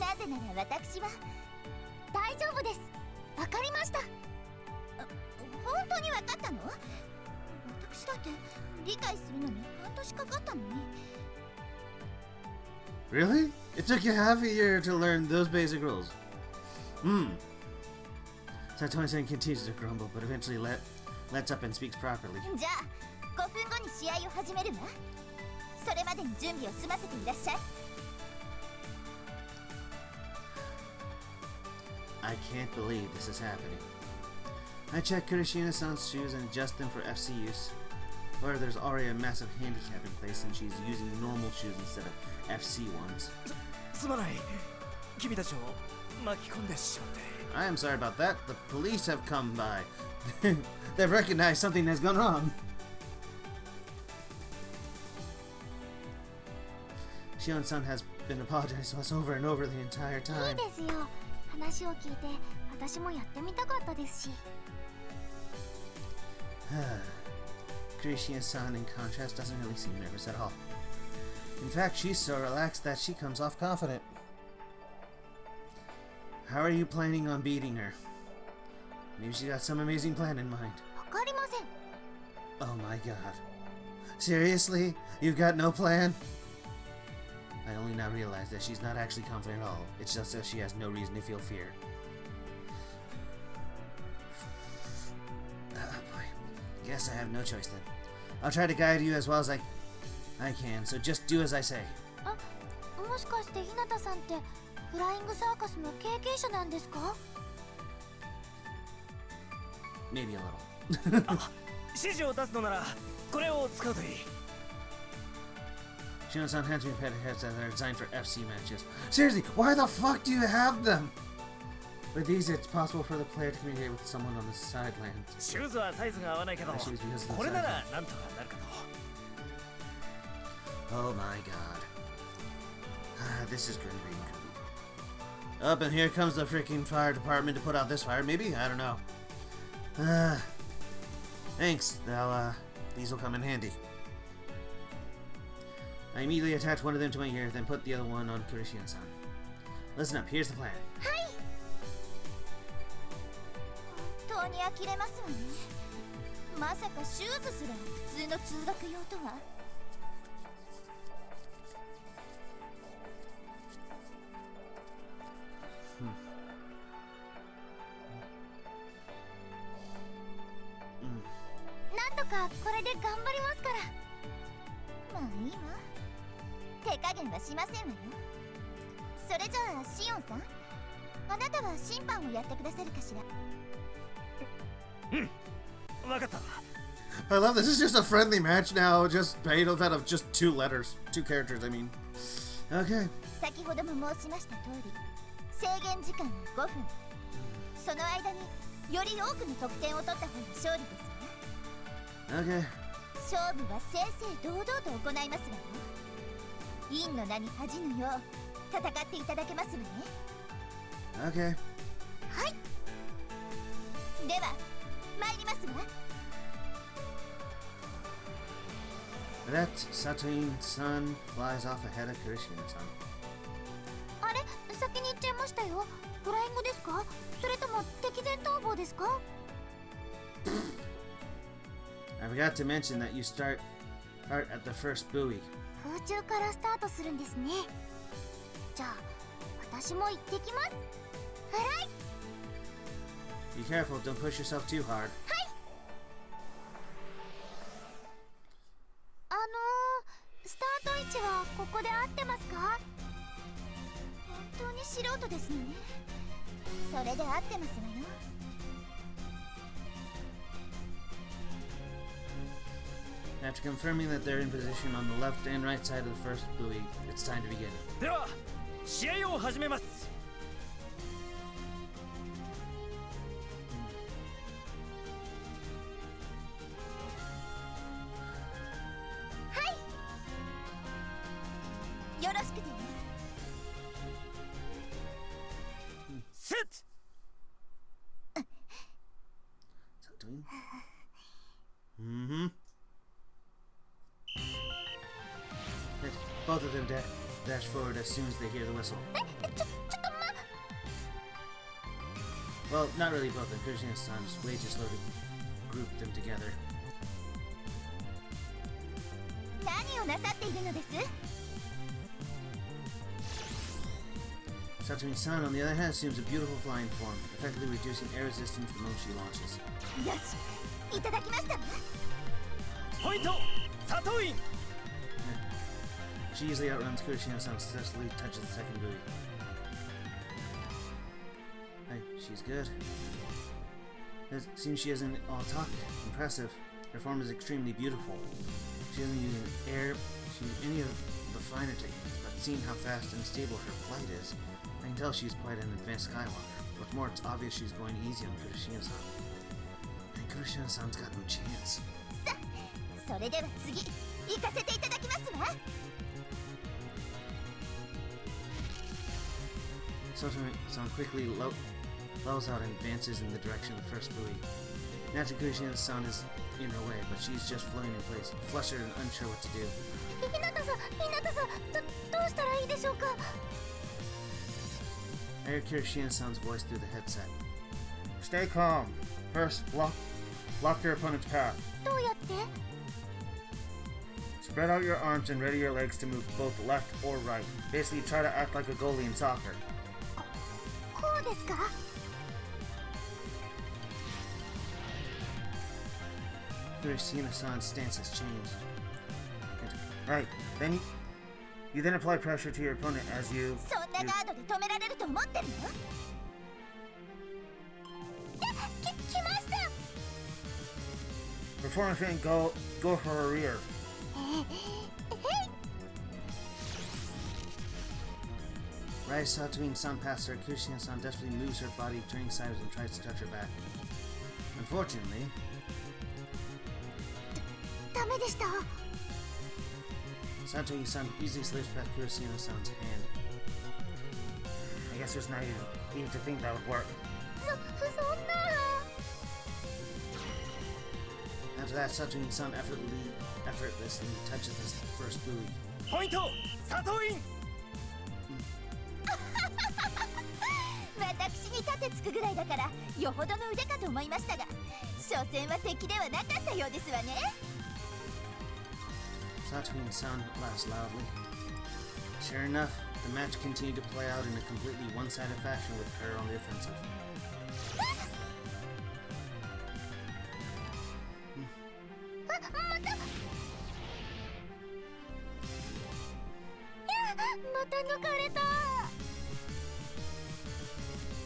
なぜなら私は大丈夫です。わかりました。本当にわかったの？私だって理解するのに半年かかったのに。 Really? It took you half a year to learn those basic rules. Satoni-san continues to grumble, but eventually lets up and speaks properly. じゃあ5分後に試合を始めるわ。それまでに準備を済ませていらっしゃい。 I can't believe this is happening. I check Kurishina-san's shoes and adjust them for FC use. However, there's already a massive handicap in place and she's using normal shoes instead of FC ones. すまない。君たちを巻き込んでしまって。 I am sorry about that. The police have come by. They've recognized something has gone wrong. Shion-san has been apologizing to us over and over the entire いい time. ですよ。話を聞いて私もやってみたかったですし。 Kurishina-san, in contrast, doesn't really seem nervous at all. In fact, she's so relaxed that she comes off confident. How are you planning on beating her? Maybe she got some amazing plan in mind. わかりません。 Oh my god. Seriously? You've got no plan? I only now realize that she's not actually confident at all. It's just that she has no reason to feel fear. Oh boy. Guess I have no choice then. I'll try to guide you as well as I can, so just do as I say. あ、もしかして日向さんってフライングサーカスの経験者なんですか？ Maybe a little. 指示を出すのならこれを使うといい。 Shino-san hands me a pair of heads that are designed for FC matches. Seriously, why the fuck do you have them? With these, it's possible for the player to communicate with someone on the sidelines. シューズはサイズが合わないけど、これならなんとかなるかと。 Oh my god. This is going to be incredible. Up, and here comes the freaking fire department to put out this fire, maybe? I don't know. Thanks. These will come in handy. I immediately attach one of them to my ear, then put the other one on Kurishina-san. Listen up, here's the plan. 本当に呆れますわね。まさかシューズすら普通の通学用とは。 なんとかかこれで頑張りますから。まあいいわ、手加減はしませんわよ。それじゃあシオンさん、あなたは審判をやってくださるかしら。分かった。 I love this. It's just a friendly match now, just made out of just two letters. Two characters, I mean. Okay. 先ほども申しました通り、制限時間は5分。その間により多くの得点を取った方が勝利ですわ。 Okay. 勝負は正々堂々と行いますわよ。陰の名に恥じぬよう戦っていただけますわね。 Okay. はい。では参りますわ。 That Satoin-san flies off ahead of Kurishima-san. あれ、先に行っちゃいましたよ。フライングですか、それとも敵前逃亡ですか。 I forgot to mention that you start at the first buoy. 空中からスタートするんですね。じゃあ私も行ってきます。フライ。 Be careful, don't push yourself too hard. スタート位置はここで合ってますか。本当に素人ですね。それで合ってますわよ。 After confirming that they're in position on the left and right side of the first buoy, it's time to begin. では試合を始めます。 よろしくてね。 セット。 Satoin? Mm-hmm. Both of them dash forward as soon as they hear the whistle. ちょっとWell, not really both of them. Kurishima-san's way too slow to group them together. 何をなさっているのです。 Satoin-san, on the other hand, assumes a beautiful flying form, effectively reducing air resistance the moment she launches. よし、いただきましたわ。 ポイントサトイン。 She easily outruns Kurishima-san, successfully touches the second buoy. Hey, she's good. It seems she isn't all talk. Impressive. Her form is extremely beautiful. She doesn't use air, she uses any of the finer techniques, but seeing how fast and stable her flight is, I can tell she's quite an advanced skywalker. What's more, it's obvious she's going easy on Kurishima-san. And Kurishima-san's got no chance. さあ、それでは次、行かせていただきますわ。 Satoin-san quickly lulls out and advances in the direction of the first buoy. Naturally, Kurishima-san is in her way, but she's just floating in place, flustered and unsure what to do. ひなたさん、どうしたらいいでしょうか。 I hear Kurishima-san's voice through the headset. Stay calm. First, block your opponent's path. どうやって。 Spread out your arms and ready your legs to move both left or right. Basically, try to act like a goalie in soccer. こうですか。 Kurishima-san's stance has changed. Right, then you then apply pressure to your opponent as you... そんなガードで止められると思ってるの。来ました。 Perform a feint, go for a rear. Right, Satoin-san past her. Kurishima-san desperately moves her body, turning sideways and tries to touch her back. Unfortunately, ダメでした。 Satoin-san easily slips past Kurishima-san's hand. I guess there's not even to think that would work. そんな。 After that, Satoin-san effortlessly touches this first buoy. ポイントサトイン。 私に盾つくぐらいだからよほどの腕かと思いましたが、所詮は敵ではなかったようですわね。 Satoin-san laughs loudly. Sure enough, the match continued to play out in a completely one-sided fashion with her on the offensive. あまた抜かれた。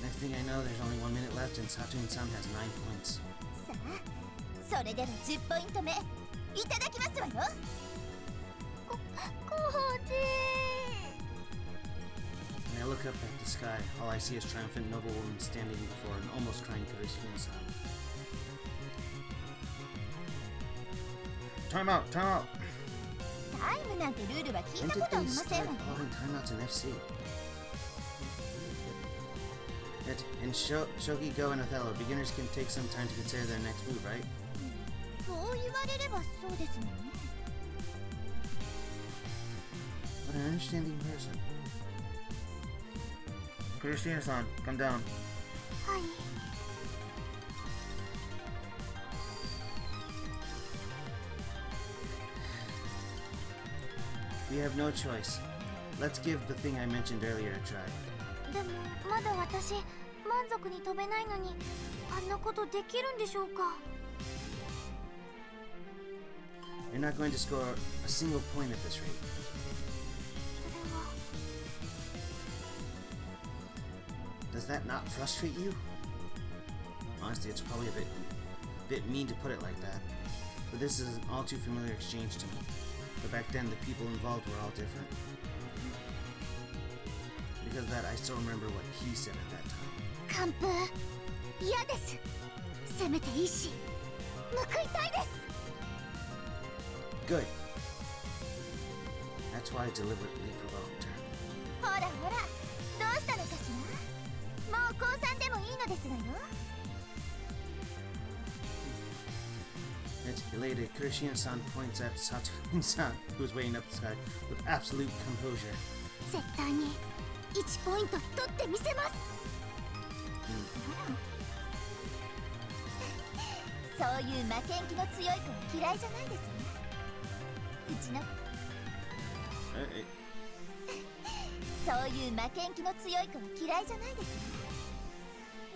Next thing I know, there's only 1 minute left, and Satoin-san has 9 points. さあ、それでは10ポイント目いただきますわよ。コーチ。 When I look up at the sky, all I see is triumphant noble woman standing before an almost crying Kurishima-san. Time out! Time out! タイムなんてルールは聞い When た did ことあり they ません start わね。 calling timeouts in FC? In Shogi, Go, and Othello, beginners can take some time to consider their next move, right? そう言われればそうですもんね。 What an understanding person. Kurishima-san, come down. はい。 We have no choice. Let's give the thing I mentioned earlier a try. でもまだ私満足に飛べないのにあんなことできるんでしょうか。 You're not going to score a single point at this rate. それは Does that not frustrate you? Honestly, it's probably a bit mean to put it like that, but this is an all too familiar exchange to me. But back then, the people involved were all different. Because of that, I still remember what he said at that time. 完封嫌です。せめていいし報いたいです。 Good. That's why I deliberately provoked her. ほらほらどうしたのかしら。もう降参でもいいのですわよ。 Elated, Kurishima-san points at Satoin-san, who is waiting up the sky, with absolute composure. 絶対に1ポイント取ってみせます。そういう負けん気の強い子は嫌いじゃないですね。うちのそういう負けん気の強い子は嫌いじゃないですね。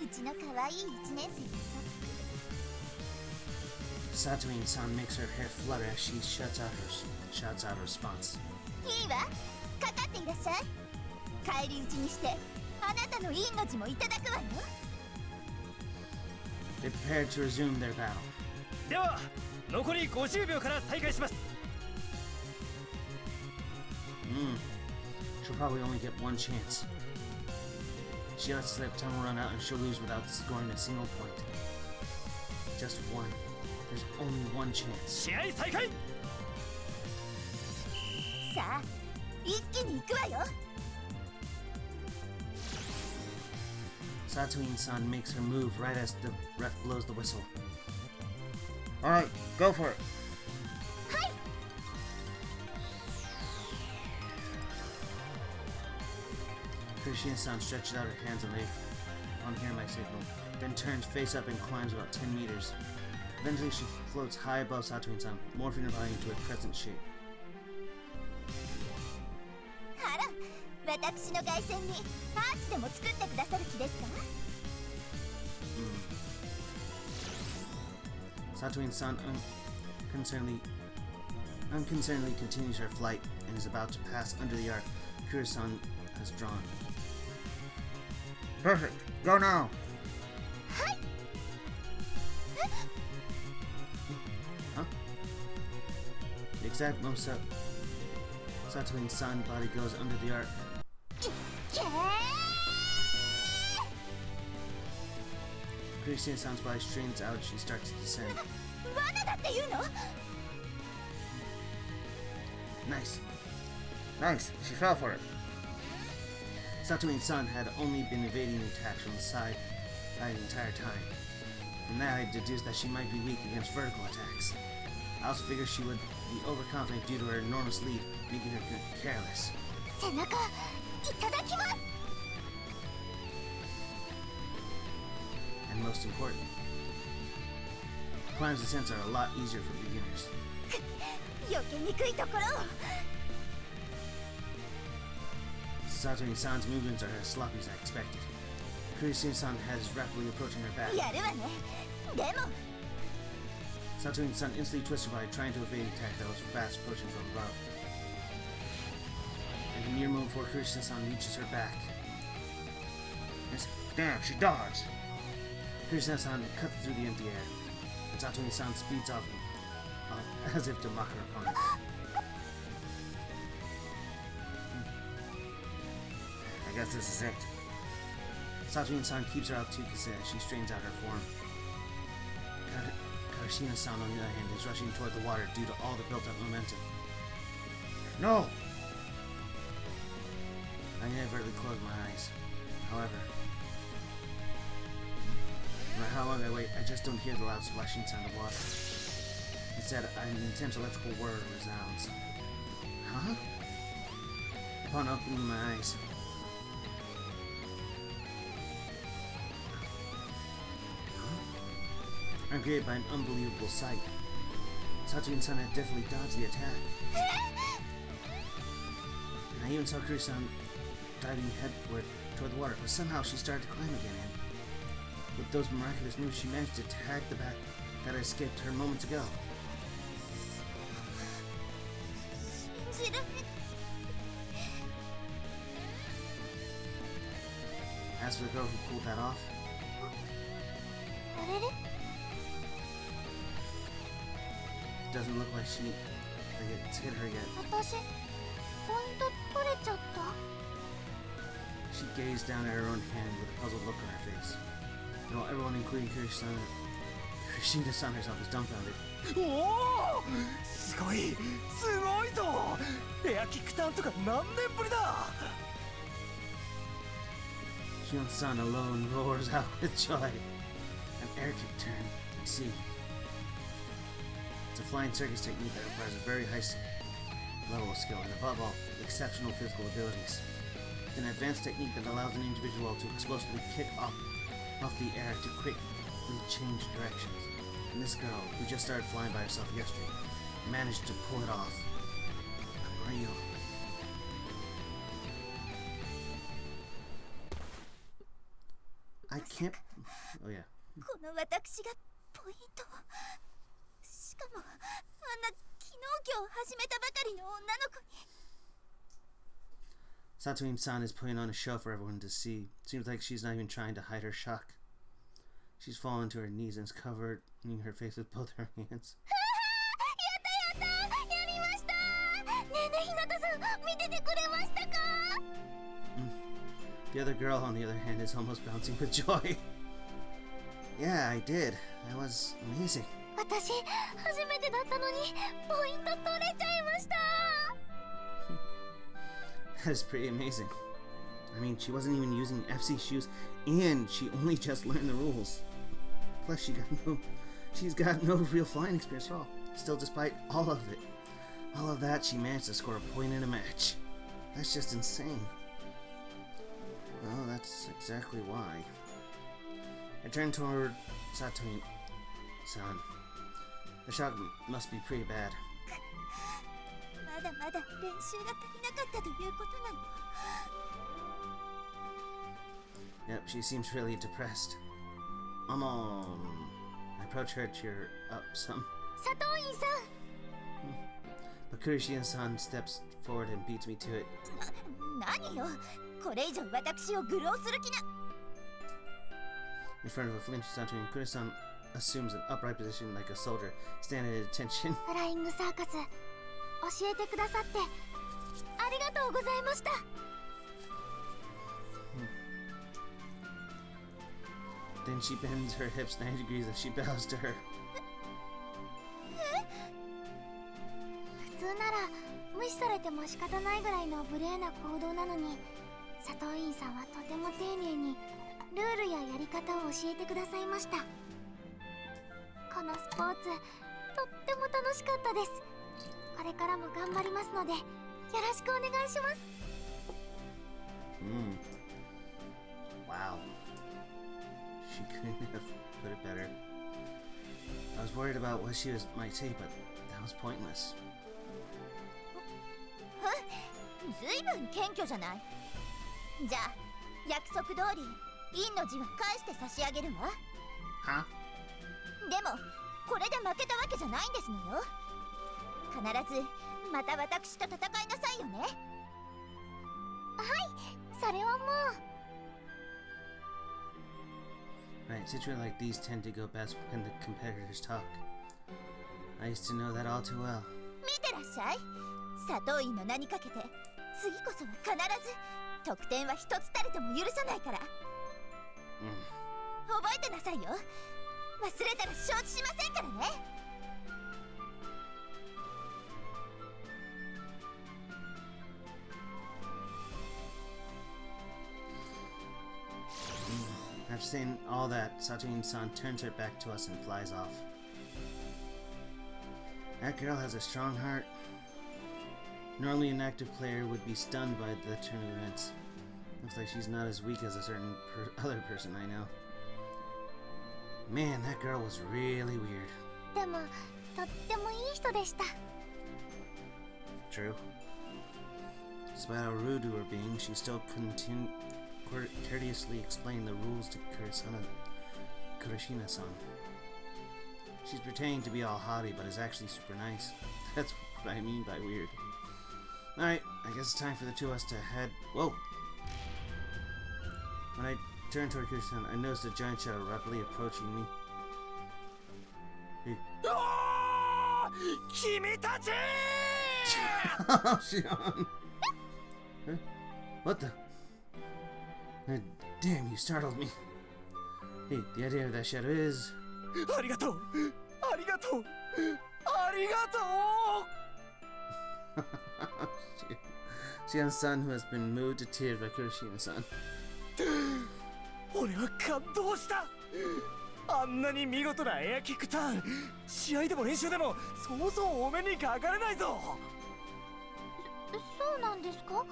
うちの可愛い1年生にそっくり。 Satoin-san makes her hair flutter as she shouts out her response. いいわ、かかっていらっしゃい。返り討ちにしてあなたの命もいただくわよ。 They prepared to resume their battle. では残り50秒から再開します。 She'll probably only get one chance. She lets the time run out and she'll lose without scoring a single point. Just one. There's only one chance. 試合再開。さあ、一気に行くわよ。 Satoin-san makes her move right as the ref blows the whistle. Alright, go for it. はい。 Kurishima-san stretches out her hands and legs on hearing my signal, then turns face up and climbs about 10 meters. Eventually she floats high above Satoin-san, morphing her body into a crescent shape. あら、私の凱旋にアーチでも作ってくださる気ですか？ Satoin-san unconcernedly continues her flight and is about to pass under the arc Kurishima-san has drawn. Perfect. Go now. はい。 Huh? The exact moment Satoin-san's body goes under the arc. けー。 Kurishima-san's body straightens out as she starts to descend. 罠だって言うの？ Nice. Nice. She fell for it. Satoin-san had only been evading attacks from the side the entire time. From that, I deduced that she might be weak against vertical attacks. I also figured she would be overconfident due to her enormous lead, making her careless. 背中いただきます。 And most important, climbs descents are a lot easier for beginners. 避けにくいところを。 Satoin-san's movements are as sloppy as I expected. Kurishima-san is rapidly approaching her back. やるわね。でも Satoi's son instantly twists her body, trying to evade the attack that was fast approaching from above. And a near move before Kirishina-san reaches her back. Yes, damn, she dodged! Kirishina-san cuts through the empty air, and Satoi's-san speeds off as if to mock her opponent. I guess this is it. Satoi's-san keeps her out too as she strains out her form. Kirishina-san, on the other hand, is rushing toward the water due to all the built-up momentum. No! I inadvertently close my eyes. However, no matter how long I wait, I just don't hear the loud splashing sound of water. Instead, an intense electrical whir resounds. Huh? Upon opening my eyes, I'm greeted by an unbelievable sight. Satoi's-san had definitely dodged the attack. And I even saw Kirishina-san diving headward toward the water, but somehow she started to climb again, and with those miraculous moves, she managed to tag the back that I escaped her moments ago. As for the girl who pulled that off, it doesn't look like it's hit her yet. She gazed down at her own hand with a puzzled look on her face. And while everyone, including Kirishina-san herself, is dumbfounded. おお、すごいぞ。エアキックターンとか何年ぶりだ。Shion-san alone roars out with joy. An air kick turn. I see. It's a flying circus technique that requires a very high level of skill and, above all, exceptional physical abilities. It's an advanced technique that allows an individual to explosively kick off the air to quickly change directions. And this girl, who just started flying by herself yesterday, managed to pull it off. Unreal. I can't... Oh yeah. この私がポイントを、しかもあんな昨日今日始めたばかりの女の子に。Satoim-san is putting on a show for everyone to see. Seems like she's not even trying to hide her shock. She's fallen to her knees and is covering her face with both her hands. The other girl, on the other hand, is almost bouncing with joy. Yeah, I did. That was amazing. That is pretty amazing. I mean, she wasn't even using FC shoes, and she only just learned the rules. Plus, she's got no real flying experience at all. Still, despite all of that, she managed to score a point in a match. That's just insane. Well, that's exactly why. I turned toward Satoim-san. The shock must be pretty bad. Yep, she seems really depressed. I approach her to cheer up some. But Kirishina-san steps forward and beats me to it. In front of a flinch Satoim, Kirishina-san assumes an upright position like a soldier, standing at attention. Then she bends her hips 90 degrees as she bows to her. 普通なら無視されても仕方ないぐらいの無礼な行動なのに、佐藤院さんはとても丁寧にルールややり方を教えてくださいました。このスポーツとっても楽しかったです。これからも頑張りますのでよろしくお願いします。Wow. She couldn't have put it better. I was worried about what she might say, but that was pointless. ずいぶん謙虚じゃない。じゃあ約束通り陰の字は返して差し上げるわ。Huh? でもこれで負けたわけじゃないんですのよ。必ずまた私と戦いなさいよね。はい、それはもう。 Right, situations like these tend to go best when the competitors talk. I used to know that all too well. 見てらっしゃい。砂糖院の名にかけて次こそは必ず得点は一つたりとも許さないから。覚えてなさいよ。忘れたら承知しませんからね。After saying all that, Satoin-san turns her back to us and flies off. That girl has a strong heart. Normally an active player would be stunned by the turn of events. Looks like she's not as weak as a certain other person I know. Man, that girl was really weird. でもとってもいい人でした。 True. Despite how rude we were being, she still courteously explained the rules to Kurashina-san. She's pretending to be all haughty, but is actually super nice. That's what I mean by weird. Alright, I guess it's time for the two of us to head... Whoa! When I turned toward Kurashina, I noticed a giant shadow rapidly approaching me. Hey. 君たち Oh, Shion! Huh? What the? Damn, you startled me. Hey, the idea of that shadow is... ありがとうありがとうありがとう Shion-san, who has been moved to tears by Kurashina-san. 俺は感動した。あんなに見事なエアキックターン、試合でも練習でもそうそうお目にかかれないぞ。そうなんですか？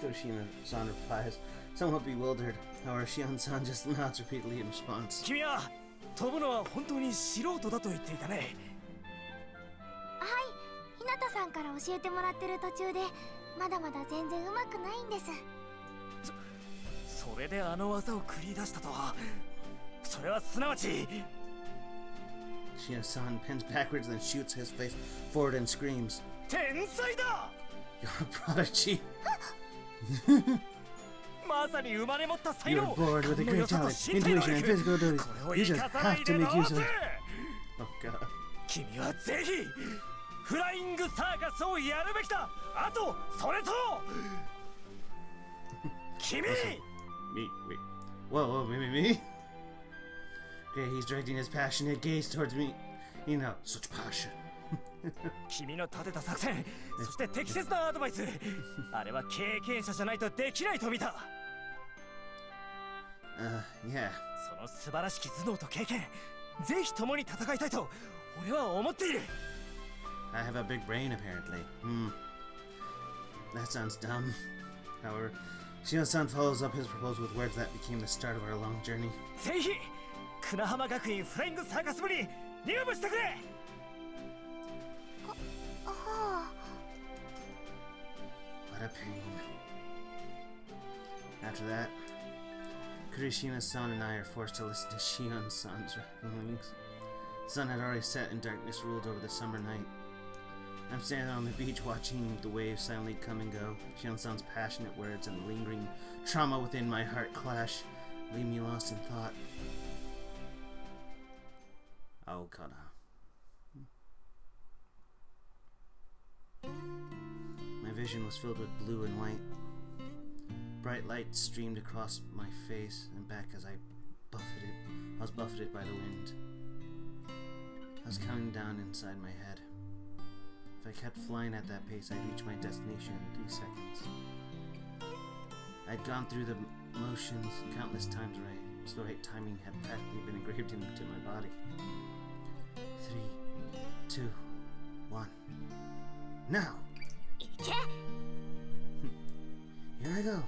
Kurashina-san replies, somewhat bewildered. However, Shion-san just nods repeatedly in response. 君は飛ぶのは本当に素人だと言っていたね。はい、日向さんから教えてもらってる途中でまだまだ全然うまくないんです。それであの技を繰り出したとは、それはすなわち Shion-san bends backwards and shoots his face forward and screams, 天才だ。 You're a prodigy. まさに生まれ持った才 You're 能。 born with a great talent, intuition, and physical abilities. You just have to make use of it. Oh god. 君はぜひフライングサーカスをやるべきだ。あとそれと君 Me, wait. Whoa, me? Okay, he's directing his passionate gaze towards me. You know, such passion. 君の立てた作戦、そして適切なアドバイス、あれは経験者じゃないとできないと見た。 Yeah. その素晴らしき頭脳と経験、ぜひ共に戦いたいと俺は思っている。 I have a big brain, apparently. That sounds dumb. However, Shion-san follows up his proposal with words that became the start of our long journey. ぜひ久名浜学院フライングサーカス部に入部してくれ。 What a pain. After that, Kurashina-san and I are forced to listen to Shion-san's ramblings. The sun had already set and darkness ruled over the summer night. I'm standing on the beach watching the waves silently come and go. Shion-san's passionate words and the lingering trauma within my heart clash, leave me lost in thought. Aokana. My vision was filled with blue and white. Bright light streamed across my face and back as I was buffeted by the wind. I was counting down inside my head. If I kept flying at that pace, I'd reach my destination in 3 seconds. I'd gone through the motions countless times where the right timing had practically been engraved into my body. 3, 2, 1. Now! Here I go.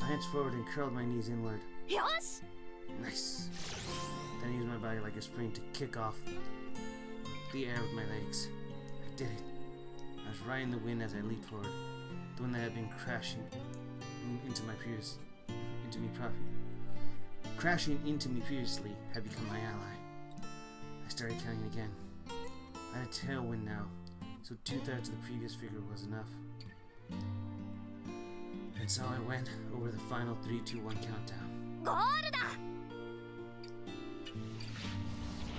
I hunched forward and curled my knees inward. Yosh! Nice. Then I used my body like a spring to kick off the air with my legs. I did it. I was riding the wind as I leaped forward. The wind that had been crashing into me crashing into me previously had become my ally. I started counting again. I had a tailwind now, so 2/3 of the previous figure was enough. And so I went over the final 3, 2, 1 countdown. ゴールだ。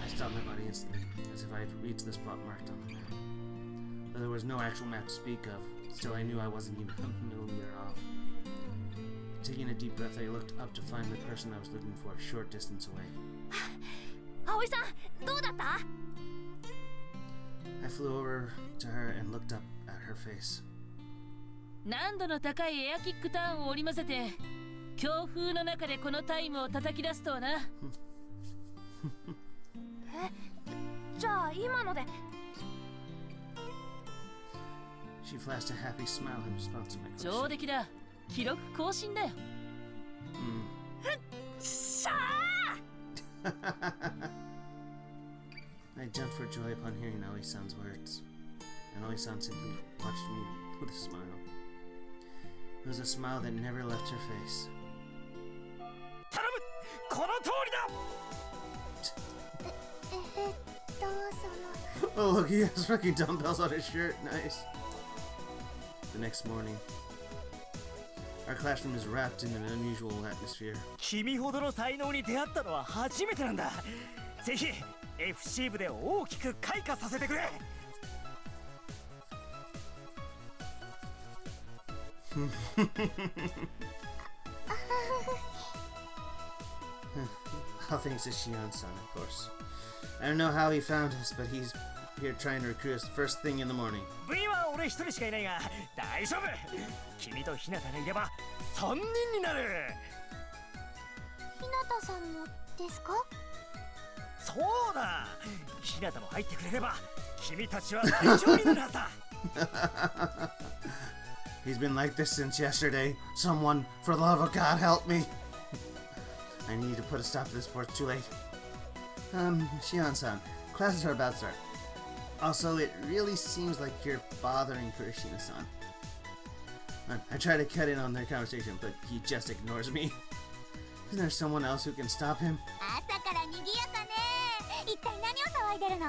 I stopped my body instantly, as if I had reached the spot marked on the map. Though there was no actual map to speak of, still I knew I wasn't even a millimeter off. Taking a deep breath, I looked up to find the person I was looking for a short distance away. 葵さん、どうだった？ I flew over to her and looked up at her face. 難度の高いエアキックターンを織り交ぜて強風の中でこのタイムを叩き出すとはな。じゃあ今ので She flashed a happy smile in response to my 上 question. 出来だ。記録更新だよ。しゃ I jumped for joy upon hearing Aoi-san's words, and Aoi-san simply watched me with a smile. It was a smile that never left her face. 頼む、この通りだ。Oh look, he has freaking dumbbells on his shirt. Nice. The next morning, our classroom is wrapped in an unusual atmosphere. 君ほどの才能に出会ったのは初めてなんだ。ぜひ FC 部で大きく開花させてくれ。All thanks to Shion-san, of course. I don't know how he found us, but he's here trying to recruit us first thing in the morning. 部員は俺一人しかいないが大丈夫。君と日向がいれば3人になる。日向さんもですか？そうだ。日向も入ってくれれば君たちは隊長になるはずだ。He's been like this since yesterday. Someone, for the love of God, help me. I need to put a stop to this before it's too late. Shion-san, classes are about to start. Also, it really seems like you're bothering Kurishina-san. I try to cut in on their conversation, but he just ignores me. Isn't there someone else who can stop him? 朝から賑やかね。一体何を騒いでるの？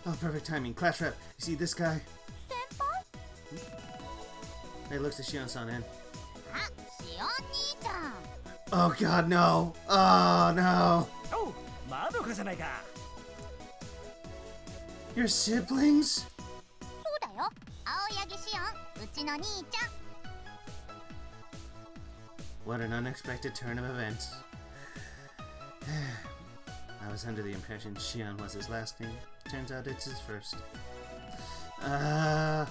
Oh, perfect timing. Class rep, you see this guy? 先輩？ He looks at Shion-san and... あ、しお兄ちゃん。 Oh god, no! Oh no! おう、まどかじゃないか。Your siblings? そうだよ。青柳しおん、うちの兄ちゃん。 What an unexpected turn of events. I was under the impression Shion was his last name. Turns out it's his first. とりあ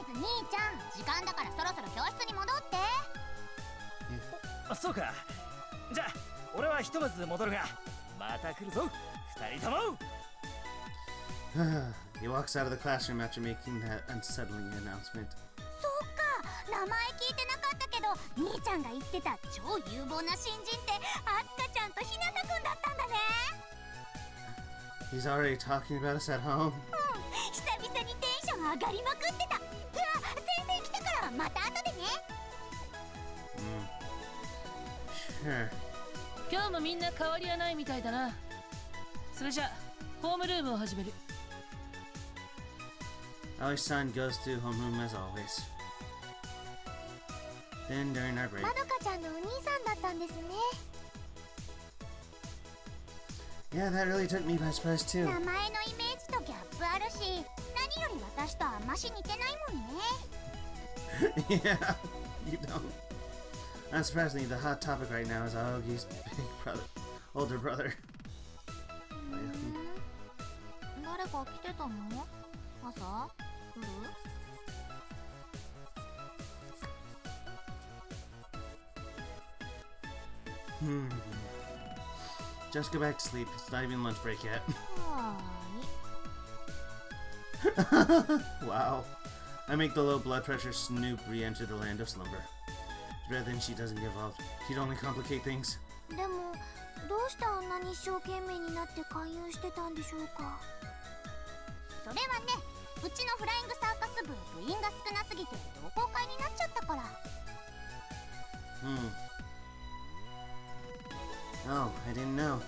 えず兄ちゃん、時間だからそろそろ教室に戻って。あ、そうか。じゃあ俺はひとまず戻るが、また来るぞ、二人とも。He walks out of the classroom after making that unsettling announcement. そうか、名前聞いてなかったけど、兄ちゃんが言ってた超有望な新人ってアスカちゃんとひなたくんだったんだね。 He's already talking about us at home. うん、久々にテンション上がりまくってた。うわ、先生来たからまた後でね。Sure. 今日もみんな変わりはないみたいだな。それじゃホームルームを始める。Aoi-san goes to homeroom as always. Then during our break... まどかちゃんのお兄さんだったんですね。 Yeah, that really took me by surprise too. 名前のイメージとギャップあるし、何より私とあんまし似てないもんね。Yeah, you don't. Unsurprisingly, the hot topic right now is Aogi's big brother, older brother. 誰か来てたの？朝？来る？ Just go back to sleep. It's not even lunch break yet. は Wow. I make the low blood pressure Snoop re-enter the land of slumber. It's better than she doesn't get involved. She'd only complicate things. ーい。でも、どうしてあんなに一生懸命になって勧誘してたんでしょうか。それはね、うちのフライングサーカス部、部員が少なすぎて同好会になっちゃったから。Oh, I didn't know.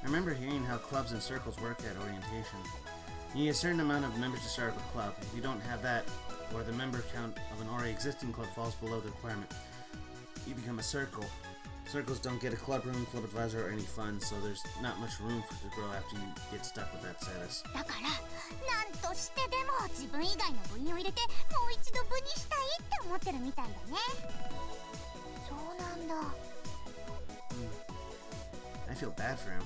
I remember hearing how clubs and circles work at orientation. You need a certain amount of members to start up a club. If you don't have that, or the member count of an already existing club falls below the requirement, you become a circle. Circles don't get a club room, club advisor, or any funds, so there's not much room to grow after you get stuck with that status. だからなんとしてでも自分以外の部員を入れてもう一度部にしたいって思ってるみたいだね。そうなんだ。I feel bad for him.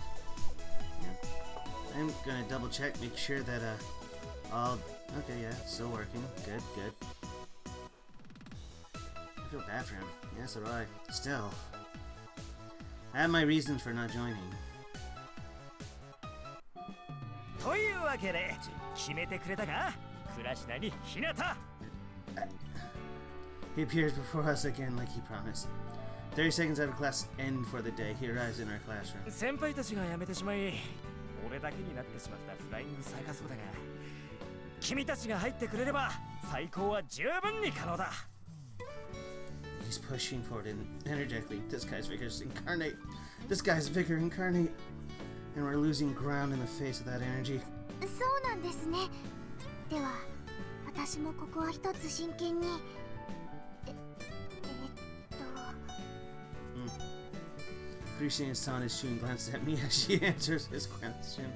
Yeah. I'm gonna double check, make sure that all okay, yeah, still working. Good, good. I feel bad for him. Yeah, so do I. Still, I have my reasons for not joining. というわけで決めてくれたか、倉科に日向。 He appears before us again like he promised. 30 seconds out of class end for the day. He arrives in our classroom. 先輩たちが辞めてしまい、俺だけになってしまったフライングサーカス部だが、君たちが入ってくれれば最高は十分に可能だ。 He's pushing forward energetically. This guy's vigor incarnate. This guy's vigor incarnate. And we're losing ground in the face of that energy. そうなんですね。では私もここは一つ真剣に。Christian-san is shooting glances at me as she answers his question.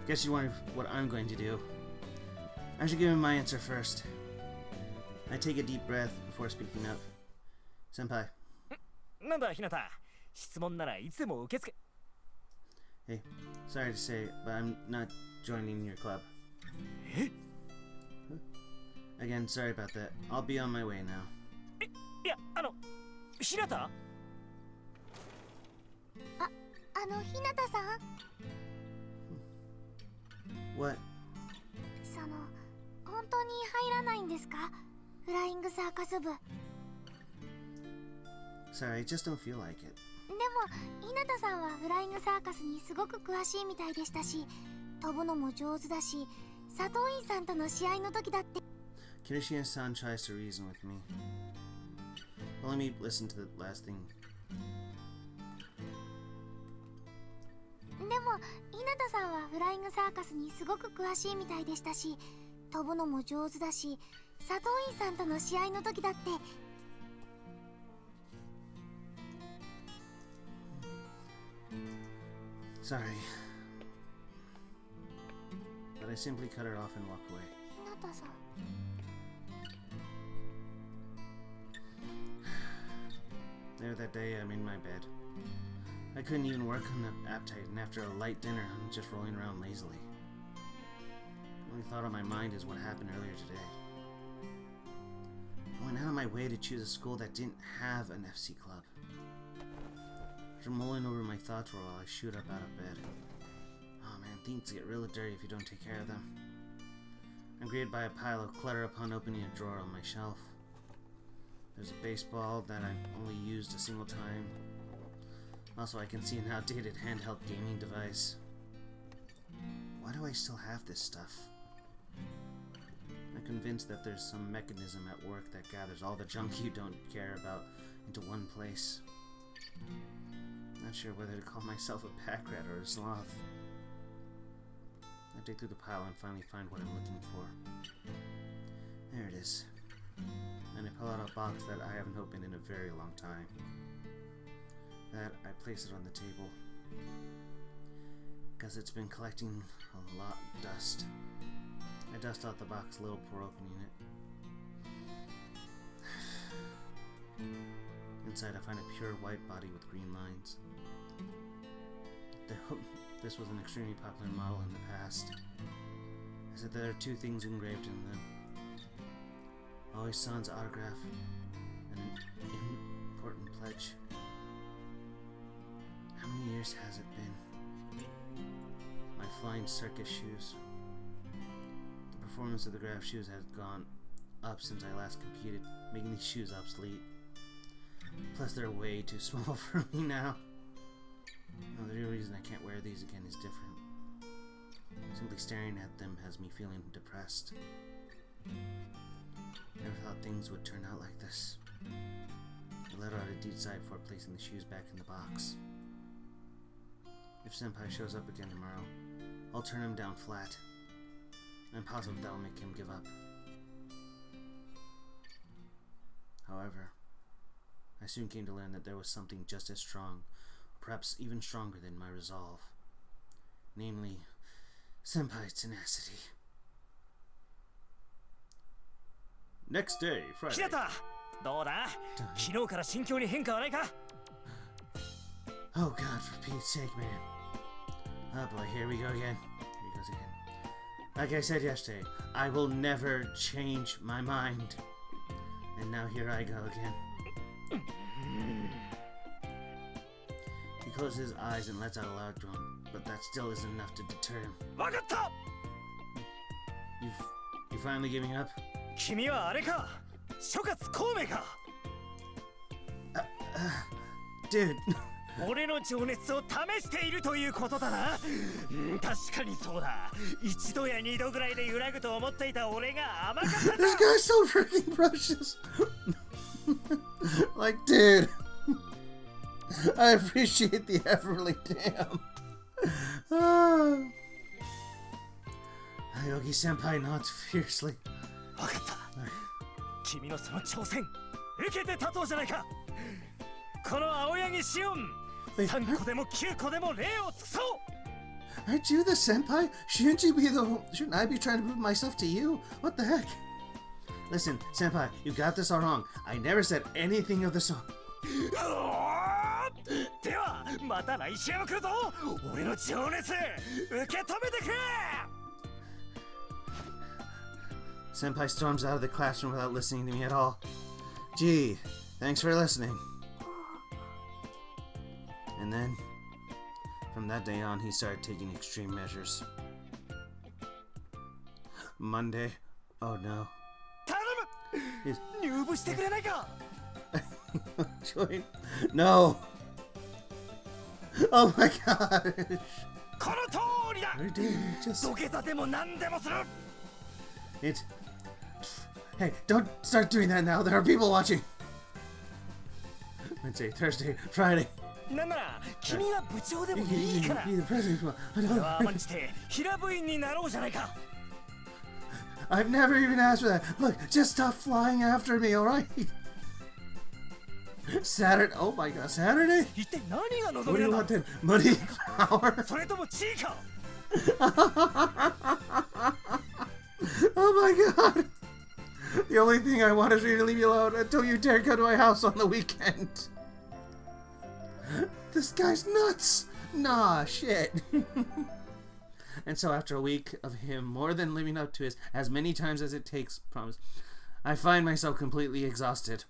Guess you wonder what I'm going to do. I should give him my answer first. I take a deep breath before speaking up. Senpai. なんだ日向、質問ならいつでも受け付け。 Hey, sorry to say, but I'm not joining your club. え？ Again, sorry about that. I'll be on my way now. いや、日向？日向さん。What? その本当に入らないんですか？フライングサーカス部。 Sorry, I just don't feel like it. でも日向さんはフライングサーカスにすごく詳しいみたいでしたし、飛ぶのも上手だし、佐藤院さんとの試合の時だって。 Kirishina-san tries to reason with me. Well, let me listen to the last thing. でも日向さんはフライングサーカスにすごく詳しいみたいでしたし、飛ぶのも上手だし、佐藤院さんとの試合の時だって。 Sorry. But I simply cut her off and walk away. 日向さん。 Later that day, I'm in my bed. I couldn't even work on the appetite, and after a light dinner, I'm just rolling around lazily. The only thought on my mind is what happened earlier today. I went out of my way to choose a school that didn't have an FC club. After mulling over my thoughts for a while, I shoot up out of bed. Oh man, things get really dirty if you don't take care of them. I'm greeted by a pile of clutter upon opening a drawer on my shelf. There's a baseball that I've only used a single time. Also, I can see an outdated handheld gaming device. Why do I still have this stuff? I'm convinced that there's some mechanism at work that gathers all the junk you don't care about into one place. Not sure whether to call myself a pack rat or a sloth. I dig through the pile and finally find what I'm looking for. There it is. And I pull out a box that I haven't opened in a very long time. That I place it on the table. Because it's been collecting a lot of dust. I dust out the box a little before opening it. Inside I find a pure white body with green lines. This was an extremely popular model in the past. I said there are two things engraved in them. Aoi-san's autograph and an important pledge. How many years has it been? My flying circus shoes. The performance of the graph shoes has gone up since I last competed, making these shoes obsolete. Plus they're way too small for me now. No, the real reason I can't wear these again is different. Simply staring at them has me feeling depressed. Never thought things would turn out like this. I let her out a deep sigh before placing the shoes back in the box. If Senpai shows up again tomorrow, I'll turn him down flat. I'm positive that'll make him give up. However, I soon came to learn that there was something just as strong, perhaps even stronger than my resolve. Namely, Senpai's tenacity. Next day, Friday. ひなたどうだ昨日から心境に変化はないか Oh God, for Pete's sake, man. Oh boy, here we go again. Here he goes again. Like I said yesterday, I will never change my mind. And now here I go again. He closes his eyes and lets out a loud groan, but that still isn't enough to deter him. わかった You finally giving up? 君はあれか諸葛孔明か Dude. 俺の情熱を試しているということだな確かにそうだ一度や二度ぐらいで揺らぐと思っていた俺が甘かったんだ This guy's so freaking precious. Like, dude. I appreciate the effort, like, damn. Yogi Senpai nods fiercely. わかった君のその挑戦受けて立とうじゃないかこの青柳シオン3個でも9個でも礼を尽くそう Aren't you the senpai? Shouldn't I be trying to prove myself to you? What the heck? Listen, senpai, you got this all wrong. I never said anything of the song. ではまた来週も来るぞ俺の情熱受け止めてくれ Senpai storms out of the classroom without listening to me at all. Gee, thanks for listening. And then, from that day on, he started taking extreme measures. Monday. Oh no. 頼む入部してくれないか Join. No. Oh my gosh. この通りだ We're doing just. 土下座でも何でもする It. Hey, don't start doing that now. There are people watching. Wednesday, Thursday, Friday. なんなら君は部長でもいいから Be the president. 俺は甘んじて平部員になろうじゃないか I've never even asked for that. Look, just stop flying after me, alright? Saturday. Oh my god, Saturday? 一体何が What 望 do み you なん want だ then? Money? Power? それとも地位か Oh my god! The only thing I want is for you to leave me alone until you dare come to my house on the weekend. This guy's nuts! Nah, shit. And so after a week of him more than living up to his as many times as it takes promise, I find myself completely exhausted.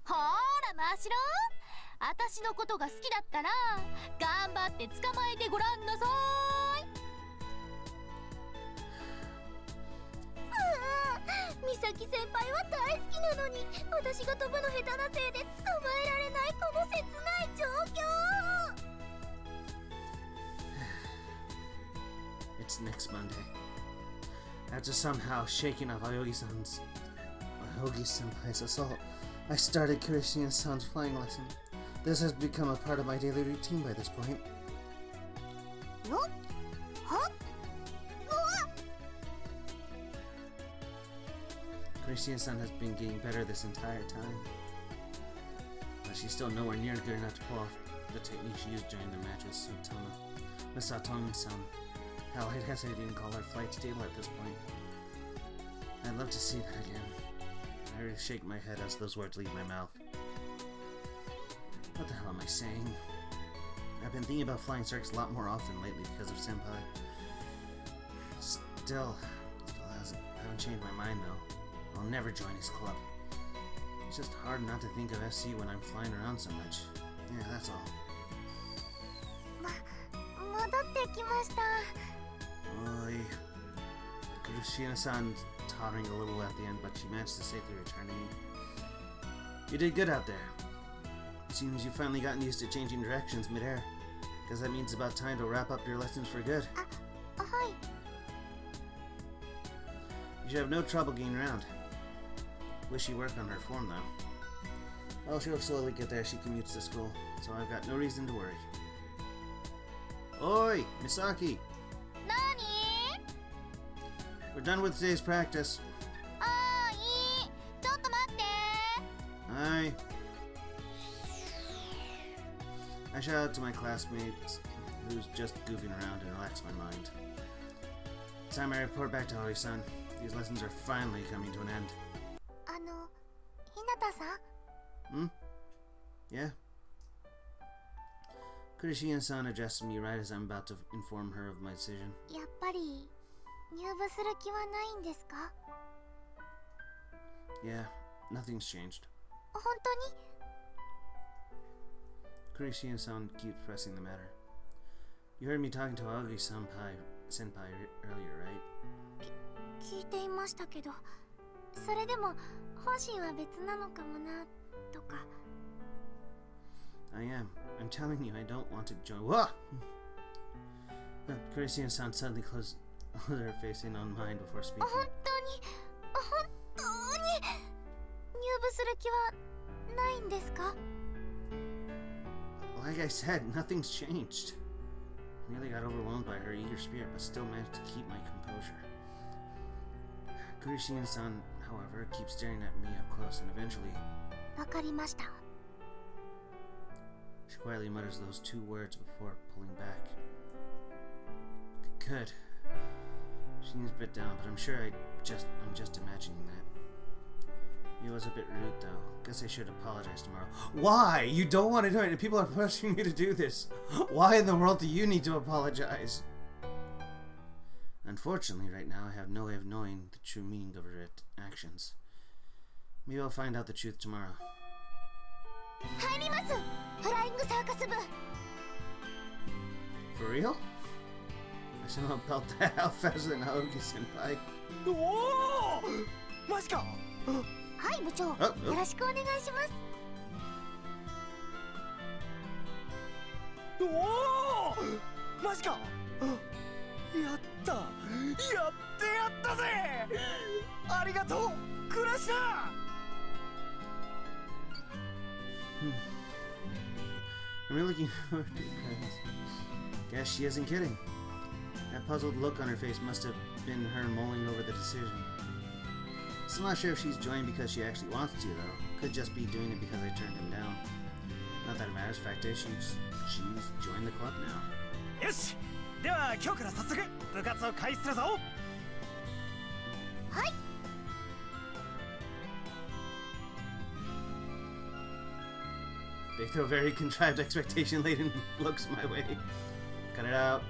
ほーらマシロ私のことが好きだったら頑張って捕まえてごらんなさい美咲先輩は大好きなのに私が飛ぶの下手なせいで捕まえられないこの切ない状況 It's next Monday. After somehow shaking off Aogi-san's Aogi-senpai's assault, I started Kirishina-san's flying lesson. This has become a part of my daily routine by this point. よっはっ Kirishina-san has been getting better this entire time. But she's still nowhere near good enough to pull off the technique she used during the match with Satomi-san. Hell, I'd hesitate to even call her flight stable at this point. I'd love to see that again. I really shake my head as those words leave my mouth. What the hell am I saying? I've been thinking about flying circus a lot more often lately because of Senpai. Still haven't changed my mind though. I'll never join his club. It's just hard not to think of SC when I'm flying around so much. Yeah, that's all. 戻ってきました Oi. Kirishina-san tottering a little at the end, but she managed to safely return to me. You did good out there. It seems you've finally gotten used to changing directions mid-air. Guess that means it's about time to wrap up your lessons for good. はい You should have no trouble getting around. wishy work on her form, though. Well, she'll slowly get there. She commutes to school, so I've got no reason to worry. Oi, Misaki! なに We're done with today's practice. ああ、いい。ちょっと待って。 Hi. I shout out to my classmates who's just goofing around and relax my mind. It's time I report back to Hori-san. These lessons are finally coming to an end. ひなたさん Hmm? Yeah? Kurishian-san addressed me right as I'm about to inform her of my decision. やっぱり入部する気はないんですか Yeah, nothing's changed. 本当に Kurishian-san keeps pressing the matter. You heard me talking to Aogi-senpai earlier, right? 聞いていましたけど、それでも本心は別なのかもなとか。 I am. I'm telling you, I don't want to join. Whoa! Kurishian-san suddenly closed her face in on mine before speaking. 本当に入部する気はないんですか Like I said, nothing's changed. I nearly got overwhelmed by her eager spirit, but still managed to keep my composure. Kurishian-san, however, keeps staring at me up close, and eventually, わかりました。 she quietly mutters those two words before pulling back. Good. She seems a bit down, but I'm sure I'm just imagining that. It was a bit rude, though. Guess I should apologize tomorrow. Why? You don't want to do it, and people are pushing you to do this. Why in the world do you need to apologize? Unfortunately, right now, I have no way of knowing the true meaning of her actions. Maybe I'll find out the truth tomorrow. 入ります。フライングサーカス部。 For real? I somehow felt that out faster than Aoki-senpai. おおマジかはい部長。よろしくお願いします。おおマジかやったやったぜありがとうクラシナ I'm really looking forward to it. Guess she isn't kidding. That puzzled look on her face must have been her mulling over the decision. Still not sure if she's joined because she actually wants to, though. Could just be doing it because I turned him down. Not that it matters. Fact is, she's joined the club now. よしでは今日から早速部活を開始するぞはい。 They throw very contrived expectation-laden looks my way. Cut it out.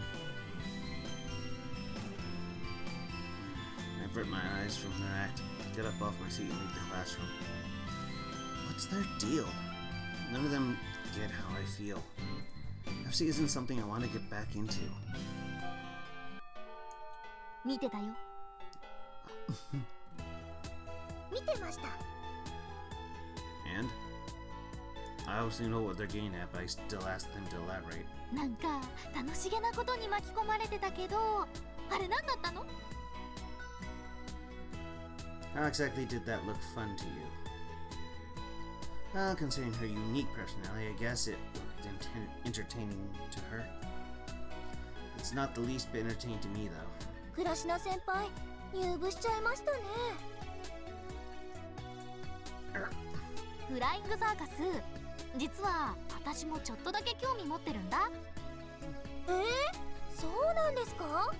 I avert my eyes from their act, get up off my seat and leave the classroom. What's their deal? None of them get how I feel. FC isn't something I want to get back into. 見てたよ。見てました。 And? I obviously know what they're getting at, but I still ask them to elaborate. なんか楽しげなことに巻き込まれてたけど、あれ何だったの？ How exactly did that look fun to you? Well, considering her unique personality, I guess it looked entertaining to her. It's not the least bit entertaining to me, though. 倉科先輩、入部しちゃいましたね。フライングサーカス、実は私もちょっとだけ興味持ってるんだ。そうなんですか？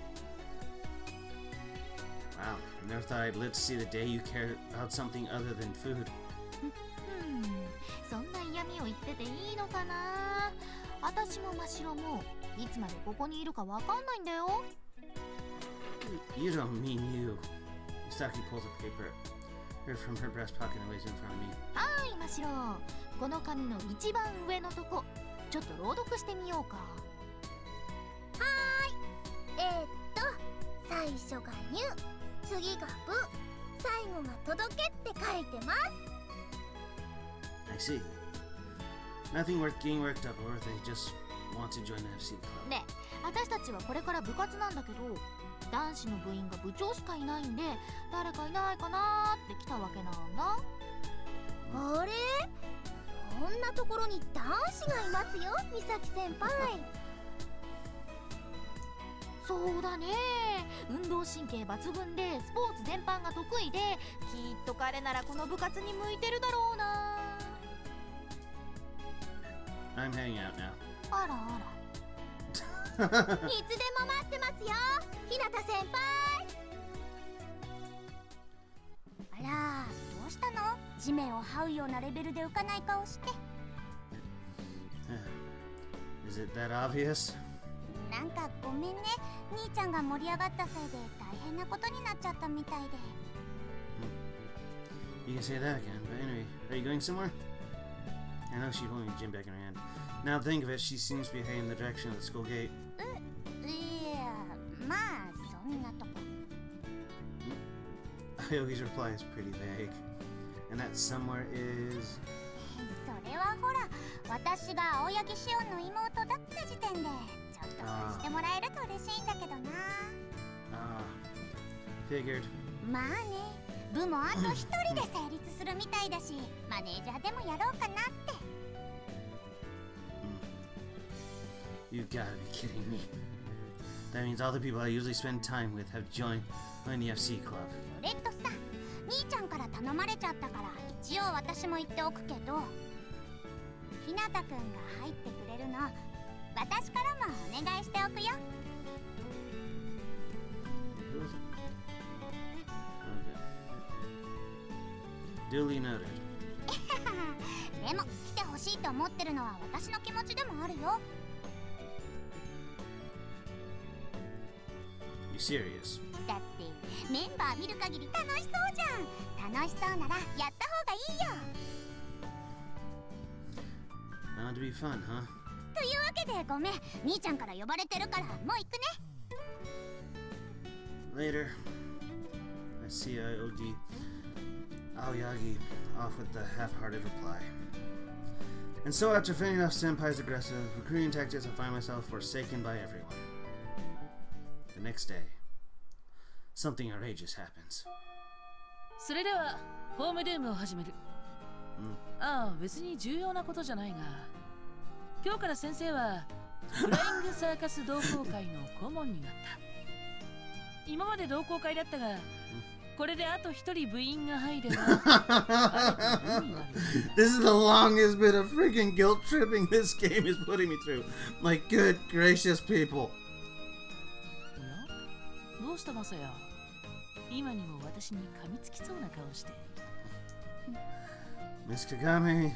Wow, never thought I'd live to see the day you care about something other than food. そんな嫌味を言ってていいのかな。私も真白もいつまでここにいるかわかんないんだよ。 You don't mean you. Misaki pulls a paper from her breast pocket and lays it in front of me. はい、真白。この紙の一番上のとこ、ちょっと朗読してみようか。はーい。最初が入、次が部、最後が届けって書いてます。 I see. Nothing worth getting worked up over. They just want to join the FC club. ね、私たちはこれから部活なんだけど、男子の部員が部長しかいないんで、誰かいないかなーって来たわけなんだ。あれ、こんなところに男子がいますよ、美咲先輩。そうだね、運動神経抜群でスポーツ全般が得意で、きっと彼ならこの部活に向いてるだろうな。 I'm heading out now. あらあらいつでも待ってますよ、日向先輩。あら、どうしたの？地面を這うようなレベルで浮かない顔して。Is it that obvious? なんかごめんね、兄ちゃんが盛り上がったせいで大変なことになっちゃったみたいで。You can say that again, but anyway, are you going somewhere? I know she's holding a gym bag in her hand. Now that I think of it, she seems to be heading in the direction of the school gate. いや、まあそんなとこ。Aoki's reply is pretty vague. And that somewhere is... それはほら、私が青柳しおんの妹だった時点でちょっとさしてもらえると嬉しいんだけどな。Figured. まあね、部もあと一人で成立するみたいだし、マネージャーでもやろうかなって。You gotta be kidding me. That means all the people I usually spend time with have joined my FC club. それとさ、兄ちゃんから頼まれちゃったから一応私も言っておくけど、ひなたくんが入ってくれるの私からもお願いしておくよ。Okay. Duly noted. でも来てほしいと思ってるのは私の気持ちでもあるよ。You serious? だってメンバー見る限り楽しそうじゃん。楽しそうならやった方がいいよ。Bound to be fun, huh? というわけでごめん、兄ちゃんから呼ばれてるからもう行くね。Later. I see Aoyagi off with the half-hearted reply. And so after fending off Senpai's aggressive recruiting tactics, I find myself forsaken by everyone. The next day, something outrageous happens. それではホームルームを始める。ああ、別に重要なことじゃないが、今日から先生はフライングサーカス同好会の顧問になった。今まで同好会だったが、これであと一人部員が入ればThis is the longest bit of freaking guilt tripping this game is putting me through. My good gracious people. どうしたマサヤ？今にも私に噛みつきそうな顔して。Miss Kagami,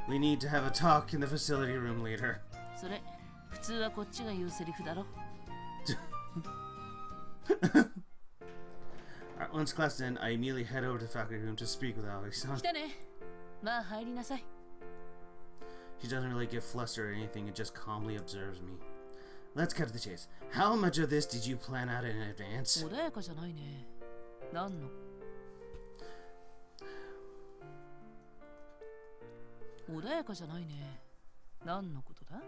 we need to have a talk in the facility room later. それ、普通はこっちが言うセリフだろ。Alright, once class is in, I immediately head over to the faculty room to speak with Aoi-san. 来たね。まあ入りなさい。She doesn't really get flustered or anything and just calmly observes me. Let's cut to the chase. How much of this did you plan out in advance? 穏やかじゃないね。何の？穏やかじゃないね。何のことだ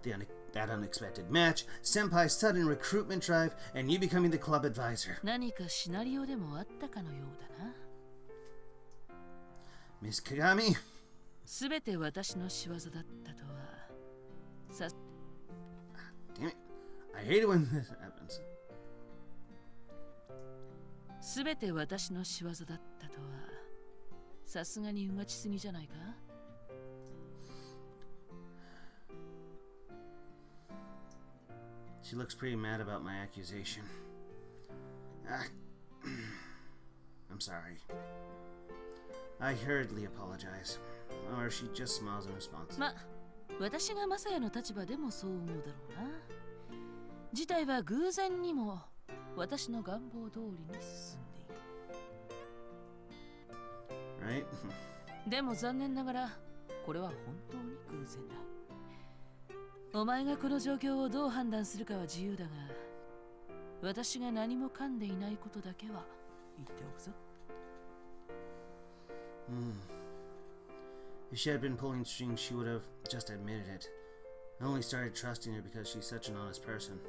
？That unexpected match, Senpai's sudden recruitment drive, and you becoming the club advisor. 何かシナリオでもあったかのようだな。Miss Kagami? すべて私の仕業だったとは。Damn it. I hate it when this happens. すべて私の仕業だったとは。さすがにうがちすぎじゃないか？She looks pretty mad about my accusation. I'm sorry. I hurriedly apologize. Or she just smiles in response. ま、私がマサヤの立場でもそう思うだろうな。事態は偶然にも私の願望通りに進んでいる。Right? でも残念ながら、これは本当に偶然だ。お前がこの状況をどう判断するかは自由だが、私が何も噛んでいないことだけは言っておくぞ。If she had been pulling strings, she would have just admitted it. I only started trusting her because she's such an honest person.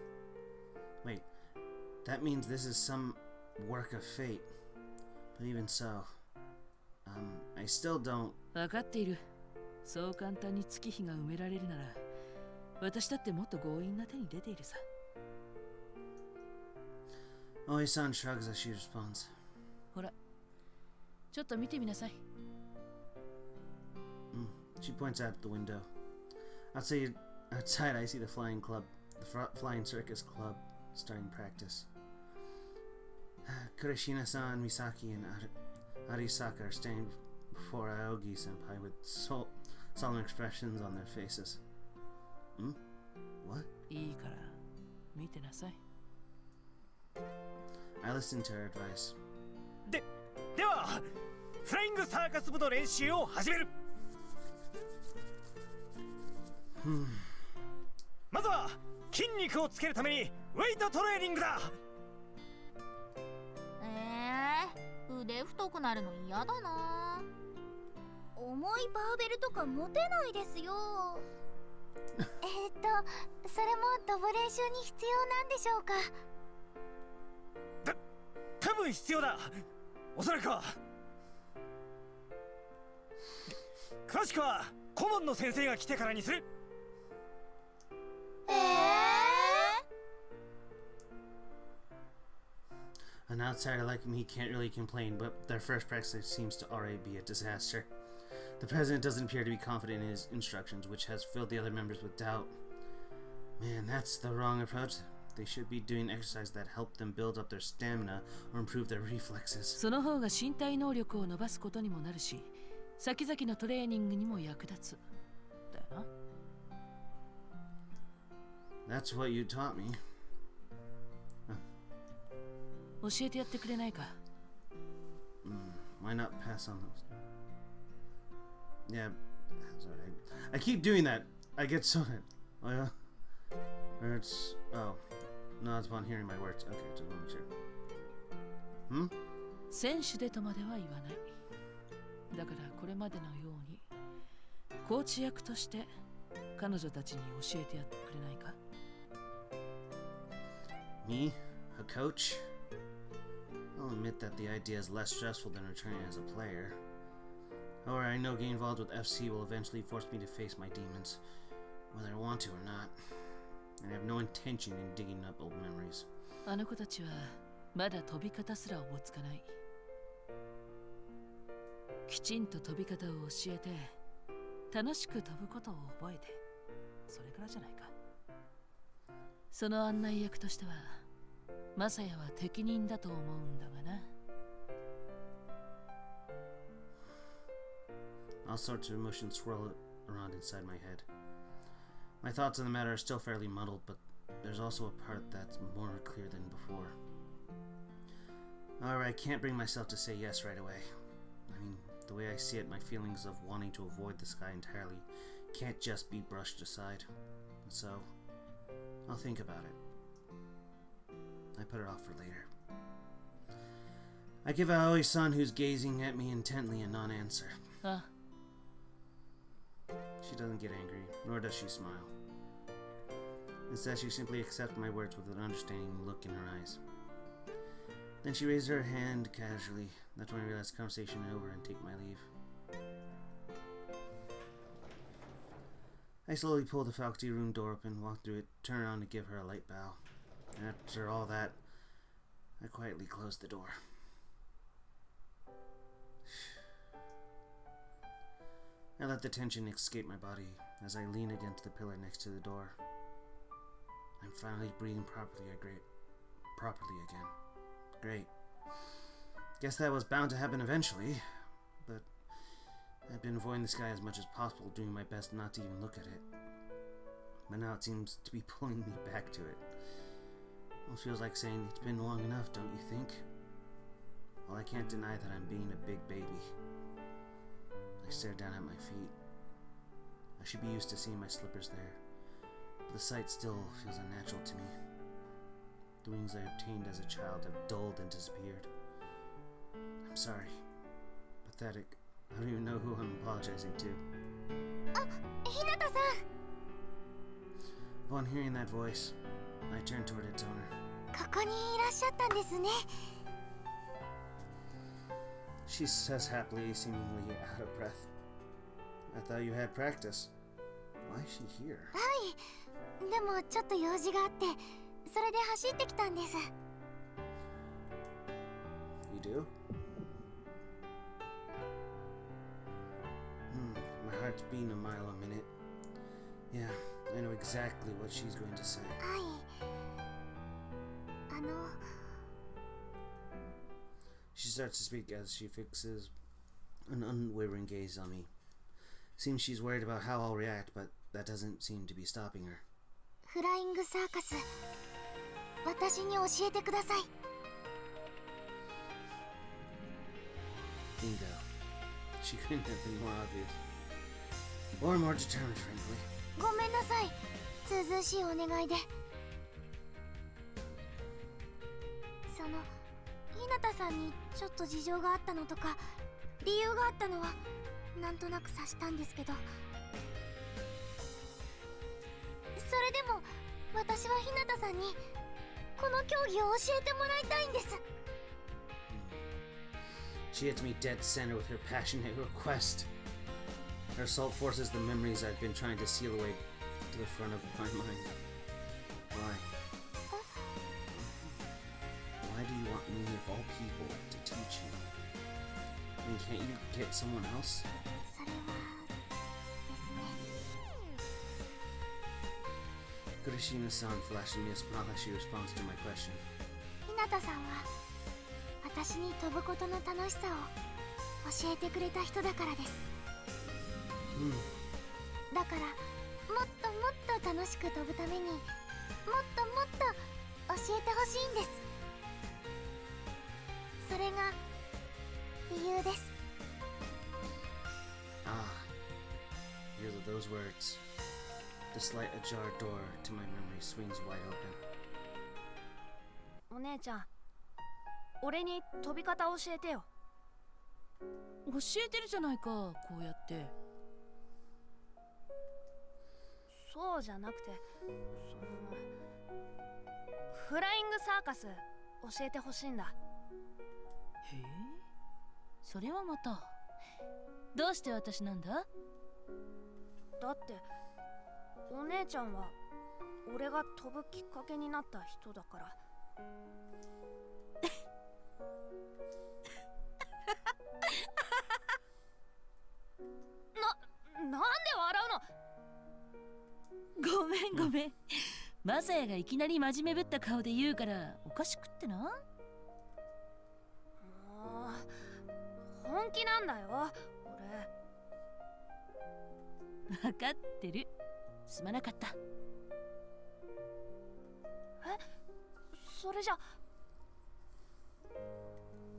That means this is some work of fate. But even so, I still don't. 分かっている。そう簡単に月日が埋められるなら、私だってもっと強引な手に出ているさ。Oi-san shrugs as she responds. ほら、ちょっと見てみなさい。She points out the window. Outside, I see the flying flying circus club starting practice. Kurashina-san, Misaki, and Arisaka are standing before Aogi-senpai with solemn expressions on their faces. What? いいから、見てなさい。I listened to her advice. ではフライングサーカス部の練習を始める。まずは筋肉をつけるためにウェイトトレーニングだ。腕太くなるの嫌だな。重いバーベルとか持てないですよ。それも飛ぶ練習に必要なんでしょうか。多分必要だ。おそらくは。詳しくは顧問の先生が来てからにする。An outsider like me can't really complain, but their first practice seems to already be a disaster. The president doesn't appear to be confident in his instructions, which has filled the other members with doubt. Man, that's the wrong approach. They should be doing exercise that help them build up their stamina or improve their reflexes. その方が身体能力を伸ばすことにもなるし、先々のトレーニングにも役立つ。だよな。That's what you taught me. 教えてやってくれないか。Why not pass on those? Yeah, sorry. I keep doing that. I get so. Oh yeah. Or it's no, it's upon hearing my words. Okay, just want to make sure. 選手でとまでは言わない。だからこれまでのようにコーチ役として彼女たちに教えてやってくれないか。Me, a coach? I'll admit that the idea is less stressful than returning as a player. However, I know getting involved with FC will eventually force me to face my demons, whether I want to or not. And I have no intention in digging up old memories. あの子たちはまだ飛び方すらおぼつかない。きちんと飛び方を教えて、楽しく飛ぶことを覚えて、それからじゃないか。その案内役としては、マサヤは適任だと思うんだがな。All sorts of emotions swirl around inside my head. My thoughts on the matter are still fairly muddled, but there's also a part that's more clear than before. Alright, I can't bring myself to say yes right away. I mean, the way I see it, my feelings of wanting to avoid this guy entirely can't just be brushed aside. And so, I'll think about it. I put it off for later. I give Aoi-san, who's gazing at me intently, a non-answer. She doesn't get angry, nor does she smile. Instead, she simply accepts my words with an understanding look in her eyes. Then she raises her hand casually. That's when I realize the conversation is over and take my leave. I slowly pull the faculty room door open, walk through it, turn around to give her a light bow. And after all that, I quietly close the door. I let the tension escape my body as I lean against the pillar next to the door. I'm finally breathing properly again. Great. Guess that was bound to happen eventually, but I've been avoiding this guy as much as possible, doing my best not to even look at it. But now it seems to be pulling me back to it. Almost feels like saying, it's been long enough, don't you think? Well, I can't deny that I'm being a big baby. I stare down at my feet. I should be used to seeing my slippers there, but the sight still feels unnatural to me. The wings I obtained as a child have dulled and disappeared. I'm sorry. Pathetic. I don't even know who I'm apologizing to. Hinata-san! Upon hearing that voice, I turn toward its owner. ここにいらっしゃったんですね。 She says happily, seemingly out of breath. I thought you had practice. Why is she here? はい、でもちょっと用事があって、それで走ってきたんです。 You do? My heart's beating a mile a minute. Yeah, I know exactly what she's going to say. はい。She starts to speak as she fixes an unwavering gaze on me. Seems she's worried about how I'll react, but that doesn't seem to be stopping her. フライングサーカス、私に教えてください。 Bingo. She couldn't have been more obvious. Or more determined, frankly. ごめんなさい。ずうずうしいお願いで。その、日向さんにちょっと事情があったのとか、理由があったのはなんとなく察したんですけど、それでも私は日向さんにこの競技を教えてもらいたいんです。 She hits me dead center with her passionate request. Her assault forces the memories I've been trying to seal away to the front of my mind. Why? Why do you want me, of all people, to teach you? I mean, can't you get someone else? それはですね。 Kurishina-san flashes me a smile as she responds to my question. 日向さんは私に飛ぶことの楽しさを教えてくれた人だからです。だからもっともっと楽しく飛ぶためにもっともっと教えてほしいんです。それが理由です。 Ah, here's those words. The slight ajar door to my memory swings wide open. お姉ちゃん、俺に飛び方教えてよ。教えてるじゃないか、こうやって。そうじゃなくて、フライングサーカス教えてほしいんだ。へえ、それはまた。どうして私なんだ？だってお姉ちゃんは俺が飛ぶきっかけになった人だから。なんで笑うの？ごめんごめん。マサヤがいきなり真面目ぶった顔で言うからおかしくってな。もう本気なんだよ俺。分かってる。すまなかった。え、それじゃ。あ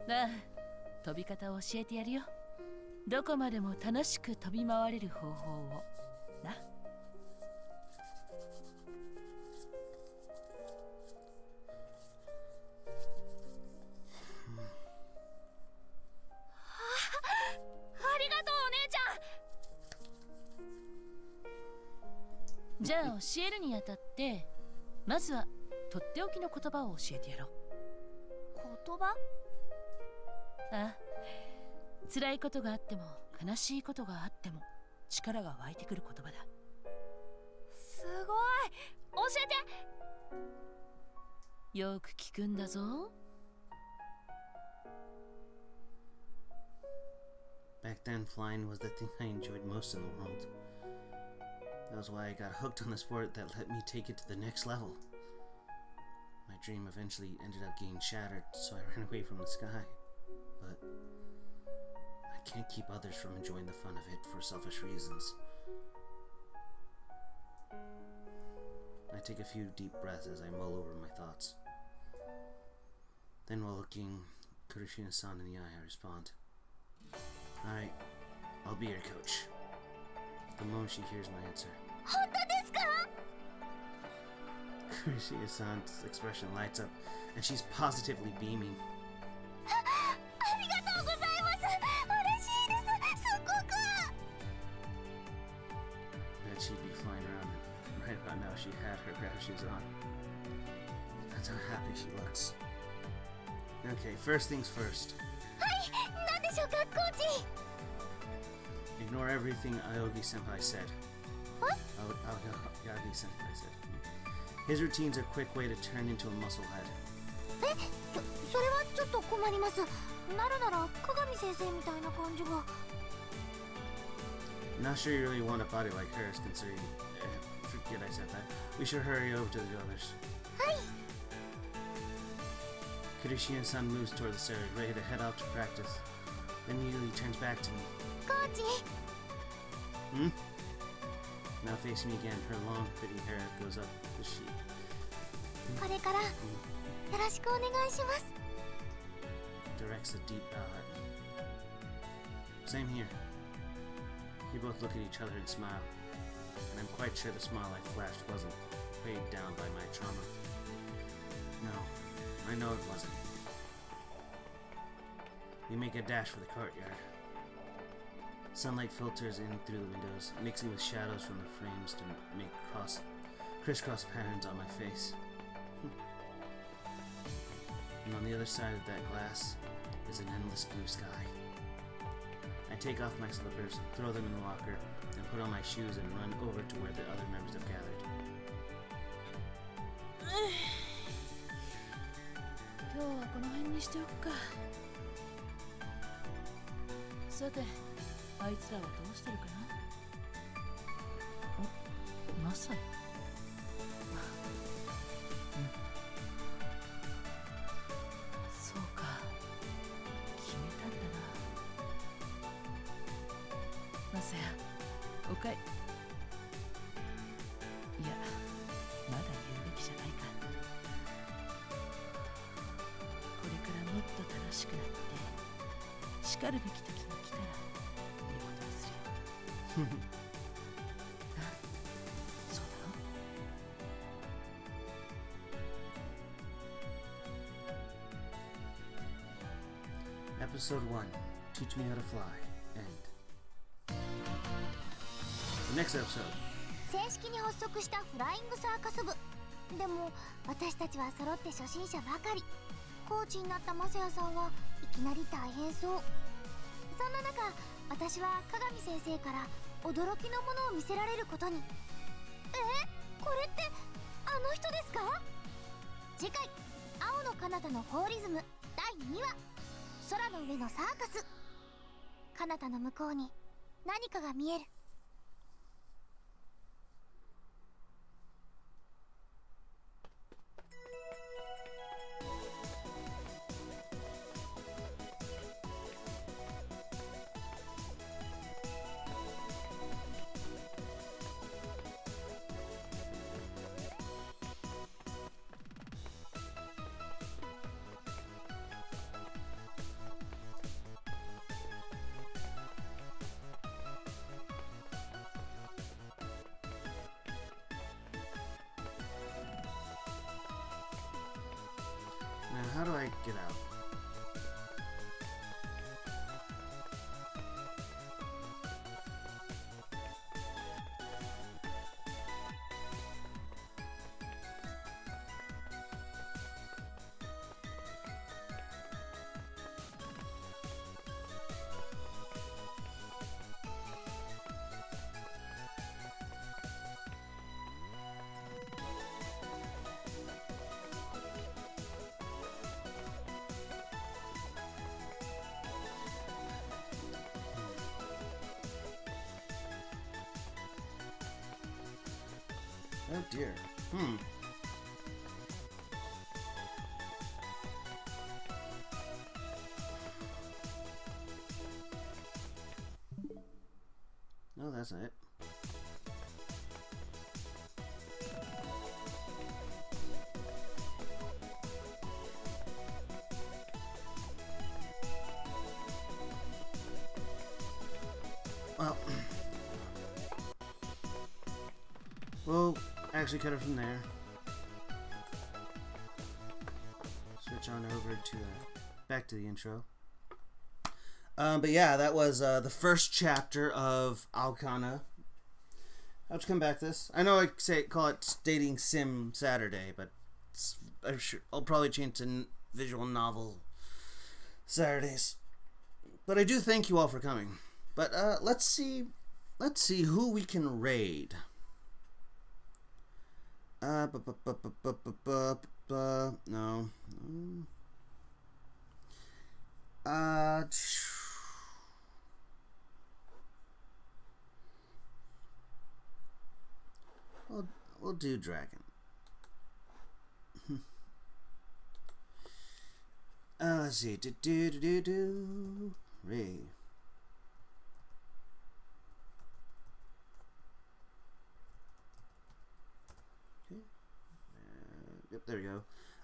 あ、飛び方を教えてやるよ。どこまでも楽しく飛び回れる方法をな。ありがとうお姉ちゃん。じゃあ教えるにあたってまずはとっておきの言葉を教えてやろう。言葉？ああ、辛いことがあっても悲しいことがあっても力が湧いてくる言葉だ。すごい、教えて。よく聞くんだぞ。Back then, flying was the thing I enjoyed most in the world. That was why I got hooked on the sport that let me take it to the next level. My dream eventually ended up getting shattered, so I ran away from the sky. But I can't keep others from enjoying the fun of it for selfish reasons. I take a few deep breaths as I mull over my thoughts. Then, while looking Kurishina-san in the eye, I respond. Alright, I'll be your coach. The moment she hears my answer. 本当ですか？ Kurishina-san's expression lights up, and she's positively beaming. ありがとうございます。嬉しいです。すごく。 Bet she'd be flying around, and right about now she had her grab shoes on. That's how happy she looks. Okay, first things first. はい、なんでしょうか、コーチ。 Ignore everything Aogi Senpai said. What? Aogi Senpai said. His routine's a quick way to turn into a musclehead. え、それはちょっと困ります。なるなら鏡先生みたいな感じが。 Not sure you really want a body like hers, considering. Forget I said that. We should hurry over to the others. はい。 Kurishina-san moves toward the stairs, ready to head out to practice. Then immediately turns back to me. コーチ。 Hmm? Now facing me again, her long, pretty hair goes up the sheet. これからよろしくお願いします。 Directs a deep bow at me. Same here. We both look at each other and smile. And I'm quite sure the smile I flashed wasn't weighed down by my trauma. No, I know it wasn't. We make a dash for the courtyard. Sunlight filters in through the windows, mixing with shadows from the frames to make crisscross patterns on my face. And on the other side of that glass is an endless blue sky. I take off my slippers, throw them in the locker, and put on my shoes and run over to where the other members have gathered. 今日はこの辺にしておくか。さて、あいつらはどうしてるかな。お、マサイ。そうか、決めたんだな。マサヤ、おかい。いや、まだ言うべきじゃないか。これからもっと楽しくなって叱るべき時が来たら言うことにするよ。あ、そうだろ。Episode 1. Teach me how to fly. End. The next episode. 正式に発足したフライングサーカス部。でも私たちは揃って初心者ばかり。コーチになったマサヤさんはいきなり大変そう。そんな中、私は鏡先生から驚きのものを見せられることに。これってあの人ですか？次回、青の彼方のフォーリズム第2話、空の上のサーカス。彼方の向こうに何かが見える。Now, how do I get out? Oh dear. No, that's not it. Well, we'll actually cut it from there. Switch on over to back to the intro. But yeah, that was the first chapter of Aokana. I'll just come back to this. I know I call it Dating Sim Saturday, but I'm sure I'll probably change to visual novel Saturdays. But I do thank you all for coming. But let's see who we can raid. No. We'll do dragon. Let's see. Ray. Okay. Yep, there we go.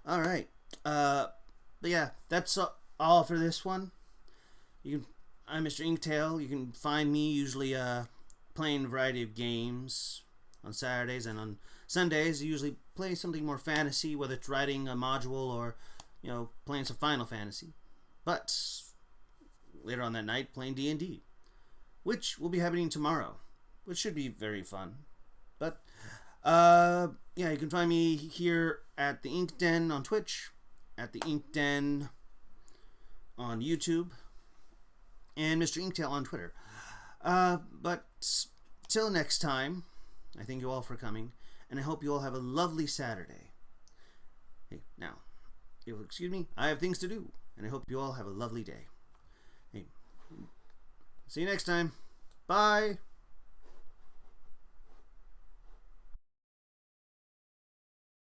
All right. But yeah, that's all for this one. I'm Mr. Inktail. You can find me usually playing a variety of games on Saturdays, and on Sundays I usually play something more fantasy, whether it's writing a module or playing some Final Fantasy. But later on that night, playing D&D, which will be happening tomorrow, which should be very fun. But yeah, you can find me here at the Ink Den on Twitch, at the Ink Den on YouTube, and Mr. Inktail on Twitter. But till next time, I thank you all for coming, and I hope you all have a lovely Saturday. Hey, now, you'll excuse me, I have things to do, and I hope you all have a lovely day. Hey, see you next time. Bye.